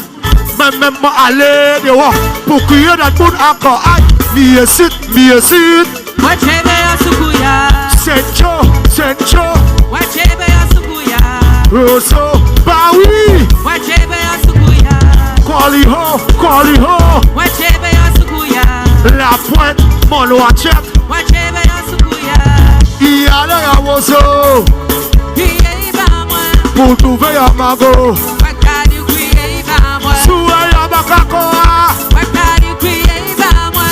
Même moi aller dehors. Pour crier dans le monde encore. Aïe, mieux sud, mieux sud. Moi j'ai bien soukouya. Sencho, Sencho. Moi j'ai bien soukouya. Rosso, bah oui. Moi j'ai bien soukouya. Koliho, Koliho. Moi j'ai bien soukouya. La pointe, mon loachette. Moi j'ai bien soukouya. Il y a le yawoso. Pour trouver un magot. Soué ya bakakoa.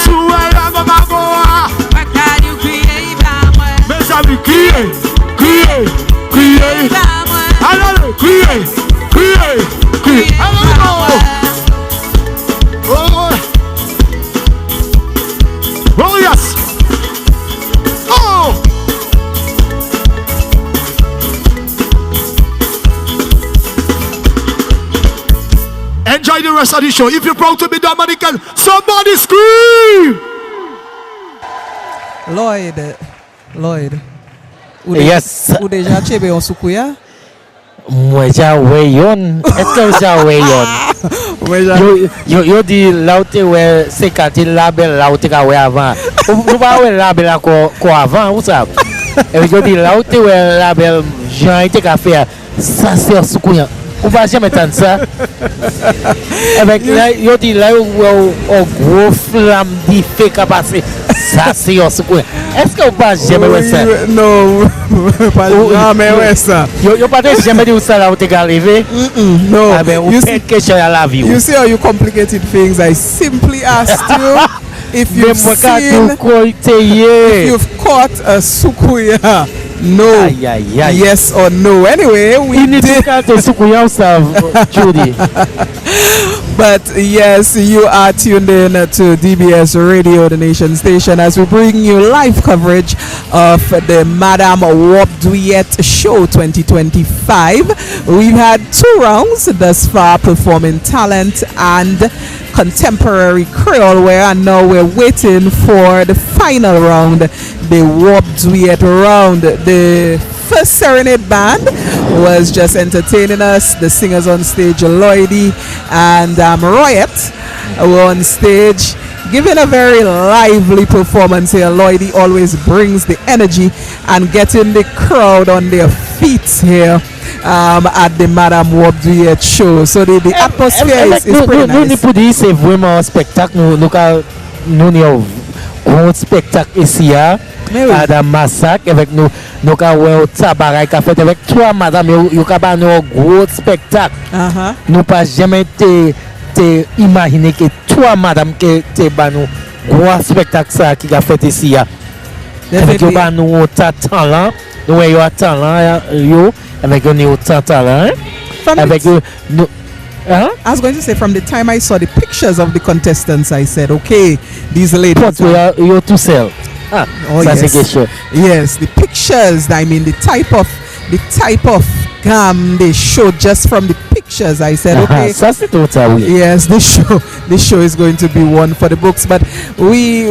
Soué ya mamagoa. Mes amis, criez, criez, criez. Allez, criez, criez, criez. Allez, oh, oh yes. Oh. Enjoy the rest of the show. If you're proud to be Dominican, somebody scream! Lloyd. Yes. Ou déjà chebe on soukouya? Moi ja weyon. Est-ce que ja weyon? Yo di laute we se kati label laute ka we avant. Ou pas we label ko avant ou ça? Et yo di laute we label Jean était ka faire ça c'est soukouya. Ou pas jamais entendre ça. Avec là, yo dit là au gros flamme di fait qu'a passé. Ça c'est au secours. Est-ce que vous pas jamais voir ça? Non, pas jamais voir ça. Yo pas jamais dit ça là où t'es arrivé? No. Ah ben ou fait question à la vie. You see how you complicated things? I simply asked you if you've seen, if you've caught a sukuya. No. Yes or no. Anyway, we did. But yes, you are tuned in to DBS Radio, the nation station, as we bring you live coverage of the Madame Wob Dwiyet Show 2025. We've had 2 rounds thus far, performing talent and contemporary creole, and now we're waiting for the final round, the Wob Dwiyet round. The first serenade band was just entertaining us. The singers on stage, Lloydie and Royet, were on stage giving a very lively performance here. Lloydie always brings the energy and getting the crowd on their feet here at the Madame Wob Dwiyet show. So the atmosphere is pretty nice. Nous pour dire c'est vraiment un spectacle. Nous avons un spectacle ici à la massacre avec nous avons un tabac qui a fait avec 3 madame. Nous avons un gros spectacle. Nous pas jamais imaginé que 3 madame qui ont un gros spectacle ça qui a fait ici. Avec nous avons talent. Nous avons talent avec nous talent. Avec nous. I was going to say, from the time I saw the pictures of the contestants, I said, okay, these ladies you're to sell. Oh yes, yes, the pictures. I mean, the type of they showed just from the pictures. I said, okay, yes, this show is going to be one for the books. But we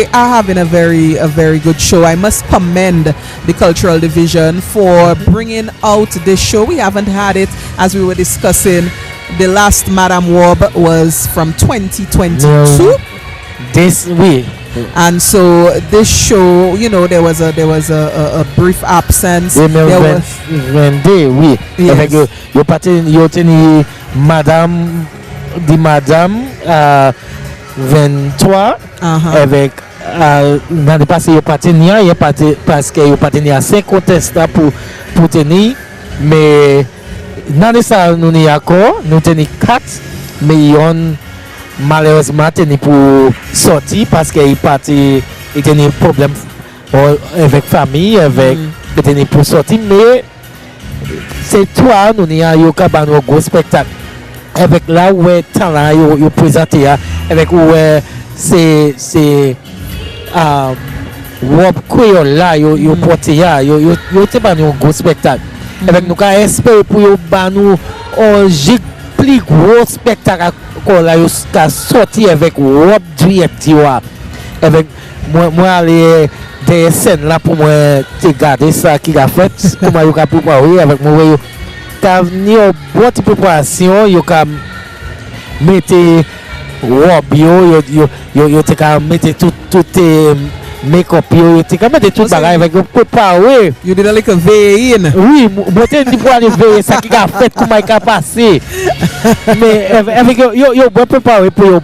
are having a very good show. I must commend the cultural division for bringing out this show. We haven't had it, as we were discussing. The last Madame Wob was from 2022. This week. And so this show, there was a brief absence. There was oui. Avec yo teni Madame 23 avec dans le passé yo parce que yo pas tenir 5 contestants pour tenir, mais dans ça nous n'y accord, nous tenir 4, mais on malheureusement tenu pour sortir parce qu'il tenait problème avec famille, avec tenu pour sortir, mais c'est toi nous n'y a un gros spectacle avec là où est talent yo présenté avec où c'est Wob creole là yo porté yo te ban un gros spectacle avec nous ka espérer pour yo ban nous un plus gros spectacle là yo ka sorti avec Wob Dwiyet avec moi aller des scènes là pour moi te garder ça qui a fait comment yo ka préparer avec moi yo ta venir bonne préparation yo ka mettre Wob yo te ka mettre tout make-up yo te ka mettre tout bagage avec préparer. You did a little veille in. Oui, moi te dit pour aller veiller ça qui a fait comment il a passé. Mais avec yo bon préparer pour yo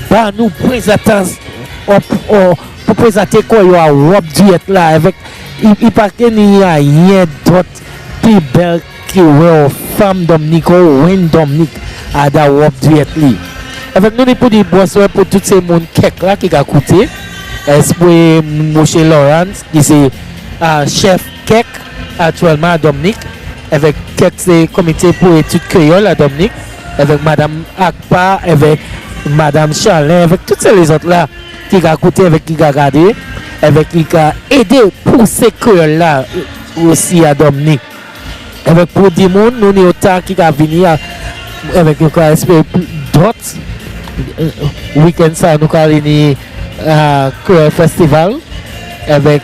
ba nous présenter pour présenter quoi yo a Wob Dwiyet là avec il pas que ni rien d'autre plus belle que femme Dominique ou Wayne Dominique à da Wob Dwiyet li. Avec nous pour dire bonsoir pour tous ces monde kek là qui a coûté. Esprit Mouché Lawrence qui c'est chef kek actuellement à Dominique, avec kek c'est comité pour études créole à Dominique, avec madame Akpa, avec madame Charlin, avec toutes les autres là qui a coûté, avec qui a regardé, avec qui a aidé pour ces créoles là aussi à Dominique. Avec pour des monde nous n'y autant qui a venu avec nous espérer d'autres week-end ça nous a venu creole festival avec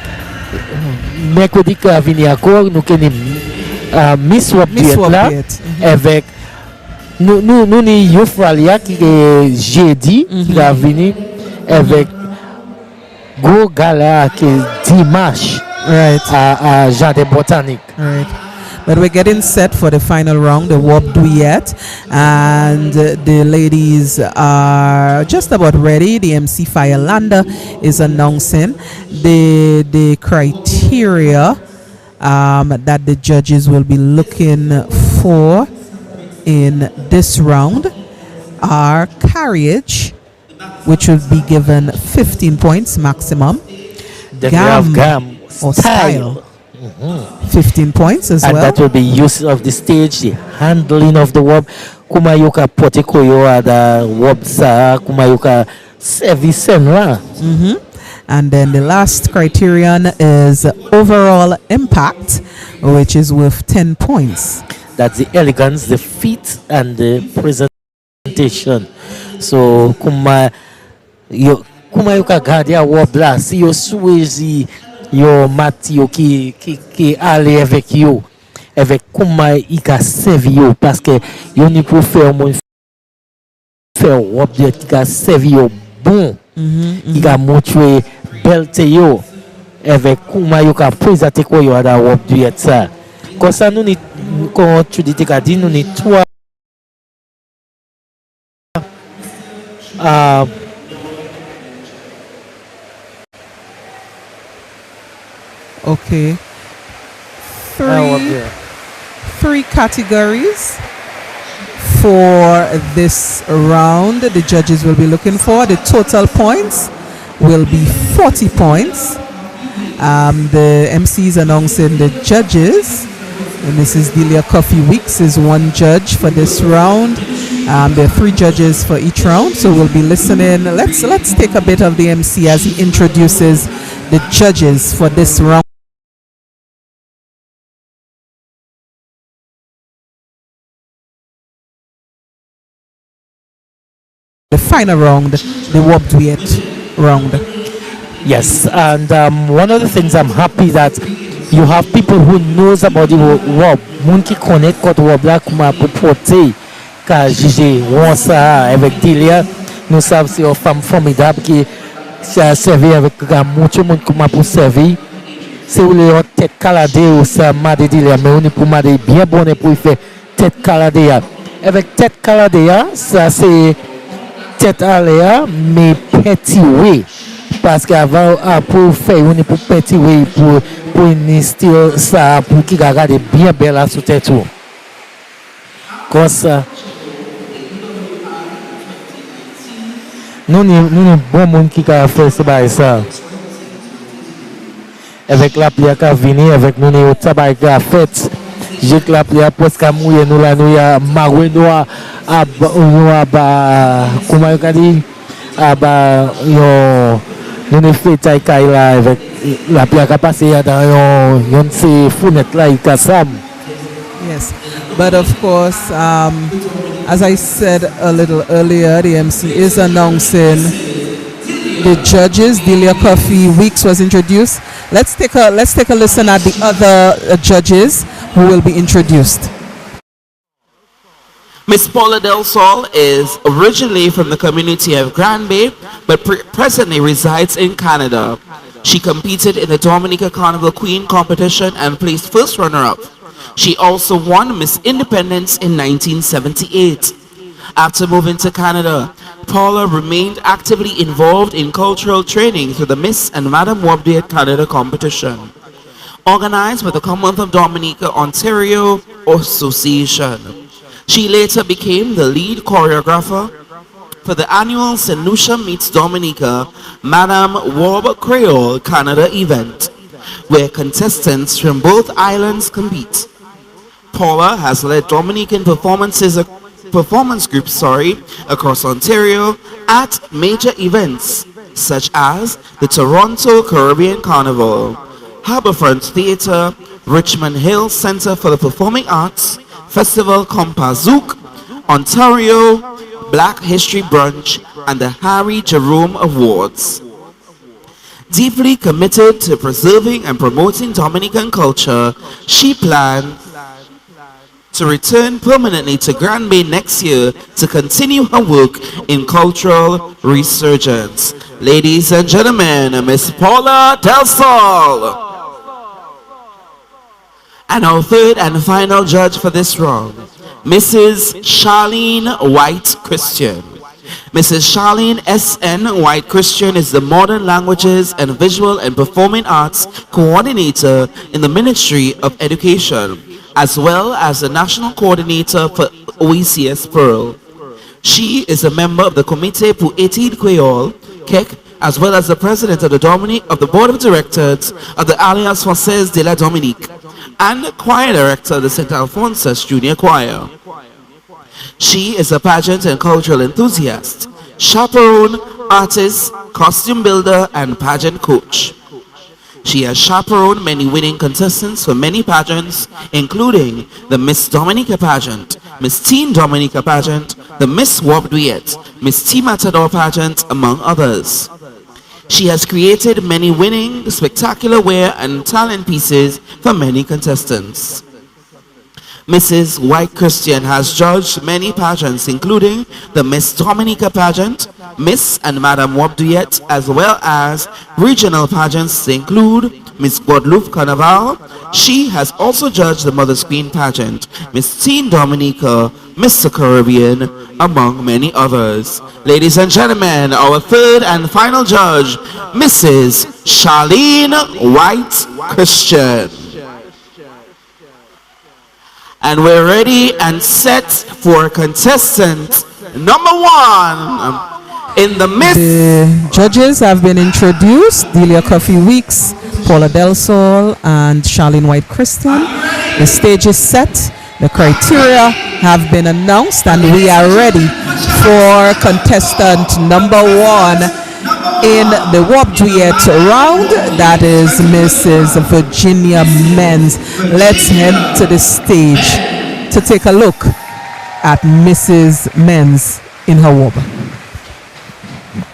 mercredi qui a venu encore nous connaissons Miss Wob Dwiyet là avec nous ni Youfralia qui est jeudi qui a venu avec gros gala qui est dimanche à Jardin Botanique. But we're getting set for the final round, the Wob Dwiyet, and the ladies are just about ready. The MC Firelander is announcing the criteria that the judges will be looking for in this round are carriage, which will be given 15 points maximum, gam or style. 15 points as and well. that will be use of the stage, the handling of the wob. Kumayuka pote koyo ada wob sa kumayuka service senra. And then the last criterion is overall impact, which is worth 10 points. That's the elegance, the feat, and the presentation. So kumayuka gadia wobla si yo souezi yo mati yo ki ale avec yo avec comment il ka servi yo parce que yo ni pour faire mon faire Wob Dwiyet qui ka servi yo bon il ka montrer belte yo avec comment yo ka présenter quoi yo da Wob Dwiyet ça comme ça nous ni quand tu dis ka dit nous ni trois Okay. Three categories for this round the judges will be looking for. The total points will be 40 points. The MCs announcing the judges. And Mrs. Delia Coffee Weeks is one judge for this round. There are 3 judges for each round, so we'll be listening. Let's take a bit of the MC as he introduces the judges for this round. The final round, the Wob Dwiyet round. Yes, and one of the things I'm happy that you have people who knows about the Wob, moun qui connaît quoi Wob là comment pour porter, car juger on ça avec Delia, nous savons c'est une femme formidable qui a servi avec mucho monde comment pour servir. C'est où les tête caladée ou ça m'a dit Delia, mais on est pour m'a bien bonne pour faire tête caladée. Avec tête caladée, ça c'est tête à l'air mais petit oui parce qu'avant pour faire on est pour petit oui pour initier ça pour qu'il regarde bien belle là sous tête tout comme ça nous bon monde qui a fait ça avec la pluie qui a venu avec nous au tabac qui a fait j'ai que la pluie presque mouillé nous là nous a marou noir comment on dit nous ne fait taille là avec la pluie qui a passé dans une fenêtre là il cassam. Yes, but of course, as I said a little earlier, the MC is announcing the judges. Delia Coffee Weeks was introduced. Let's take a listen at the other judges who will be introduced. Miss Paula Del Sol is originally from the community of Grand Bay, but presently resides in Canada. She competed in the Dominica Carnival Queen competition and placed first runner-up. She also won Miss Independence in 1978. After moving to Canada, Paula remained actively involved in cultural training through the Miss and Madam Wob Dwiyet Canada competition, organized by the Commonwealth of Dominica Ontario Association. She later became the lead choreographer for the annual St. Lucia Meets Dominica Madam Wob Creole Canada event, where contestants from both islands compete. Paula has led Dominican performance groups across Ontario at major events such as the Toronto Caribbean Carnival, Harbourfront Theatre, Richmond Hill Centre for the Performing Arts, Festival Compazook, Ontario, Black History Brunch, and the Harry Jerome Awards. Deeply committed to preserving and promoting Dominican culture, she plans to return permanently to Grand Bay next year to continue her work in cultural resurgence. Ladies and gentlemen, Miss Paula Del Sol. And our third and final judge for this round, Mrs. Charlene White Christian. Mrs. Charlene S.N. White Christian is the Modern Languages and Visual and Performing Arts Coordinator in the Ministry of Education, as well as the National Coordinator for OECS Pearl. She is a member of the Comité pour Études Créole, KEC, as well as the president of the board of directors of the Alliance Française de la Dominique, and choir director of the St. Alphonsus Junior Choir. She is a pageant and cultural enthusiast, chaperone, artist, costume builder, and pageant coach. She has chaperoned many winning contestants for many pageants, including the Miss Dominica pageant, Miss Teen Dominica pageant, the Miss Wob Dwiyet, Miss T Matador pageant, among others. She has created many winning, spectacular wear and talent pieces for many contestants. Mrs. White Christian has judged many pageants, including the Miss Dominica pageant, Miss and Madam Wob Dwiyet, as well as regional pageants to include Miss Guadeloupe Carnival. She has also judged the Mother's Queen pageant, Miss Teen Dominica, Mr. Caribbean, among many others. Ladies and gentlemen, our third and final judge, Mrs. Charlene White Christian. And we're ready and set for contestant number 1 in the Miss. The judges have been introduced: Delia Coffee Weeks, Paula Del Sol, and Charlene White Christian. The stage is set. The criteria have been announced, and we are ready for contestant number 1 in the Wob Dwiyet round. That is Mrs. Virginia Menz. Let's head to the stage to take a look at Mrs. Menz in her Wob.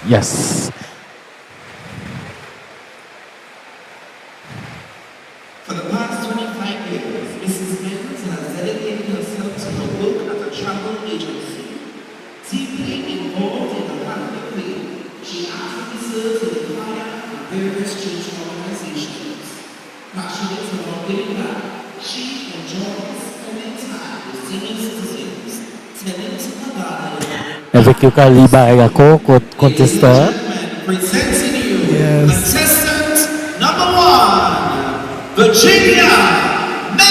Yes. For the past 25 years, Mrs. Menz has dedicated herself to her work at a travel agency. Deeply involved in the family way, she actively serves in the choir and various church organizations. Passionate about giving back, she enjoys spending time with senior citizens, tending to her garden. Avec le calibre contestant. Presenting you contestant number 1, Virginia Menz.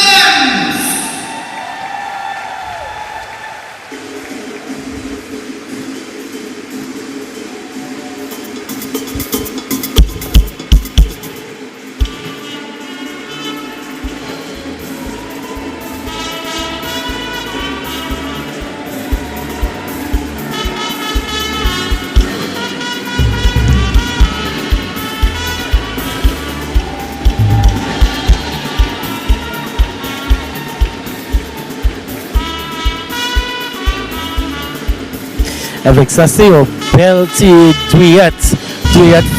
Avec ça, c'est un bel petit Dwiyet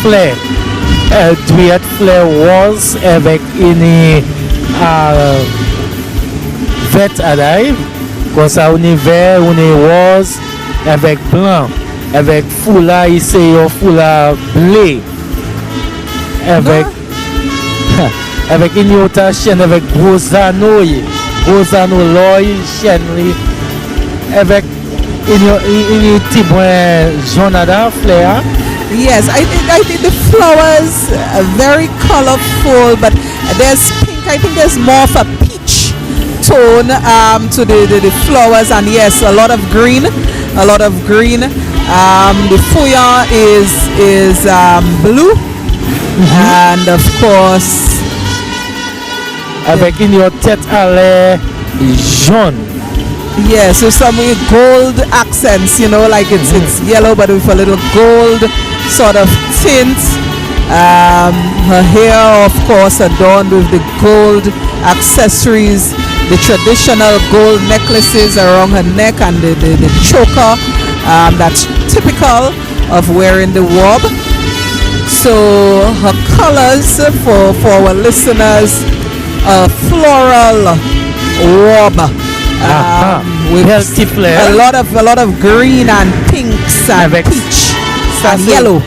Flair. Dwiyet Flair was avec une vert à live. Comme ça, on est vert, on est rose, avec blanc. Avec foulard, ici, un foulard bleu. Avec une autre chaîne, avec gros anneaux l'oeil, chaîne. Avec une petite jaune à flare. Yes, I think the flowers are very colorful, but there's pink. I think there's more of a peach tone to the flowers, and yes, a lot of green. The fouillon is blue, and of course, avec une tête à l'air jaune. Yeah, so some gold accents, you know, like it's yellow but with a little gold sort of tint. Her hair, of course, adorned with the gold accessories, the traditional gold necklaces around her neck, and the choker that's typical of wearing the Wob. So her colors for our listeners, floral Wob. With a lot of green and pinks and peach and yellow.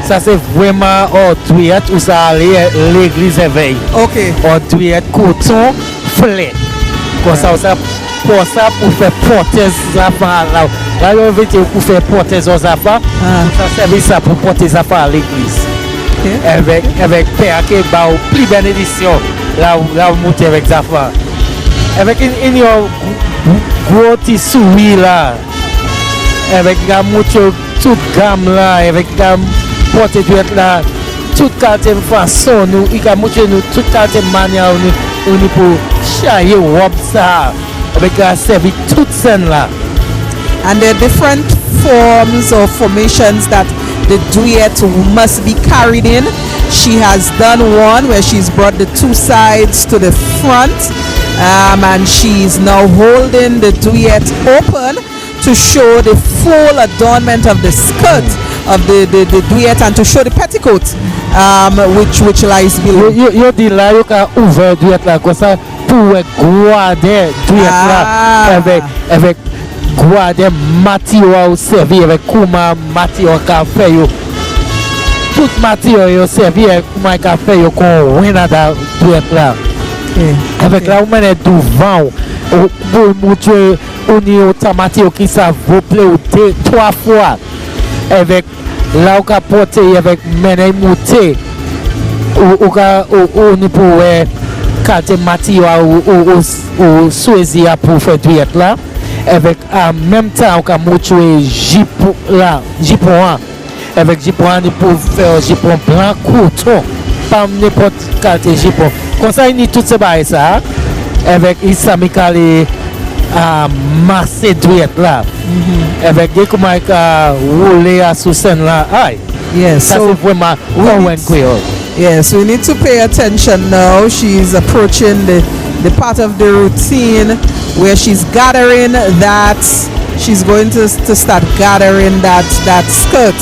Ça c'est vraiment Dwiyet où ça allait l'église éveil. OK. Dwiyet coton flat. Comme ça pour faire porter les affaires là. Là on veut pour faire porter les affaires. Ça servait ça pour porter les affaires à l'église. Avec père qui ba plus bénédiction là où monter avec les affaires. Avec une gros petit souris là, avec la mouture toute gamme là, avec porter duet là toute qualité façon nous il a montré nous toute qualité manière on pour changer robe ça avec la servir toute scène là. And there are different forms or formations that the duet must be carried in. She has done one where she's brought the two sides to the front, and she's now holding the duet open to show the full adornment of the skirt of the duet and to show the petticoat, which lies below. You dis là, you can ouvrir duet là comme ça pour garder duet là avec garder matière au servir avec comment matière qu'a fait yo. Toute matière yo servir comment qu'a fait yo qu'on renada duet là. Avec la mène devant pour montrer au niveau de matière qui ça vaut plaît deux trois fois avec là on porter avec mène monter ou ni pour qualité matière ou choisir pour faire duet là avec en même temps on montrer jipon là jipon avec jipon ni pour faire jipon blanc coton pas n'importe qualité jipon comme ça il tout ce bail ça avec islamical et massé duet là avec des comment rouler à sous scène là aïe yes ça c'est vraiment creole. Yes, we need to pay attention now. She's approaching the part of the routine where she's gathering that, she's going to start gathering that skirt.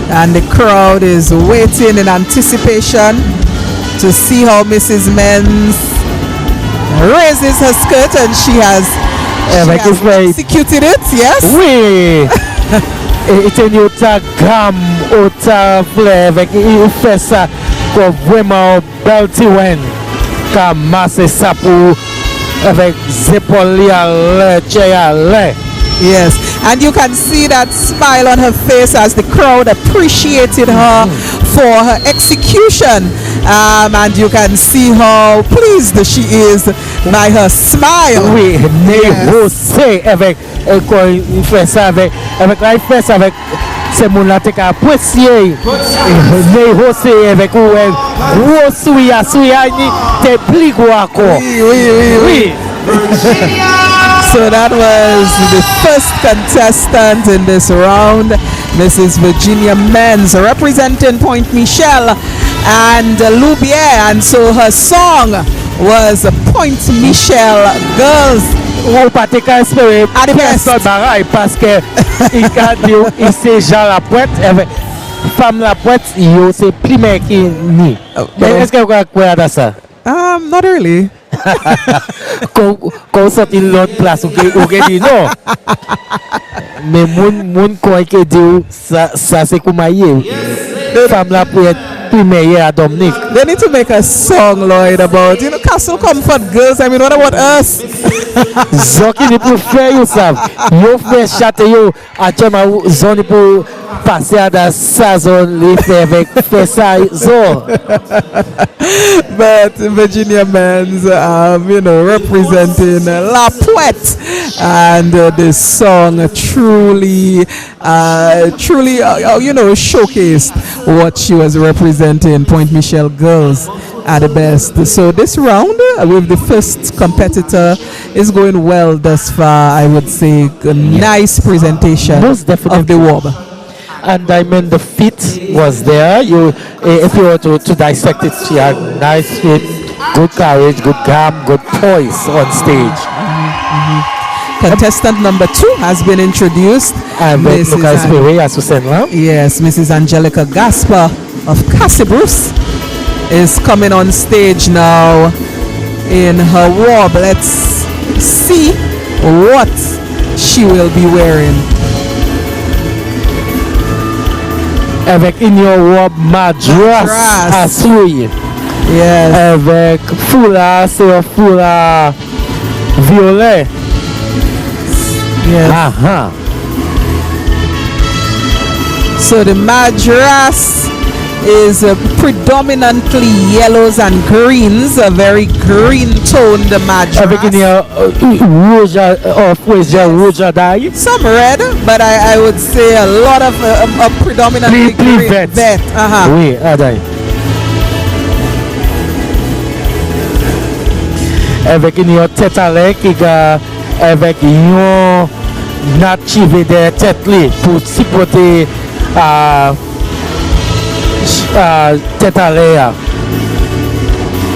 And the crowd is waiting in anticipation to see how Mrs. Menz raises her skirt, and she has executed it, yes? Oui! Et il autant gamme, autant fleur, avec il fait ça comme vraiment belle tiwen. Comme masser ça pour avec épaules à l'air. Yes, and you can see that smile on her face as the crowd appreciated her for her execution, and you can see how pleased she is by her smile. Oui, négocier avec il fait ça avec la fait avec ces gens là qui apprécié négocier avec ou souya ni te plus quoi. Oui. So that was the first contestant in this round, Mrs. Virginia Menz, representing Point Michel and Loubier, and so her song was Point Michel Girls. Ou pas te espérer personne baraille parce que il c'est Jean la poète avec femme la poète yo c'est primaire qui ni. Est-ce que vous croyez ça? Not really. Quand sorti l'autre place ou dit non. Mais mon quoi que dit ça c'est comme ailleurs. Femme la poète primaire à Dominique. They need to make a song, Lloyd, about Castle Comfort Girls. I mean, what about us? Zoki ni pour faire you savent. Yo fait château yo à chama zone pour passer à la saison les faire avec faire ça zo. But Virginia Menz, representing La Poète, and this song truly, showcased what she was representing. Point Michel Girls at the best. So this round with the first competitor is going well thus far. I would say a nice presentation of the Wob. And I mean the fit was there. If you were to dissect it, she had nice fit, good courage, good calm, good poise on stage. Contestant number 2 has been introduced. Yes, Mrs. Angelica Gaspar of Cassibrus is coming on stage now in her Wob. Let's see what she will be wearing. Avec une robe madras à souille. Yes. Avec foulard, c'est un foulard violet. Yes. So the madras is predominantly yellows and greens, a very green toned madras. Avec une rouge, rouge d'ail. Some red, but I would say a lot of predominantly Vet. Oui, adai. Avec une tête à l'air qui a avec une native de tête pour supporter tête à l'air.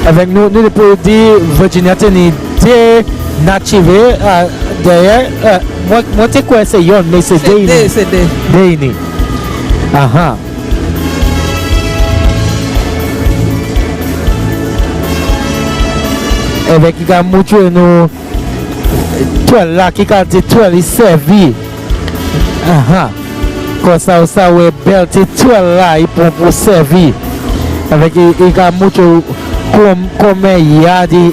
Avec nous pour dire Virginia tenait des native derrière. Moi c'est quoi c'est yon mais c'est Déni. Aha. Avec qui a montré nous toile là qui a dit toile servi. Aha. Comme ça ouais belle toile là il pour servir. Avec il a montré comment il a dit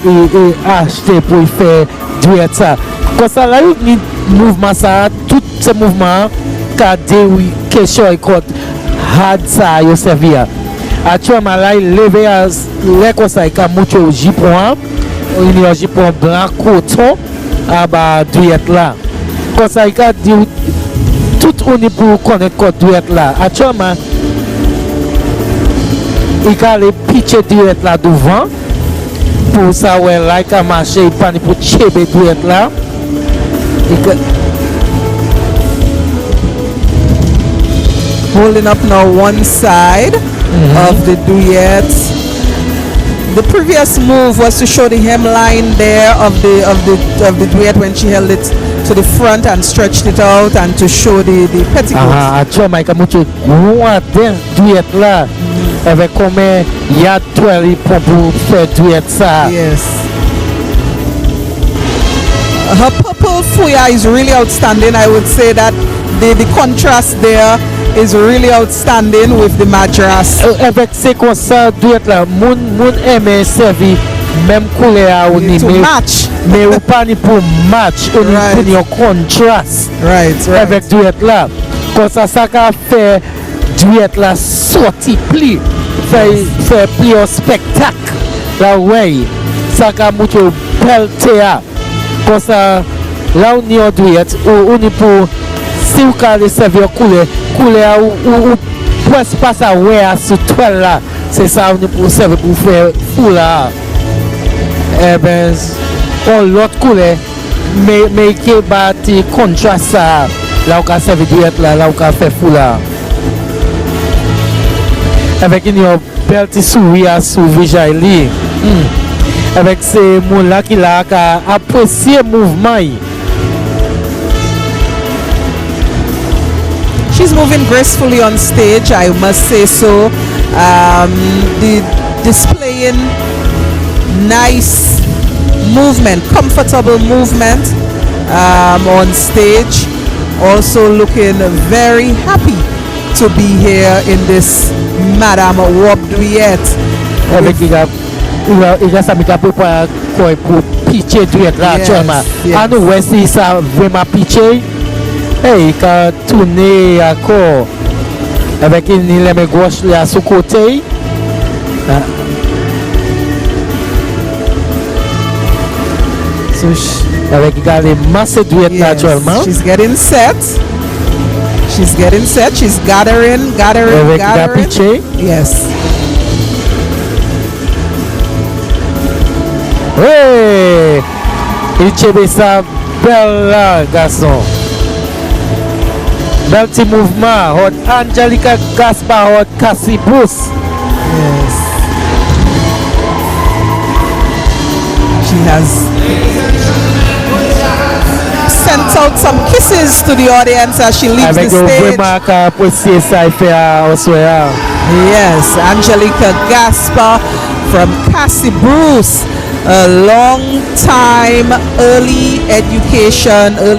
acheter pour faire duet ça. Comme ça là il mouvement ça tout ce mouvement qu'a dit oui question il compte hard ça il servir. Actuellement là il levé les comme ça il a montré au Japon. Il y a un Japon blanc coton à bas duet là. Comme ça il a dit tout on est pour connaître quoi duet là. Actuellement il a les pitcher duet là devant pour ça ouais là il a marché il pas pour chebe duet là. Holding up now one side of the duet. The previous move was to show the hemline there of the duet when she held it to the front and stretched it out and to show the petticoat. Actuellement, il y a mucho duet là avec combien il y a toile pour faire duet ça. Yes. Her purple fuya is really outstanding. I would say that the contrast there is really outstanding with the madras. Avec ces comme ça duet là, moun aime servi même couleur ou ni match. Mais ou pas ni pour match, ou ni pour contrast. Right. Avec duet là, comme ça qu'a fait duet là sorti pli, fait pli au spectacle. Là ouais, ça qu'a mucho bel théâtre. Comme ça là on y a duet ou ni pour si vous avez servi couleur ou presque pas ça ouais sur toile là c'est ça on pour servir pour faire fou là eh ben on l'autre couleur mais qui bâti contraste ça là on a servi duet là on a fait fou là avec une belle petit sourire sur visage li avec ces monde là qui là apprécier mouvement. She's moving gracefully on stage, I must say so. The displaying nice movement, comfortable movement on stage. Also looking very happy to be here in this Madame Wob Dwiyet. Il a ça pour pitcher duet là actuellement. À nous ouais si ça vraiment pitcher. Hey, il a tourné à corps avec une lame gauche là sur côté. So avec les masses duet là actuellement. She's getting set. She's gathering. Yes. Hey, il chebe ça belle là garçon. Bel petit mouvement, hot Angelica Gaspar, hot Cassie Bruce. Yes. She has sent out some kisses to the audience as she leaves the stage. Yes, Angelica Gaspar from Cassie Bruce. A long time early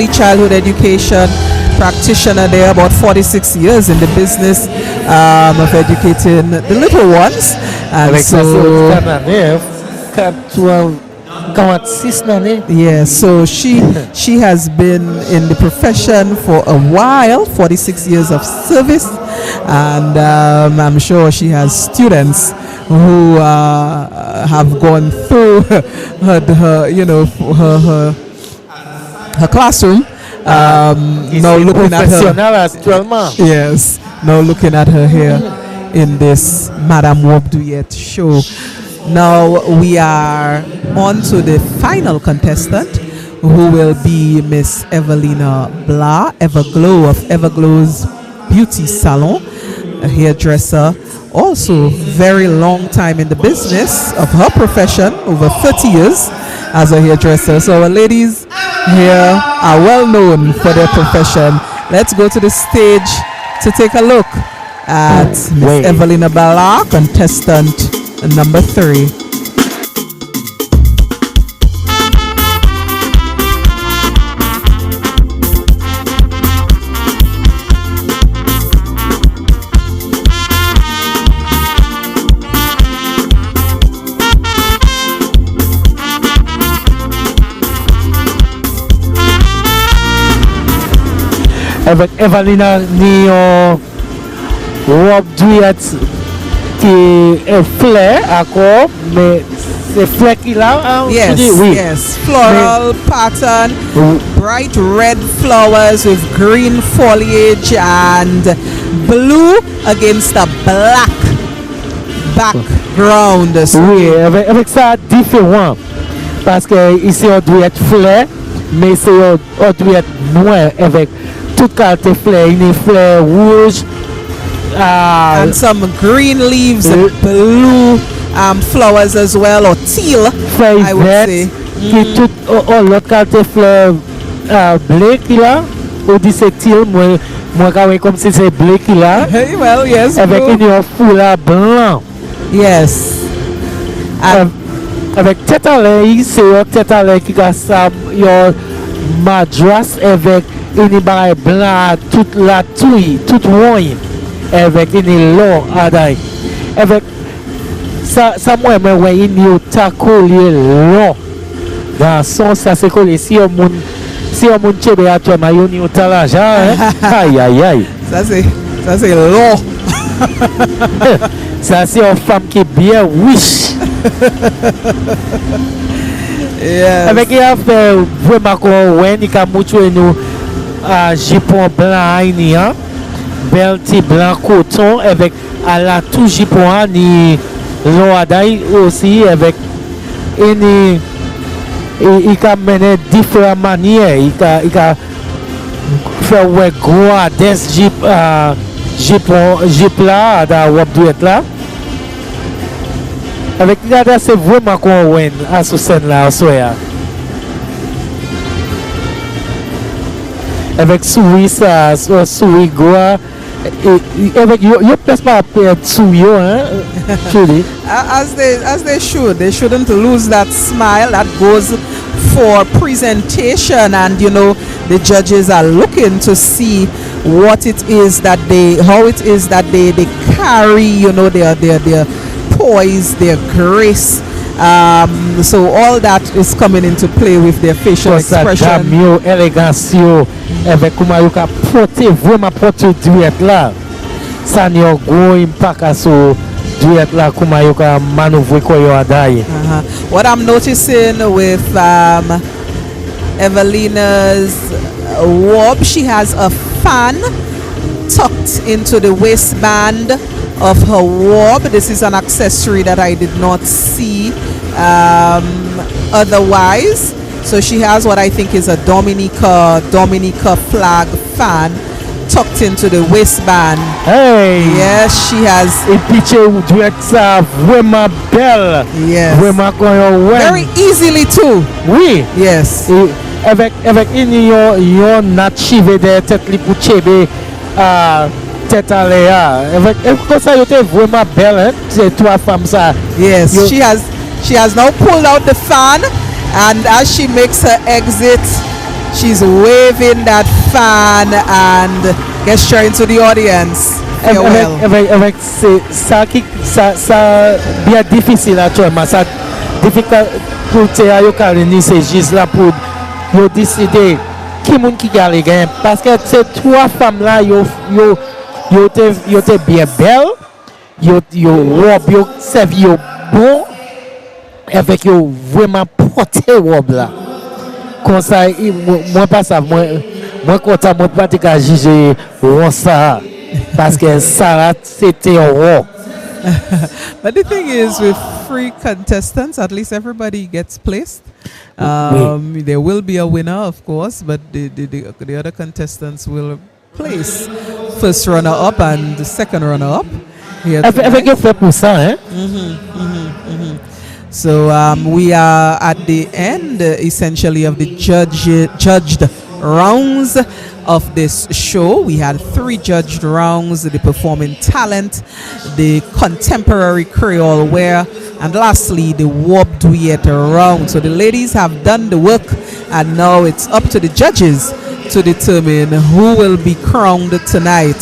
childhood education practitioner there, about 46 years in the business of educating the little ones. And so she has been in the profession for a while, 46 years of service, and I'm sure she has students who have gone through her classroom Now looking at her. Actuellement. Yes. Now looking at her here in this Madame Wob Dwiyet show. Now we are on to the final contestant, who will be Miss Evelina Blah, Everglow of Everglow's Beauty Salon, a hairdresser, also very long time in the business of her profession, over 30 years as a hairdresser. So our ladies here are well known for their profession. Let's go to the stage to take a look at Miss Evelina Blah, contestant number 3. Avec Evelina ni Wob Dwiyet qui est flair encore, mais c'est flair qu'il a. Yes, oui. yes. Floral pattern, bright red flowers with green foliage and blue against a black background. Oui, avec ça différent. Parce que ici on doit être flair, mais c'est on doit être noir avec toute qualité fleur, une fleur rouge. And some green leaves and blue flowers as well, or teal, I would say. Qui toute l'autre qualité fleur bleu qu'il a, ou dit c'est teal, moi comme si c'est bleu qu'il a. Well, yes. Avec une foulard blanc. Yes. Avec tête à l'air, c'est une tête à l'air qui a ça, yon madras avec une baille blanc, toute la touille, toute rouille, avec une long adaï. Avec ça moi, une tacolé long. Dans son, ça c'est collé. Si on moun chebe à toi, ma yoni au talaja, aïe aïe aïe. Ça c'est long. Ça c'est une femme qui est bien wish. Yes. Avec il a fait vraiment qu'on il a montré nous jupon blanc ni hein, bel petit blanc coton avec à la tout jupon ni l'oadaï aussi avec une il a mené différentes manières, il a fait ouais gros des jupon là dans Wob Dwiyet là. Avec Gada, c'est vraiment qu'on win à ce scène là, soya. Avec souris, ça, souris goa. Avec yo place pas perdre souyo, hein? As they should. They shouldn't lose that smile that goes for presentation, and you know the judges are looking to see what it is that how it is that they carry, you know, their poise, their grace. So all that is coming into play with their facial expression. Mieux élégance avec comment you can porter vraiment porter Dwiyet là. Ça n'y a gros impact à ce Dwiyet là comment you can manœuvrer quoi yo adai. What I'm noticing with Evelina's Wob, she has a fan tucked into the waistband of her Wob. This is an accessory that I did not see otherwise. So she has what I think is a Dominica flag fan tucked into the waistband. Hey! Yes, she has. Et picture Dwiyet ça vraiment belle. Yes. Vraiment very easily too. Oui. Yes. Et avec yon nachive de tête li pour chebe tête à l'air. Avec comme ça, était vraiment belle, hein? C'est trois femmes ça. Yes, she has now pulled out the fan, and as she makes her exit, she's waving that fan and gesturing to the audience. Avec ça bien difficile actuellement. Ça difficulté à yo carrément c'est juste là pour yo décider qui moun qui gagne parce que ces trois femmes là yo te bien belle, yo robe yo servi yo bon avec yo vraiment porté robe là. Comme ça moi pas ça moi Moi, quand on m'a pas qu'à juger ça, parce que ça, c'était raw. But the thing is, with free contestants, at least everybody gets placed. There will be a winner, of course, but the other contestants will place first runner-up and the second runner-up. So we are at the end, essentially, of the judged rounds of this show. We had 3 judged rounds: the performing talent, the contemporary creole wear, and lastly the Wob Dwiyet round. So the ladies have done the work, and now it's up to the judges to determine who will be crowned tonight.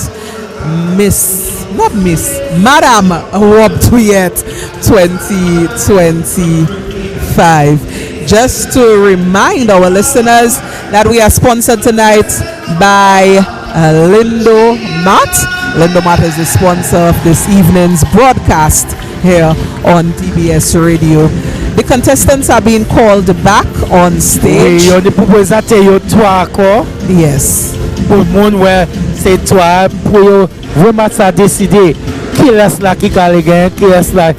Madam Wob Dwiyet 2025. Just to remind our listeners that we are sponsored tonight by Lindo Mart. Lindo Mart is the sponsor of this evening's broadcast here on TBS Radio. The contestants are being called back on stage. Yes. Pour le monde, ouais, c'est toi pour vraiment ça décider qui reste là qui a gagné, qui reste là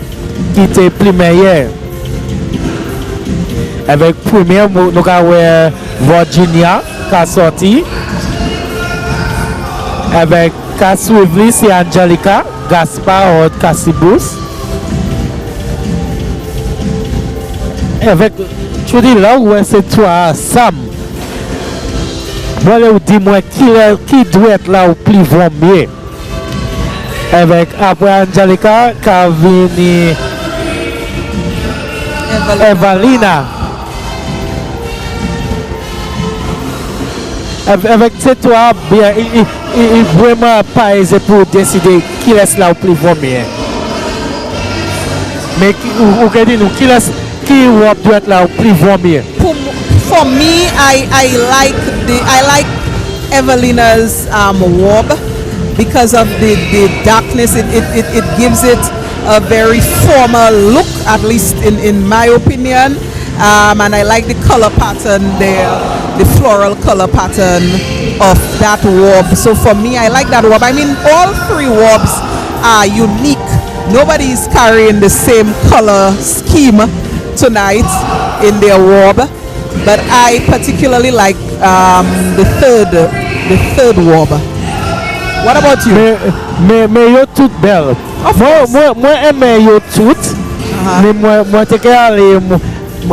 qui était plus meilleur. Avec premier, nous avons Virginia qui a sorti. Avec Cassouivli, c'est Angelica, Gaspard Cassibus. Avec, tu dis là où c'est toi, Sam. Voilà, dis-moi qui doit être là au plus mieux. Avec après Angelica, Kavini, Evalina. Avec c'est toi, bien, il vraiment pas aisé pour décider qui reste là au plus mieux. Mais vous dit nous qui doit être là au plus mieux. For me, I like Evelina's Wob because of the darkness. It gives it a very formal look, at least in my opinion. And I like the color pattern there, the floral color pattern of that Wob. So for me, I like that Wob. I mean, all 3 Wobs are unique. Nobody is carrying the same color scheme tonight in their Wob. But I particularly like the third Wob. What about you? Mais yo tout belle. Moi aime yo tout. Mais moi te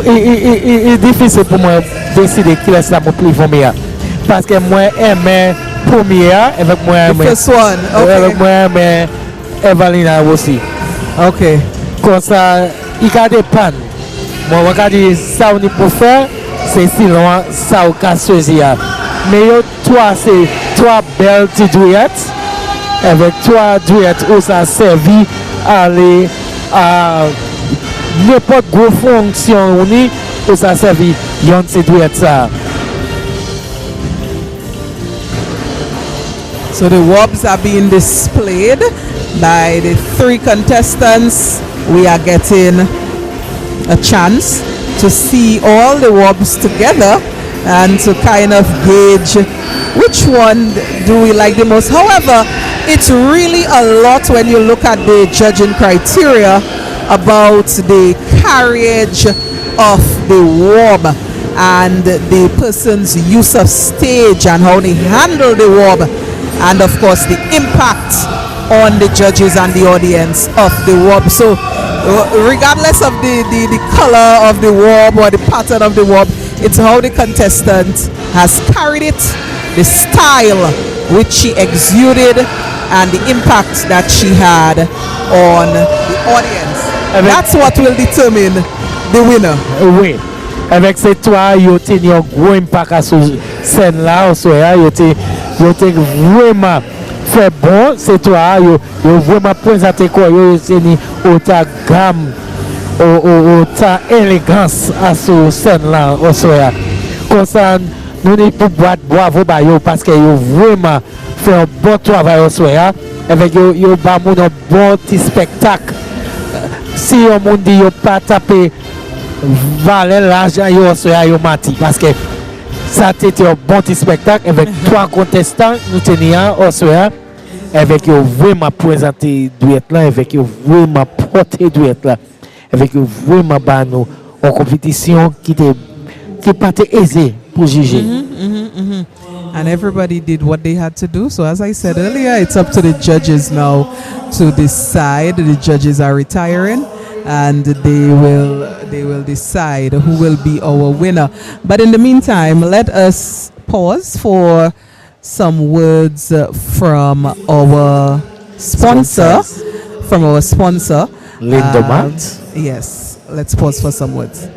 il difficile pour moi décider qui est la plus première. Parce que moi aime première avec moi aime. First one. Okay. Avec moi aime Evalina aussi. Okay. Comme ça, il y a des pannes. Moi regarde ça on peut faire. C'est si loin, ça au cas choisir. Mais toi, c'est toi belle Dwiyet. Avec toi, Dwiyet, où ça servi à aller à n'importe quelle fonction où ça servi, yon c'est Dwiyet ça. So the Wobs are being displayed by the 3 contestants. We are getting a chance to see all the Wobs together and to kind of gauge which one do we like the most. However, it's really a lot when you look at the judging criteria about the carriage of the Wob and the person's use of stage and how they handle the Wob, and of course the impact on the judges and the audience of the Wob. So regardless of the color of the Wob or the pattern of the Wob, it's how the contestant has carried it, the style which she exuded, and the impact that she had on the audience. That's what will determine the winner. Oui. Avec ces trois, il y a un gros impact sur scène là, il y a vraiment fait bon, c'est toi, il y a vraiment présenté quoi, il y a autant gamme, autant élégance à sur scène là, comme ça, nous n'y pouvons pas bravo parce qu'il y a vraiment fait un bon travail au soir, avec il y a un bon petit spectacle. Si on monde dit pas taper valer l'argent yo soya yo mati parce que Ça c'était un bon petit spectacle avec 3 contestants. Nous tenions au soir avec eux vraiment présenté duet là, avec eux vraiment porté duet là, avec eux vraiment bano en compétition qui pas aisé pour juger. And everybody did what they had to do. So as I said earlier, it's up to the judges now to decide. The judges are retiring, and they will decide who will be our winner. But in the meantime, let us pause for some words from our sponsor. Lindemann. Yes, let's pause for some words.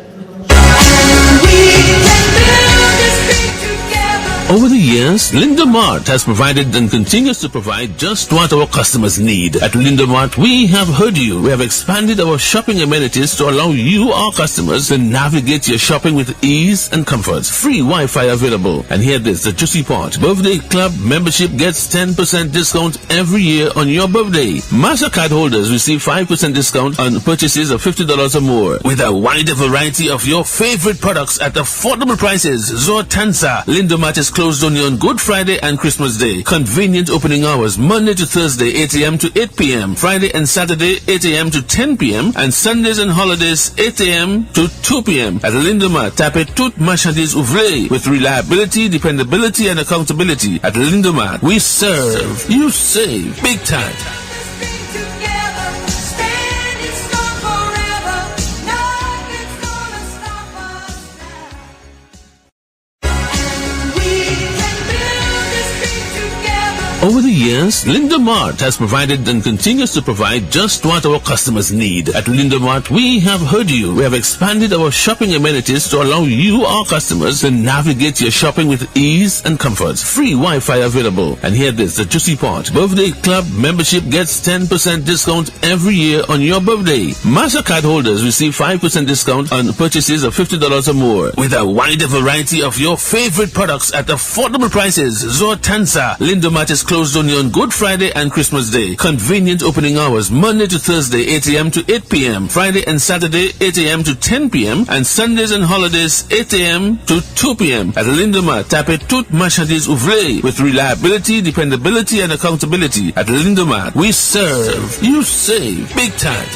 Over the years, Linda Mart has provided and continues to provide just what our customers need. At Linda Mart, we have heard you. We have expanded our shopping amenities to allow you, our customers, to navigate your shopping with ease and comfort. Free Wi-Fi available. And here this, the juicy part. Birthday Club membership gets 10% discount every year on your birthday. MasterCard holders receive 5% discount on purchases of $50 or more. With a wide variety of your favorite products at affordable prices. Zortansa, Linda Mart is closed only on Good Friday and Christmas Day. Convenient opening hours Monday to Thursday 8 a.m. to 8 p.m. Friday and Saturday 8 a.m. to 10 p.m. and Sundays and holidays 8 a.m. to 2 p.m. At Lindemat, tapez toute marchandise ouvrée with reliability, dependability and accountability. At Lindemat, we serve, you save big time. Over the years, Linda Mart has provided and continues to provide just what our customers need. At Linda Mart, we have heard you. We have expanded our shopping amenities to allow you, our customers, to navigate your shopping with ease and comfort. Free Wi-Fi available. And here this, the juicy part. Birthday Club membership gets 10% discount every year on your birthday. MasterCard holders receive 5% discount on purchases of $50 or more. With a wide variety of your favorite products at affordable prices. Zortansa, Linda Mart is closed only on Good Friday and Christmas Day. Convenient opening hours Monday to Thursday 8 a.m. to 8 p.m. Friday and Saturday 8 a.m. to 10 p.m. and Sundays and holidays 8 a.m. to 2 p.m. At Lindemat, tapez toute marchandise ouvrée with reliability, dependability and accountability. At Lindemat, we serve, you save big time.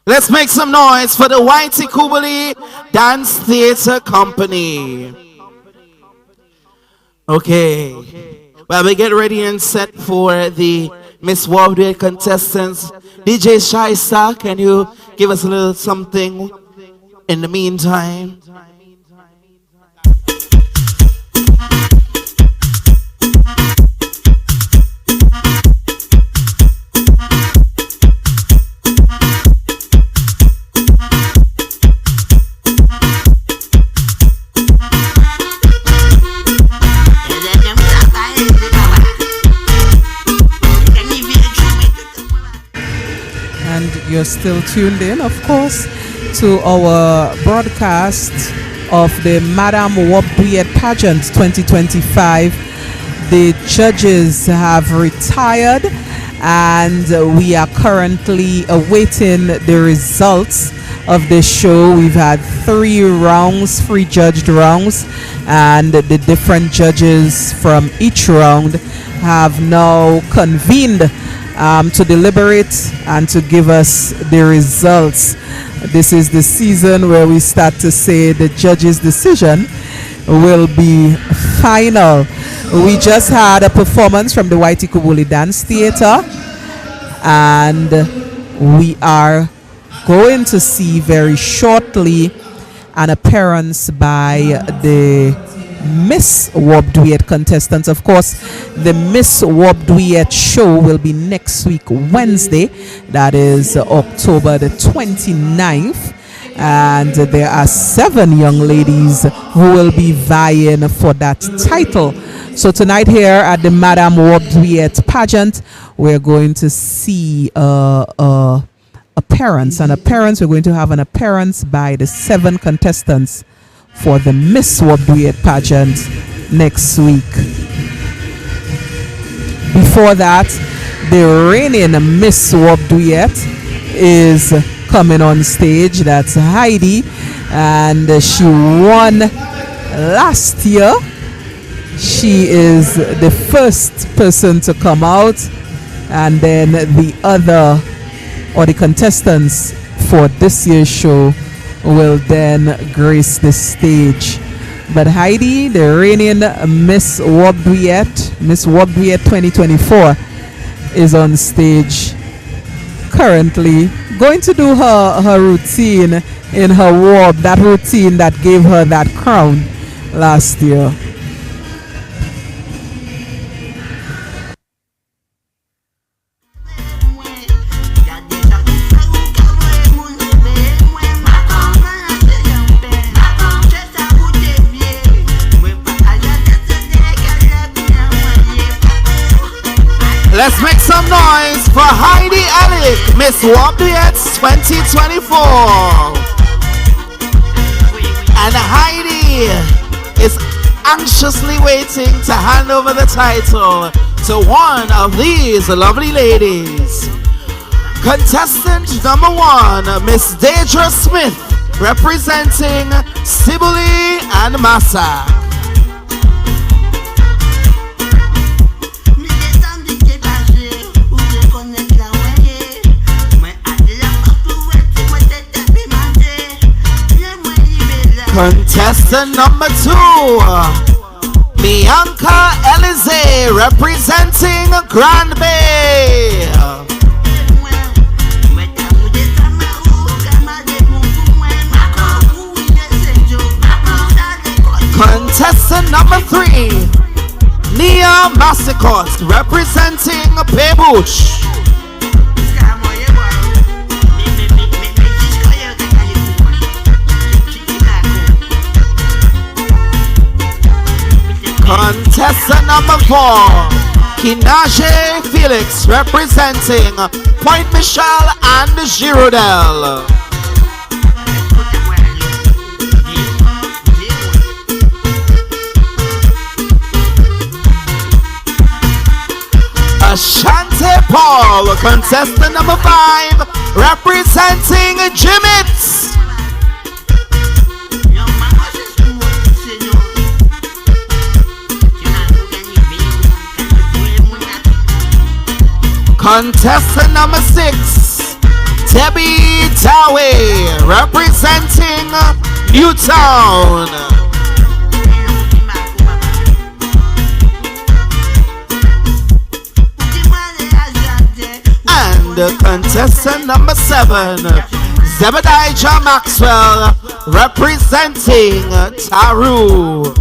Let's make some noise for the Whitey Kubali Dance Theatre Company. Okay. Well, we get ready and set for the Miss Wob Dwiyet contestants. DJ Shaisa, can you give us a little something in the meantime? You're still tuned in, of course, to our broadcast of the Madam Wob Dwiyet pageant 2025. The judges have retired and we are currently awaiting the results of the show. We've had 3 rounds, 3 judged rounds, and the different judges from each round have now convened to deliberate and to give us the results. This is the season where we start to say the judge's decision will be final. We just had a performance from the Whitey Kubali Dance Theatre, and we are going to see very shortly an appearance by the Miss Wob Dwiyet contestants. Of course, the Miss Wob Dwiyet show will be next week, Wednesday. That is October the 29th. And there are 7 young ladies who will be vying for that title. So tonight here at the Madam Wob Dwiyet pageant, we're going to see appearance. We're going to have an appearance by the 7 contestants for the Miss Wob Dwiyet pageant next week. Before that, the reigning Miss Wob Dwiyet is coming on stage. That's Heidi, and she won last year. She is the first person to come out, and then the contestants for this year's show will then grace the stage. But Heidi, the reigning Miss Wob Dwiyet, Miss Wob Dwiyet 2024, is on stage currently, going to do her routine in her Wob, that routine that gave her that crown last year. Let's make some noise for Heidi Alec, Miss Wob Dwiyet 2024. And Heidi is anxiously waiting to hand over the title to one of these lovely ladies. Contestant number 1, Miss Deidre Smith, representing Sibley and Massa. Contestant number 2, Bianca Elize, representing Grand Bay. Contestant number 3, Nia Massicot, representing Pebush. Contestant number 4, Kinaje Felix, representing Point Michelle and Girondel. Ashante Paul, contestant number 5, representing Jimmits. Contestant number 6, Debbie Daway, representing Newtown. And contestant number 7, Zebediah Maxwell, representing Taru.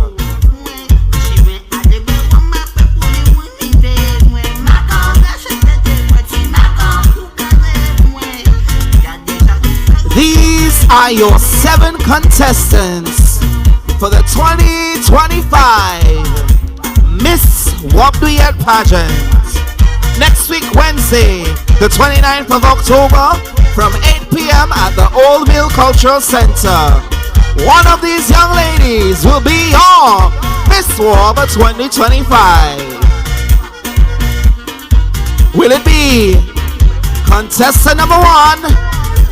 These are your 7 contestants for the 2025 Miss Wob Dwiyet pageant. Next week, Wednesday, the 29th of October, from 8 p.m. at the Old Mill Cultural Center. One of these young ladies will be your Miss Wob 2025. Will it be contestant number 1,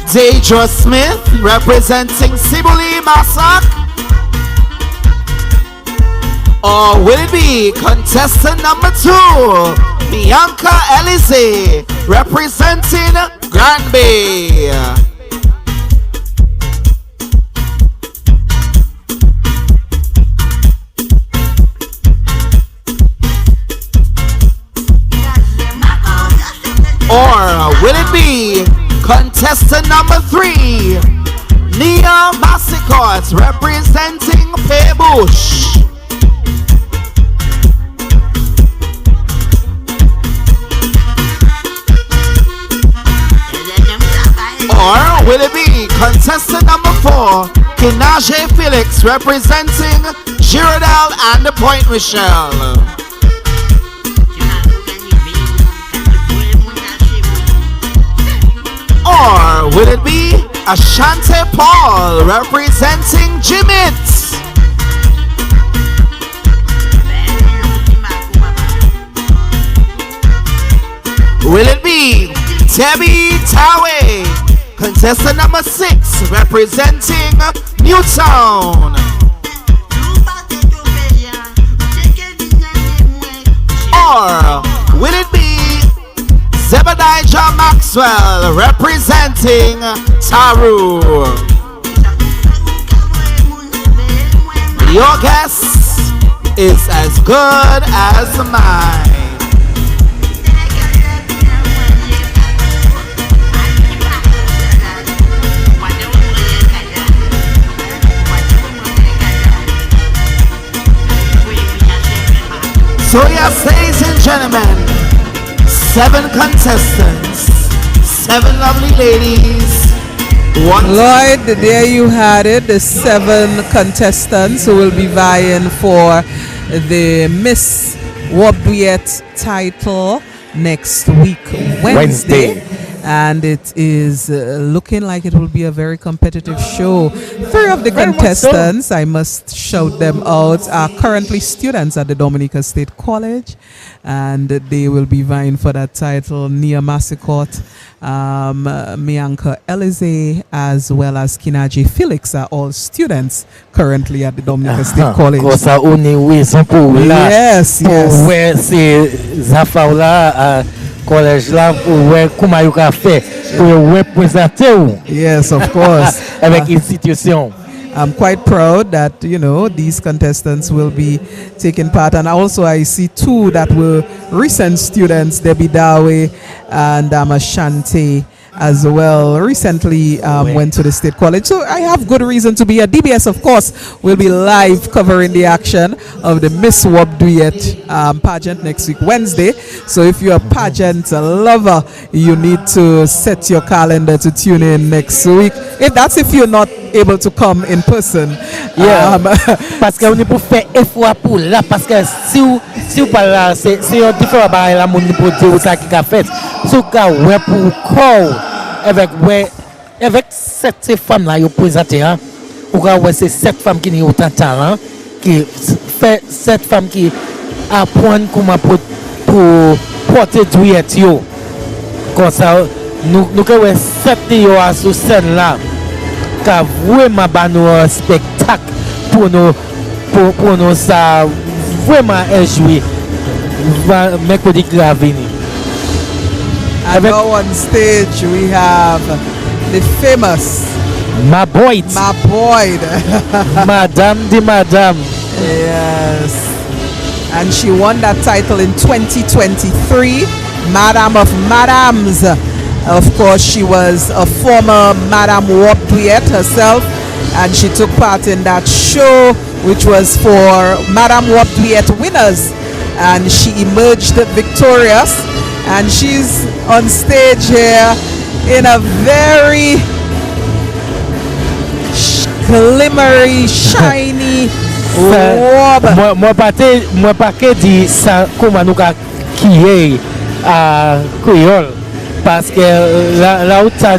Deidre Smith, representing Sibuli Masak? Or will it be contestant number 2, Bianca Elise, representing Granby? Or will it be contestant number 3, Nia Massicot, representing Paybush? Or will it be contestant number 4, Kinaje Felix, representing Girardel and the Point Michelle? Or will it be Ashante Paul, representing Jimmit? Will it be Debbie Daway, contestant number 6, representing Newtown? Or will it be Zebediah Maxwell, representing Taru? Your guess is as good as mine. So yes, ladies and gentlemen, 7 contestants, 7 lovely ladies. Lloyd, there you had it, the 7 contestants who will be vying for the Miss Wob Dwiyet title next week, Wednesday. And it is looking like it will be a very competitive show. 3 of the contestants, I must shout them out, are currently students at the Dominica State College, and they will be vying for that title. Nia Massicot, Bianca Elise, as well as Kinaji Felix are all students currently at the Dominica State College. Yes, yes. Collège là pour voir comment il a fait pour représenter. Yes, of course. Avec institution. I'm quite proud that, you know, these contestants will be taking part. And also I see 2 that were recent students, Debbie Daway and Ashante as well. Recently went to the State College. So I have good reason to be here. DBS, of course, will be live covering the action of the Miss Wob Dwiyet pageant next week, Wednesday. So if you're a pageant lover, you need to set your calendar to tune in next week. If you're not able to come in person. Yeah. Parce que on est pour faire effort pour là parce que si vous pas là c'est un différent bail là mon pour dire ça qui a fait. So ka ouais pour call avec cette femme là yo présenter hein. Ou ka ouais c'est cette femme qui a autant de talent qui fait cette femme qui apprend comment pour porter Dwiyet yo. Comme ça nous que ouais cette yo sur scène là. Ka vraiment ba nous un spectacle pour nous ça vraiment jouer mercredi qui va venir. And now on stage we have the famous Boyd. Madame de Madame. Yes. And she won that title in 2023, Madame of Madames. Of course, she was a former Madame Wob Dwiyet herself, and she took part in that show, which was for Madame Wob Dwiyet winners, and she emerged victorious. And she's on stage here in a very glimmery, shiny robe. Moi pas que dit ça comment nous qui à créole parce que là où ça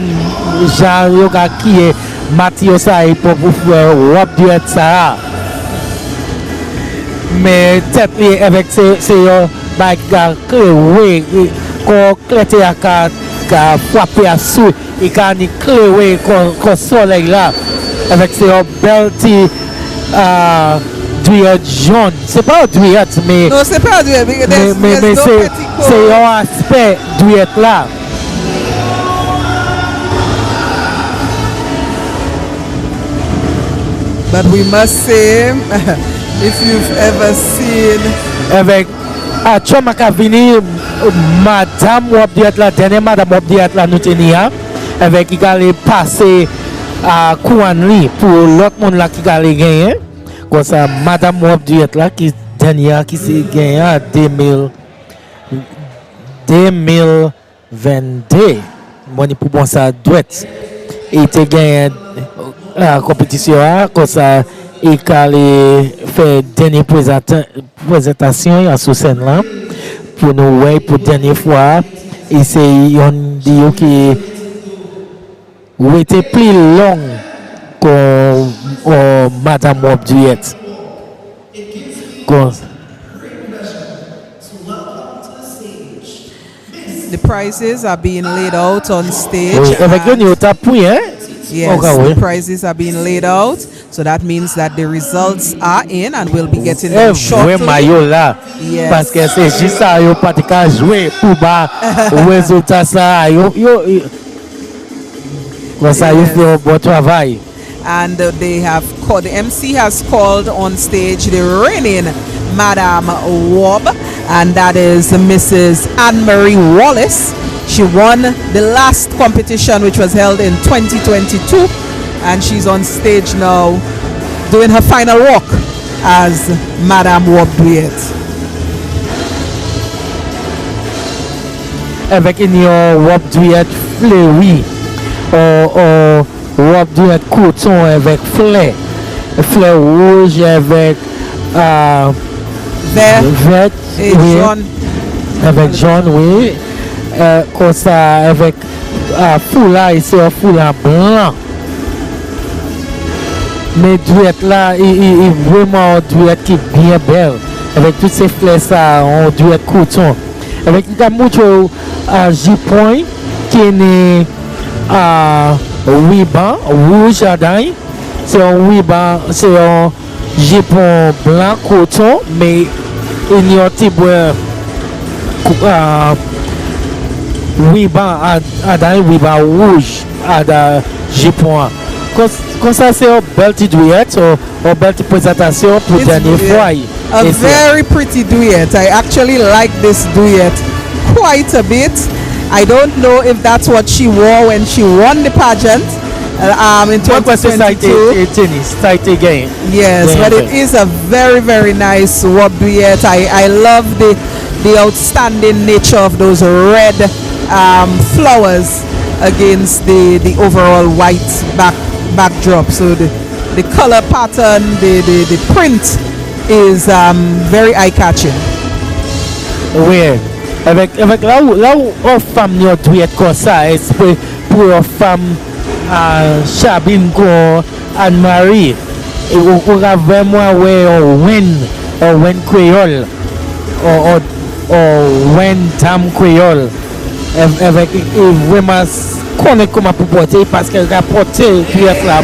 genre yo qui est Mathieu ça pour Wob Dwiyet ça. Mais tête avec c'est bagarre oui qu'on clété à frapper à sous et quand ni clé qu'on soleil là avec ces belles Dwiyet jaune. C'est pas Dwiyet mais non, c'est pas Dwiyet mais c'est un aspect Dwiyet là. But we must say if you've ever seen avec Choma Kavini Madame Wob Dwiyet la dernière Madame Wob Dwiyet la nous tenia avec qui allait passer à Kouanli pour l'autre monde là qui allait gagner comme ça Madame Wob Dwiyet là qui dernière qui s'est gagné en 2022 moi pour bon ça doit il était gagné la compétition comme ça et allait faire dernière présentation à sous scène là pour nous ouais pour dernière fois et c'est on dit qui était plus long que Madame Wob Dwiyet. the prizes are being laid out on stage. Yes, the prizes are being laid out, so that means that the results are in and we'll be getting them shortly. Yes. Parce que c'est juste ça yo pas de jouer pour bas résultat ça yo ça yo fait un bon travail. And they have called, the MC has called on stage the reigning Madame Wob, and that is Mrs. Anne-Marie Wallace. She won the last competition, which was held in 2022, and she's on stage now doing her final walk as Madame Wob Dwiyet. Avec une Wob Dwiyet fleuri, Wob Dwiyet coton avec fleurs rouge avec vert et jaune. Avec jaune, oui. Comme ça, avec foulard, c'est un foulard blanc. Mais Dwiyet là, il vraiment Dwiyet qui est bien belle. Avec toutes ces fleurs, ça, on Dwiyet coton. Avec un moucho J-point qui est ruban rouge à dents. C'est un ruban, c'est un jupon blanc coton, mais il y a un petit ruban à dents, ruban rouge à la jupon. Comme ça, c'est une belle petite Dwiyet, une belle petite présentation pour la dernière fois. A very pretty Dwiyet. I actually like this Dwiyet quite a bit. I don't know if that's what she wore when she won the pageant in 2022. Yes, but it is a very, very nice Wob Dwiyet. I love the outstanding nature of those red flowers against the overall white backdrop. So the color pattern, the print is very eye-catching. Oui. Avec là où une femme n'y a Dwiyet comme ça, pour une femme Chabine comme Anne-Marie, et on a vraiment un wen créole, un wen dame créole, avec vraiment connaît comment pour porter parce qu'elle a porté Dwiyet là.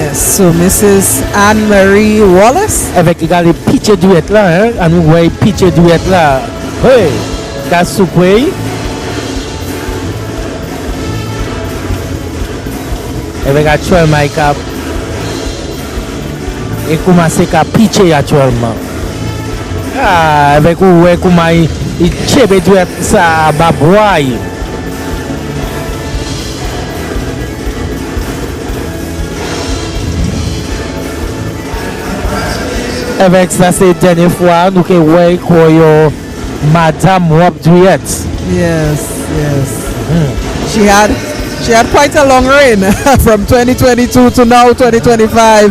Yes, so Mrs. Anne-Marie Wallace. Avec également pitch duet là, hein, and we voyons pitch duet là. Hey, qu'a soupé. Avec actuellement il et commencer à pitcher actuellement. Ah, avec ouais comment il chebe duet ça baboy. Avec ça c'est la dernière fois nous que ouais quoi Madame Wob Dwiyet. Yes. She had quite a long reign from 2022 to now 2025.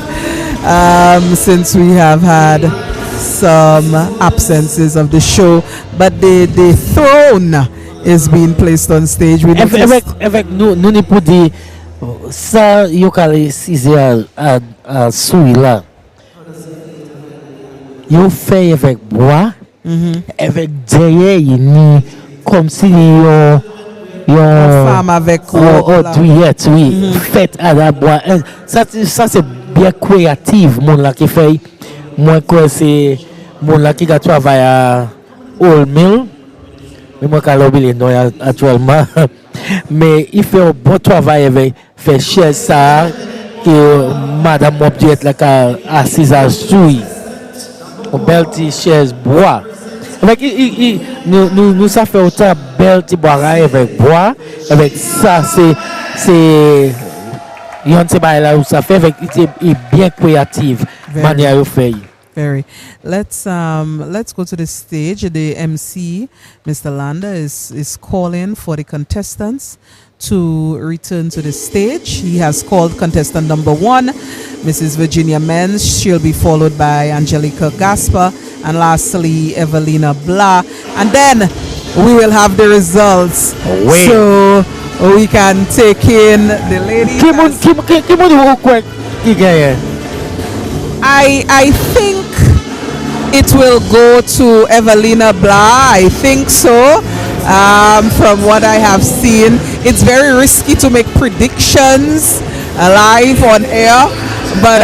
Since we have had some absences of the show, but the throne is being placed on stage. Avec nous n'y pour dire ça yo calé 6 à souille là. Yo fait avec bois, avec derrière ni comme si yo femme avec Dwiyet, oui, fait à la bois. Ça c'est bien créatif mon là qui fait moi quoi c'est mon là qui a travaillé à Old Mill mais moi quand l'oublier non actuellement mais il fait un bon travail avec fait cher ça que Madame Wob Dwiyet là qui assise à souille un bel petit chaise bois avec nous ça fait autant bel petit bois avec bois avec ça c'est yon se bay là où ça fait avec bien créative manière de faire. Very. Let's go to the stage. The MC, Mr. Landa, is calling for the contestants to return to the stage. He has called contestant number 1, Mrs. Virginia Menz. She'll be followed by Angelica Gaspar, and lastly Evelina Blah. And then we will have the results. So we can take in the ladies. I think it will go to Evelina Blah. I think so. From what I have seen, it's very risky to make predictions live on air, but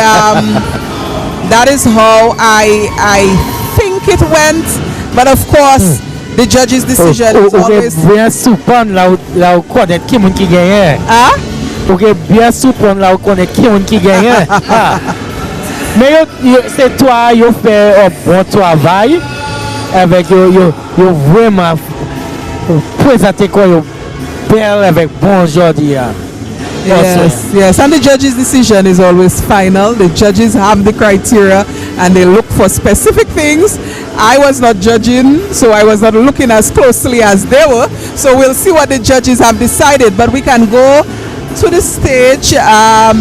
that is how I think it went. But of course, the judge's decision is always. Bien soupon là connaît qui mon qui gagne. Ah? OK, bien soupon là connaît qui mon qui gagne. Mais c'est toi yo fait un bon travail avec yo vraiment présenter quoi yo belle avec bon aujourd'hui. Yes, and the judge's decision is always final. The judges have the criteria and they look for specific things. I was not judging, so I was not looking as closely as they were. So we'll see what the judges have decided. But we can go to the stage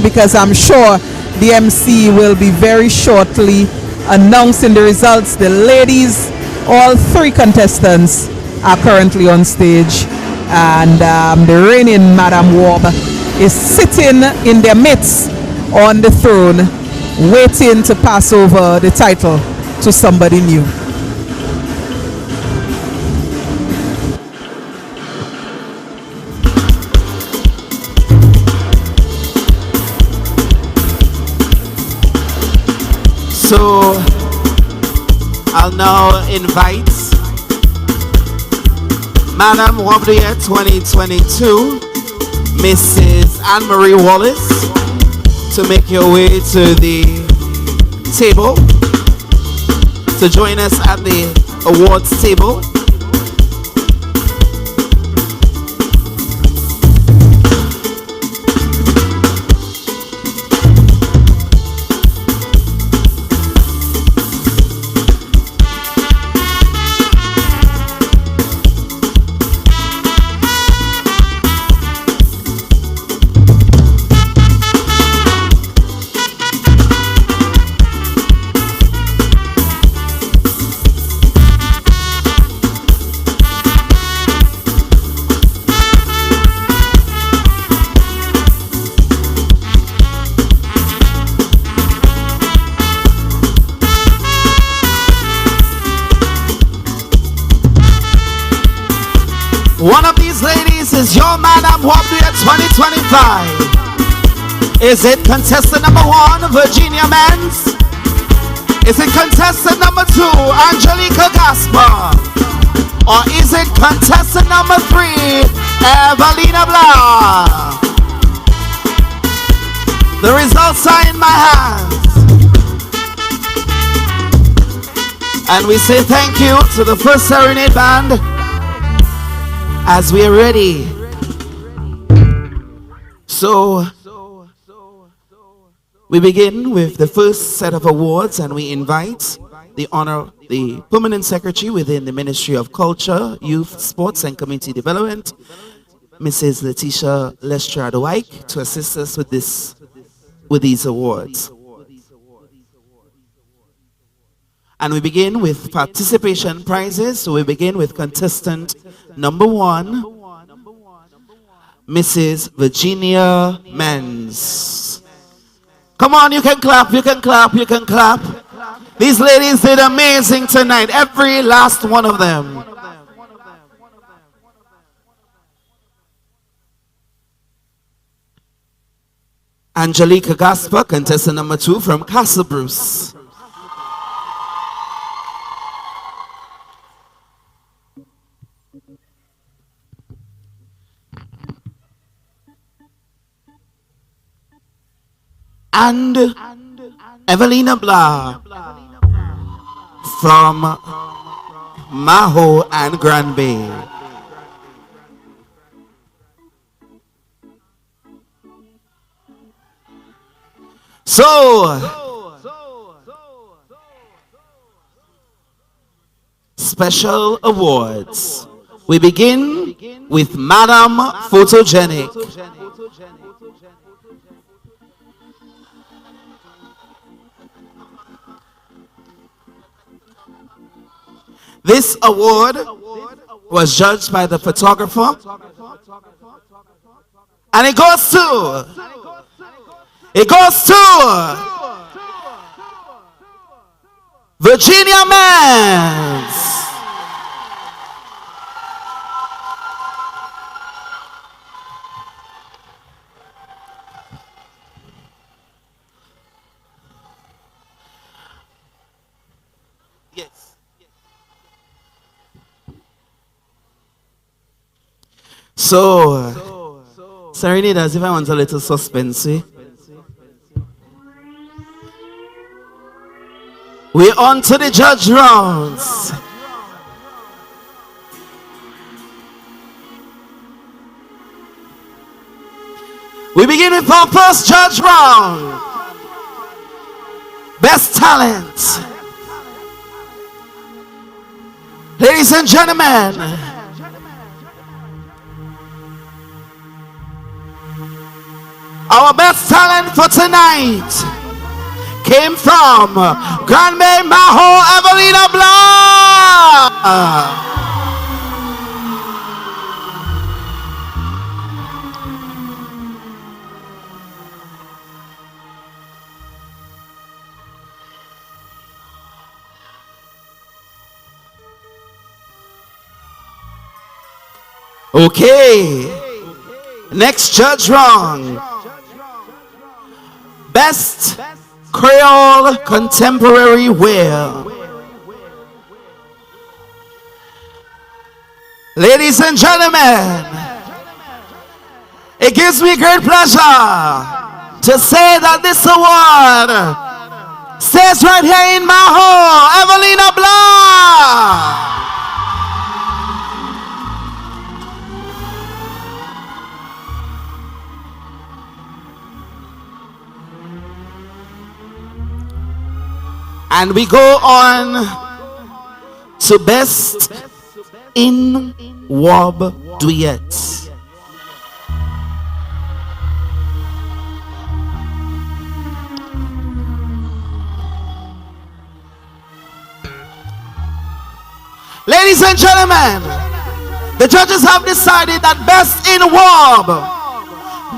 because I'm sure the MC will be very shortly announcing the results. The ladies, all 3 contestants are currently on stage, and the reigning Madame Wob is sitting in their midst on the throne, waiting to pass over the title to somebody new. So I'll now invite Madame Wob Dwiyet 2022, Mrs. Anne-Marie Wallace, to make your way to the table to join us at the awards table. One of these ladies is your Madame Wob Dwiyet 2025. Is it contestant number 1, Virginia Men's? Is it contestant number 2, Angelica Gaspar? Or is it contestant number 3, Evelina Blah? The results are in my hands. And we say thank you to the first serenade band as we are ready. So we begin with the first set of awards, and we invite the permanent secretary within the Ministry of Culture, Youth, Sports and Community Development, Mrs. Letitia Lestrade-Wyke, to assist us with these awards. And we begin with participation prizes. So we begin with contestant number 1, Mrs. Virginia Menz. Come on, you can clap, you can clap, you can clap. These ladies did amazing tonight, every last one of them. Angelica Gaspar, contestant number 2 from Castle Bruce. And Evelina Blah from Maho and Grand Bay. So, special awards. We begin with Madam Photogenic. This award was judged by the photographer, and it goes to Virginia Menz. So, Serenade, as if I want a little suspense. We're on to the judge rounds. We begin with our first judge round. Best talent. Ladies and gentlemen, our best talent for tonight came from Grand Bay Maho, Evelina Blah. Okay, next judge round. Best Creole Contemporary Wear. Ladies and gentlemen, it gives me great pleasure to say that this award stays right here in Maho, Evelina Blah. And we go on to Best in Wob Dwiyet. Ladies and gentlemen, the judges have decided that Best in Wob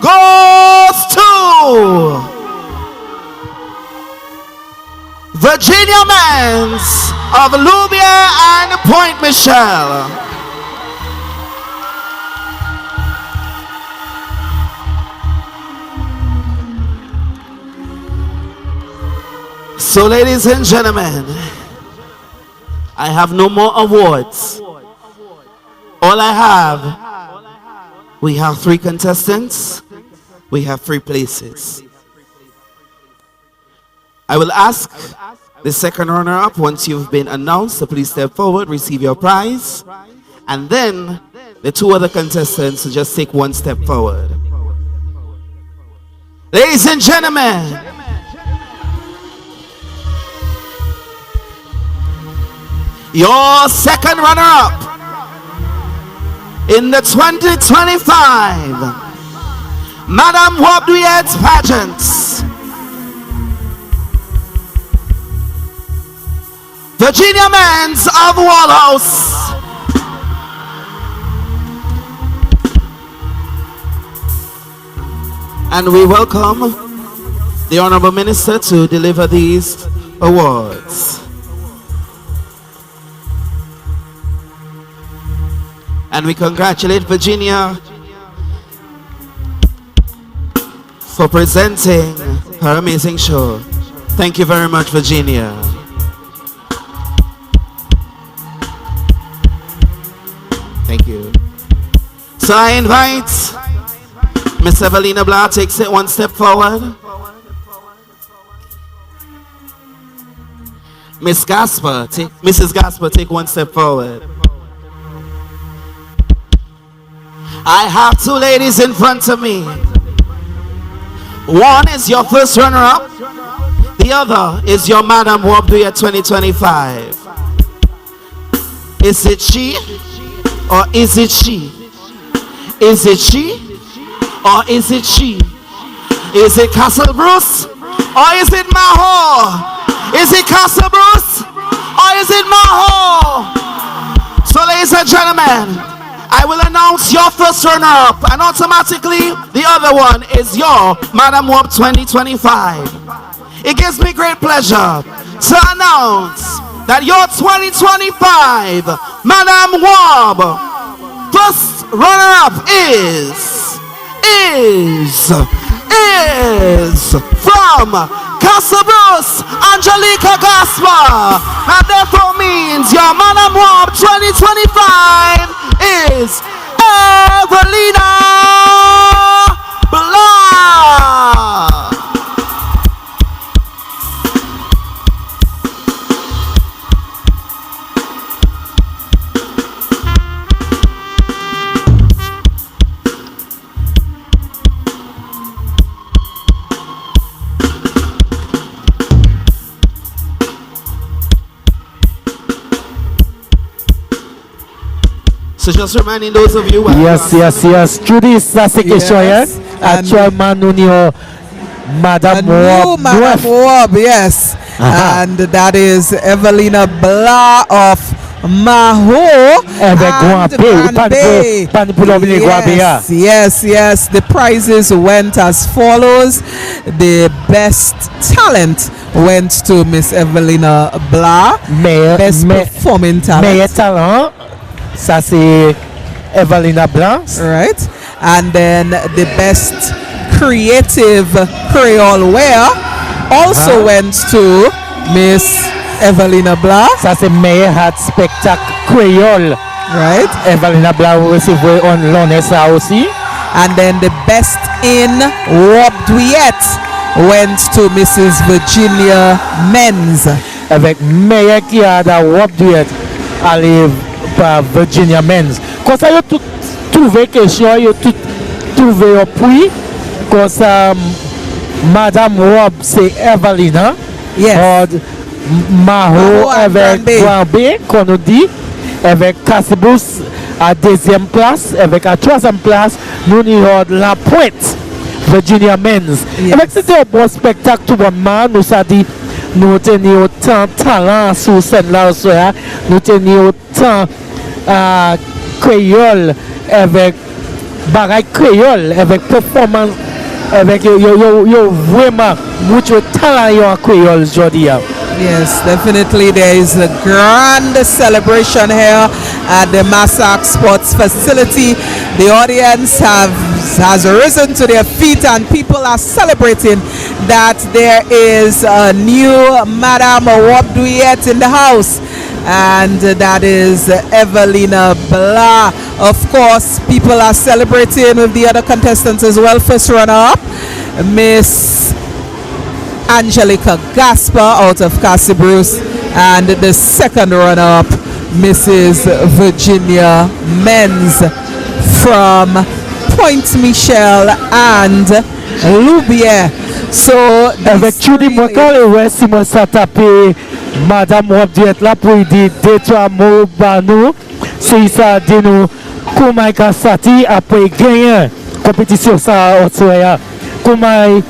goes to Virginia Menz of Loubier and Point Michelle. So, ladies and gentlemen, I have no more awards. All I have, we have 3 contestants, we have 3 places. I will ask the second runner-up, once you've been announced, to please step forward, receive your prize, and then the 2 other contestants to just take 1 step forward. Ladies and gentlemen, your second runner-up in the 2025 Madam Wob Dwiyet pageants, Virginia Men's of Waterhouse. And we welcome the Honorable Minister to deliver these awards. And we congratulate Virginia for presenting her amazing show. Thank you very much, Virginia. Thank you. So I invite Miss Evelina Blah, takes it 1 step forward. Mrs. Gasper, take 1 step forward. I have 2 ladies in front of me. One is your first runner-up. The other is your Madam Wob Dwiyet 2025. Is it she or is it she? Is it she or is it she? Is it Castle Bruce or is it Maho? Is it Castle Bruce or is it Maho? So, ladies and gentlemen, I will announce your first runner-up, and automatically the other one is your Madam Wob 2025. It gives me great pleasure to announce that your 2025 Madam Wob first runner-up is from Castle Bruce, Angelica Gasper. And therefore means your Madam Wob 2025 is Evelina Blah. So just reminding those of you. Yes. Judy Sasikishoyen, actual Manunio, Madam Wob. Madam Wob, yes. And that is Evelina Blah of Maho and yes. The prizes went as follows. The best talent went to Miss Evelina Blah. Best performing talent. Ça c'est Evelina Blanc, right? And then the best creative creole wear also went to Miss Evelina Blah. Ça c'est meilleur hat spectacle créole, right? Evelina Blah recevait on l'honneur ça aussi. And then the best in Wob Dwiyet went to Mrs. Virginia Menz. Avec meilleur qui a da Wob Dwiyet allez par Virginia Menz. Comme ça, ils ont tout trouvé question, ils ont tout trouvé au prix. Comme ça, Madame Wob, c'est Evelina. Yes. Maho avec Grand B, qu'on nous dit. Avec Casibus à 2e place. Avec à 3e place, nous avons la pointe, Virginia Menz. Yes. Avec c'était un bon spectacle tout le monde. Nous a dit, nous tenions autant de talent sur scène là, nous tenions autant créole avec bagaille créole avec performance avec yo vraiment mucho talent en créole aujourd'hui. Yes, definitely there is a grand celebration here at the Massac Sports Facility. The audience have has risen to their feet, and people are celebrating that there is a new Madame Wob Dwiyet in the house, and that is Evelina Blah. Of course, people are celebrating with the other contestants as well. First runner-up, Miss Angelica Gasper out of Cassie Bruce, and the second runner-up, Mrs. Virginia Menz from Point Michel and Loubier. So avec Trudy Mocal et Simon Satapé, Madame Wob Dwiyet là pour dire deux trois mots par nous. C'est ça dit nous comment il sati après gagner compétition ça au soya. Comment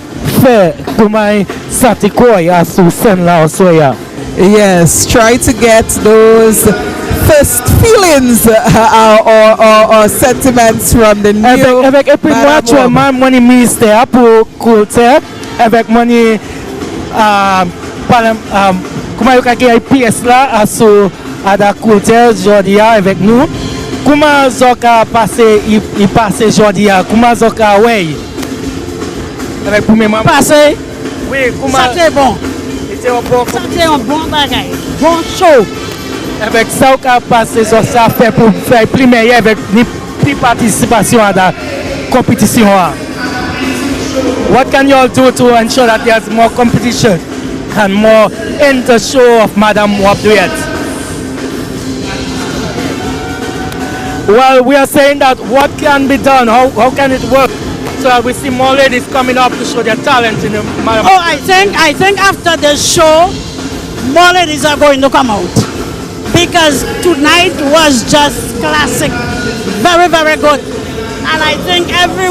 fait comment sati quoi sur scène là au soya. Yes, try to get those first feelings or sentiments from the new. Avec et puis moi actuellement mon ministère pour culture avec mon comment il y a une pièce là sur la culture aujourd'hui avec nous. Comment Zoka passé il passe aujourd'hui comment Zoka ouais avec pour mes membres passé oui comment ça c'est bon. C'est un bon bagage, bon show. Avec ça, on a passé ça fait pour faire plus meilleur avec plus participation à la compétition. What can you all do to ensure that there's more competition and more in the show of Madame Wob Dwiyet? Well, we are saying that what can be done, how can it work? So we see more ladies coming up to show their talent in the Madame. Oh, I think after the show, more ladies are going to come out. Because tonight was just classic. Very, very good. And I think every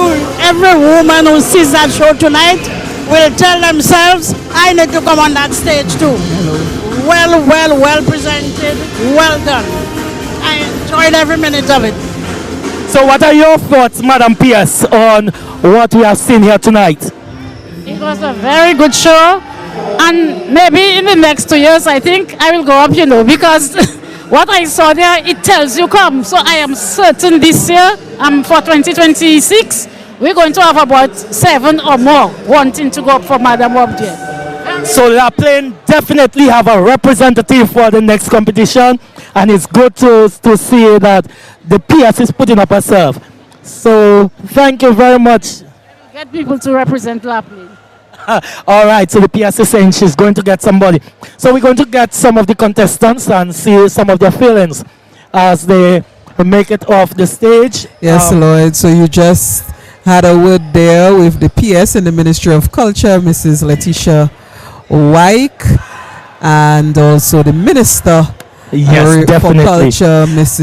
woman who sees that show tonight will tell themselves, I need to come on that stage too. Well presented, well done. I enjoyed every minute of it. So what are your thoughts, Madam Pierce, on what we have seen here tonight? It was a very good show. And maybe in the next 2 years, I think I will go up, because what I saw there, it tells you come. So I am certain this year, for 2026, we're going to have about 7 or more wanting to go up for Madame Wob Dwiyet. So La Plaine definitely have a representative for the next competition, and it's good to see that the PS is putting up herself. So thank you very much. Get people to represent La Plaine. All right, so the PS is saying she's going to get somebody. So we're going to get some of the contestants and see some of their feelings as they make it off the stage. Yes, Lloyd. So you just had a word there with the PS in the Ministry of Culture, Mrs. Letitia Wyke, and also the Minister for Culture, Miss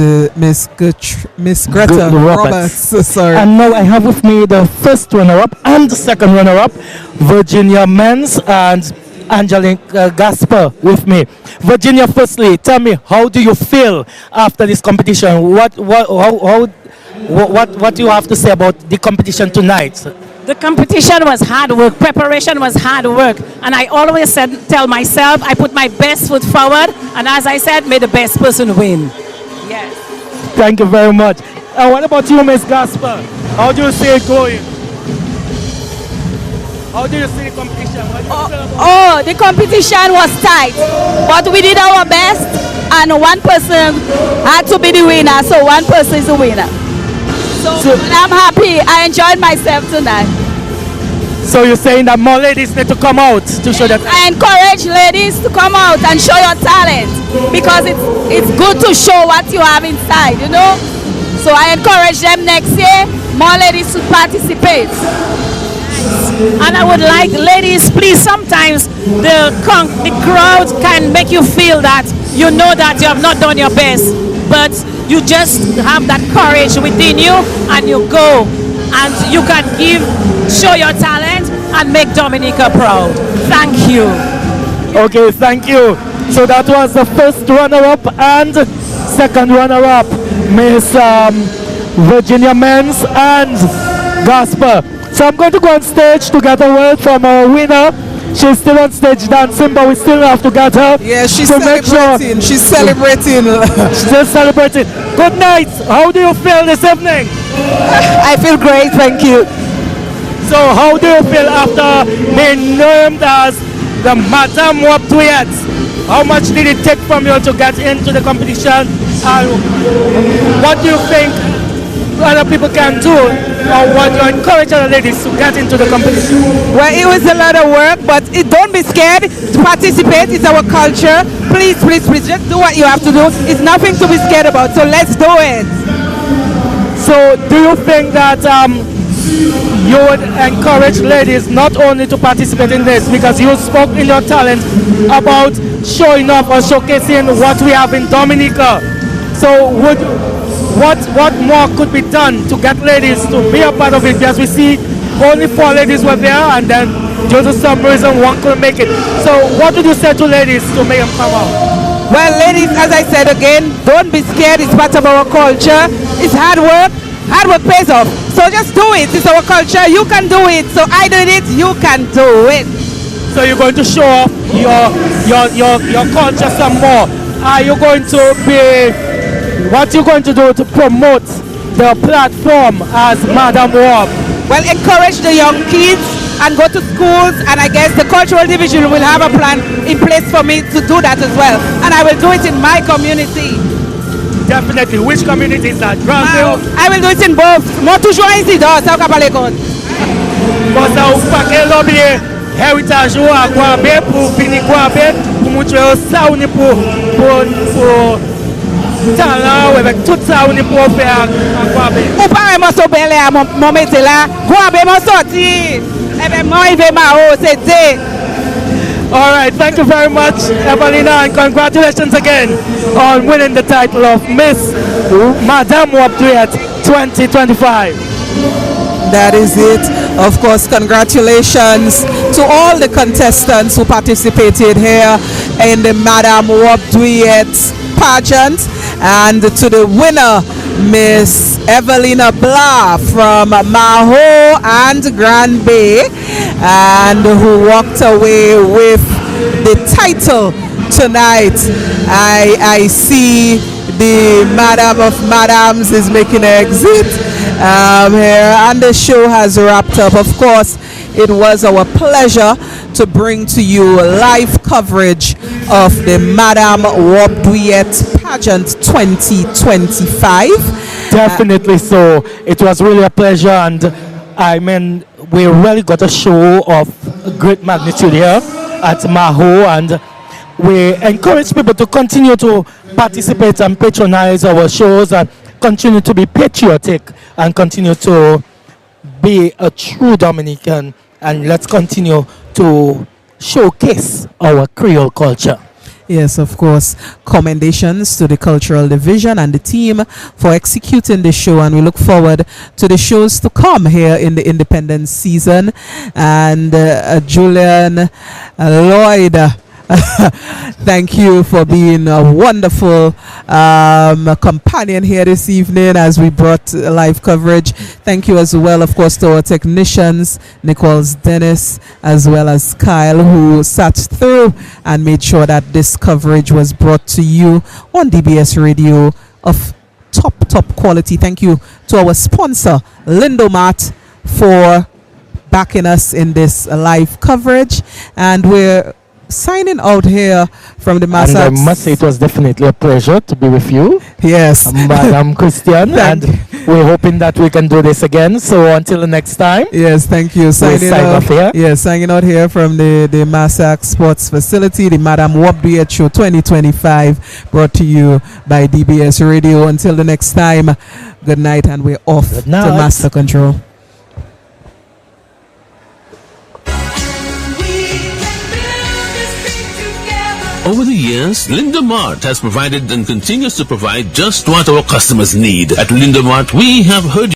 Greta Roberts. Sorry. And now I have with me the first runner-up and the second runner-up, Virginia Menz and Angelica Gasper with me. Virginia, firstly, tell me, how do you feel after this competition? What do you have to say about the competition tonight? The competition was hard work, preparation was hard work, and I always tell myself I put my best foot forward, and as I said, may the best person win. Yes. Thank you very much. And what about you, Miss Gasper? How do you see it going? How do you see the competition? The competition was tight, but we did our best, and one person had to be the winner, so one person is the winner. So I'm happy. I enjoyed myself tonight. So you're saying that more ladies need to come out to show that? I encourage ladies to come out and show your talent, because it's good to show what you have inside, So I encourage them next year, more ladies to participate. And I would like ladies, please, sometimes the crowd can make you feel that you know that you have not done your best, but you just have that courage within you, and you go and you can show your talent and make Dominica proud. Thank you. Okay, thank you. So that was the first runner-up and second runner-up, Miss Virginia Menz and Gasper. So I'm going to go on stage to get a word from our winner. She's still on stage dancing, but we still have to get her. Yeah, she's celebrating. She's celebrating. She's still celebrating. Good night. How do you feel this evening? I feel great, thank you. So how do you feel after being named as the Madam Wob Dwiyet? How much did it take from you to get into the competition? And what do you think other people can do, or what you encourage other ladies to get into the competition? Well, it was a lot of work, but don't be scared to participate. It's our culture. Please, please, please, just do what you have to do. It's nothing to be scared about, so let's do it. So do you think that you would encourage ladies not only to participate in this, because you spoke in your talent about showing off or showcasing what we have in Dominica? So what more could be done to get ladies to be a part of it? Because we see only 4 ladies were there, and then due to some reason one couldn't make it. So what would you say to ladies to make them come out? Well, ladies, as I said again, don't be scared. It's part of our culture. It's hard work. Hard work pays off. So just do it. It's our culture. You can do it. So I did it. You can do it. So you're going to show off your culture some more. Are you going to be... What are you going to do to promote the platform as Madam Wob? Well, encourage the young kids and go to schools, and I guess the cultural division will have a plan in place for me to do that as well. And I will do it in my community. Definitely. Which community is that? Granville? I will do it in both. Moi toujours incident, ça va pas l'école. Bon, ça ou pas que l'objet héritage ou à Guabé pour finir Guabé pour montrer ça ou pour talent avec tout ça on est pour faire à Guabé. Ou pas moi so belle à mon mettre là, Guabé mon sorti. Eh ben moi il va ma c'était. All right, thank you very much, Evelina, and congratulations again on winning the title of Miss Madam Wob Dwiyet 2025. That is it. Of course, congratulations to all the contestants who participated here in the Madam Wob Dwiyet pageant, and to the winner, Miss Evelina Blah from Maho and Grand Bay, and who walked away with the title tonight. I see the Madam of Madams is making an exit here, and the show has wrapped up. Of course, it was our pleasure to bring to you live coverage of the Madam Wob Dwiyet pageant 2025. Definitely so. It was really a pleasure, and I mean, we really got a show of great magnitude here at Maho, and we encourage people to continue to participate and patronize our shows, and continue to be patriotic, and continue to be a true Dominican, and let's continue to showcase our Creole culture. Yes, of course. Commendations to the cultural division and the team for executing the show, and we look forward to the shows to come here in the independence season. And Julian Lloyd, thank you for being a wonderful companion here this evening as we brought live coverage. Thank you as well, of course, to our technicians, Nichols Dennis, as well as Kyle, who sat through and made sure that this coverage was brought to you on DBS Radio of top quality. Thank you to our sponsor, Lindomat, for backing us in this live coverage. And we're signing out here from the Massac. And I must say it was definitely a pleasure to be with you. Yes. Madam Christian, and we're hoping that we can do this again. So until the next time. Yes, thank you. Signing off here. Yes, signing out here from the Massac Sports Facility, the Madam Wob Dwiyet Show 2025, brought to you by DBS Radio. Until the next time, good night, and we're off to Master Control. Over the years, Linda Mart has provided and continues to provide just what our customers need. At Linda Mart, we have heard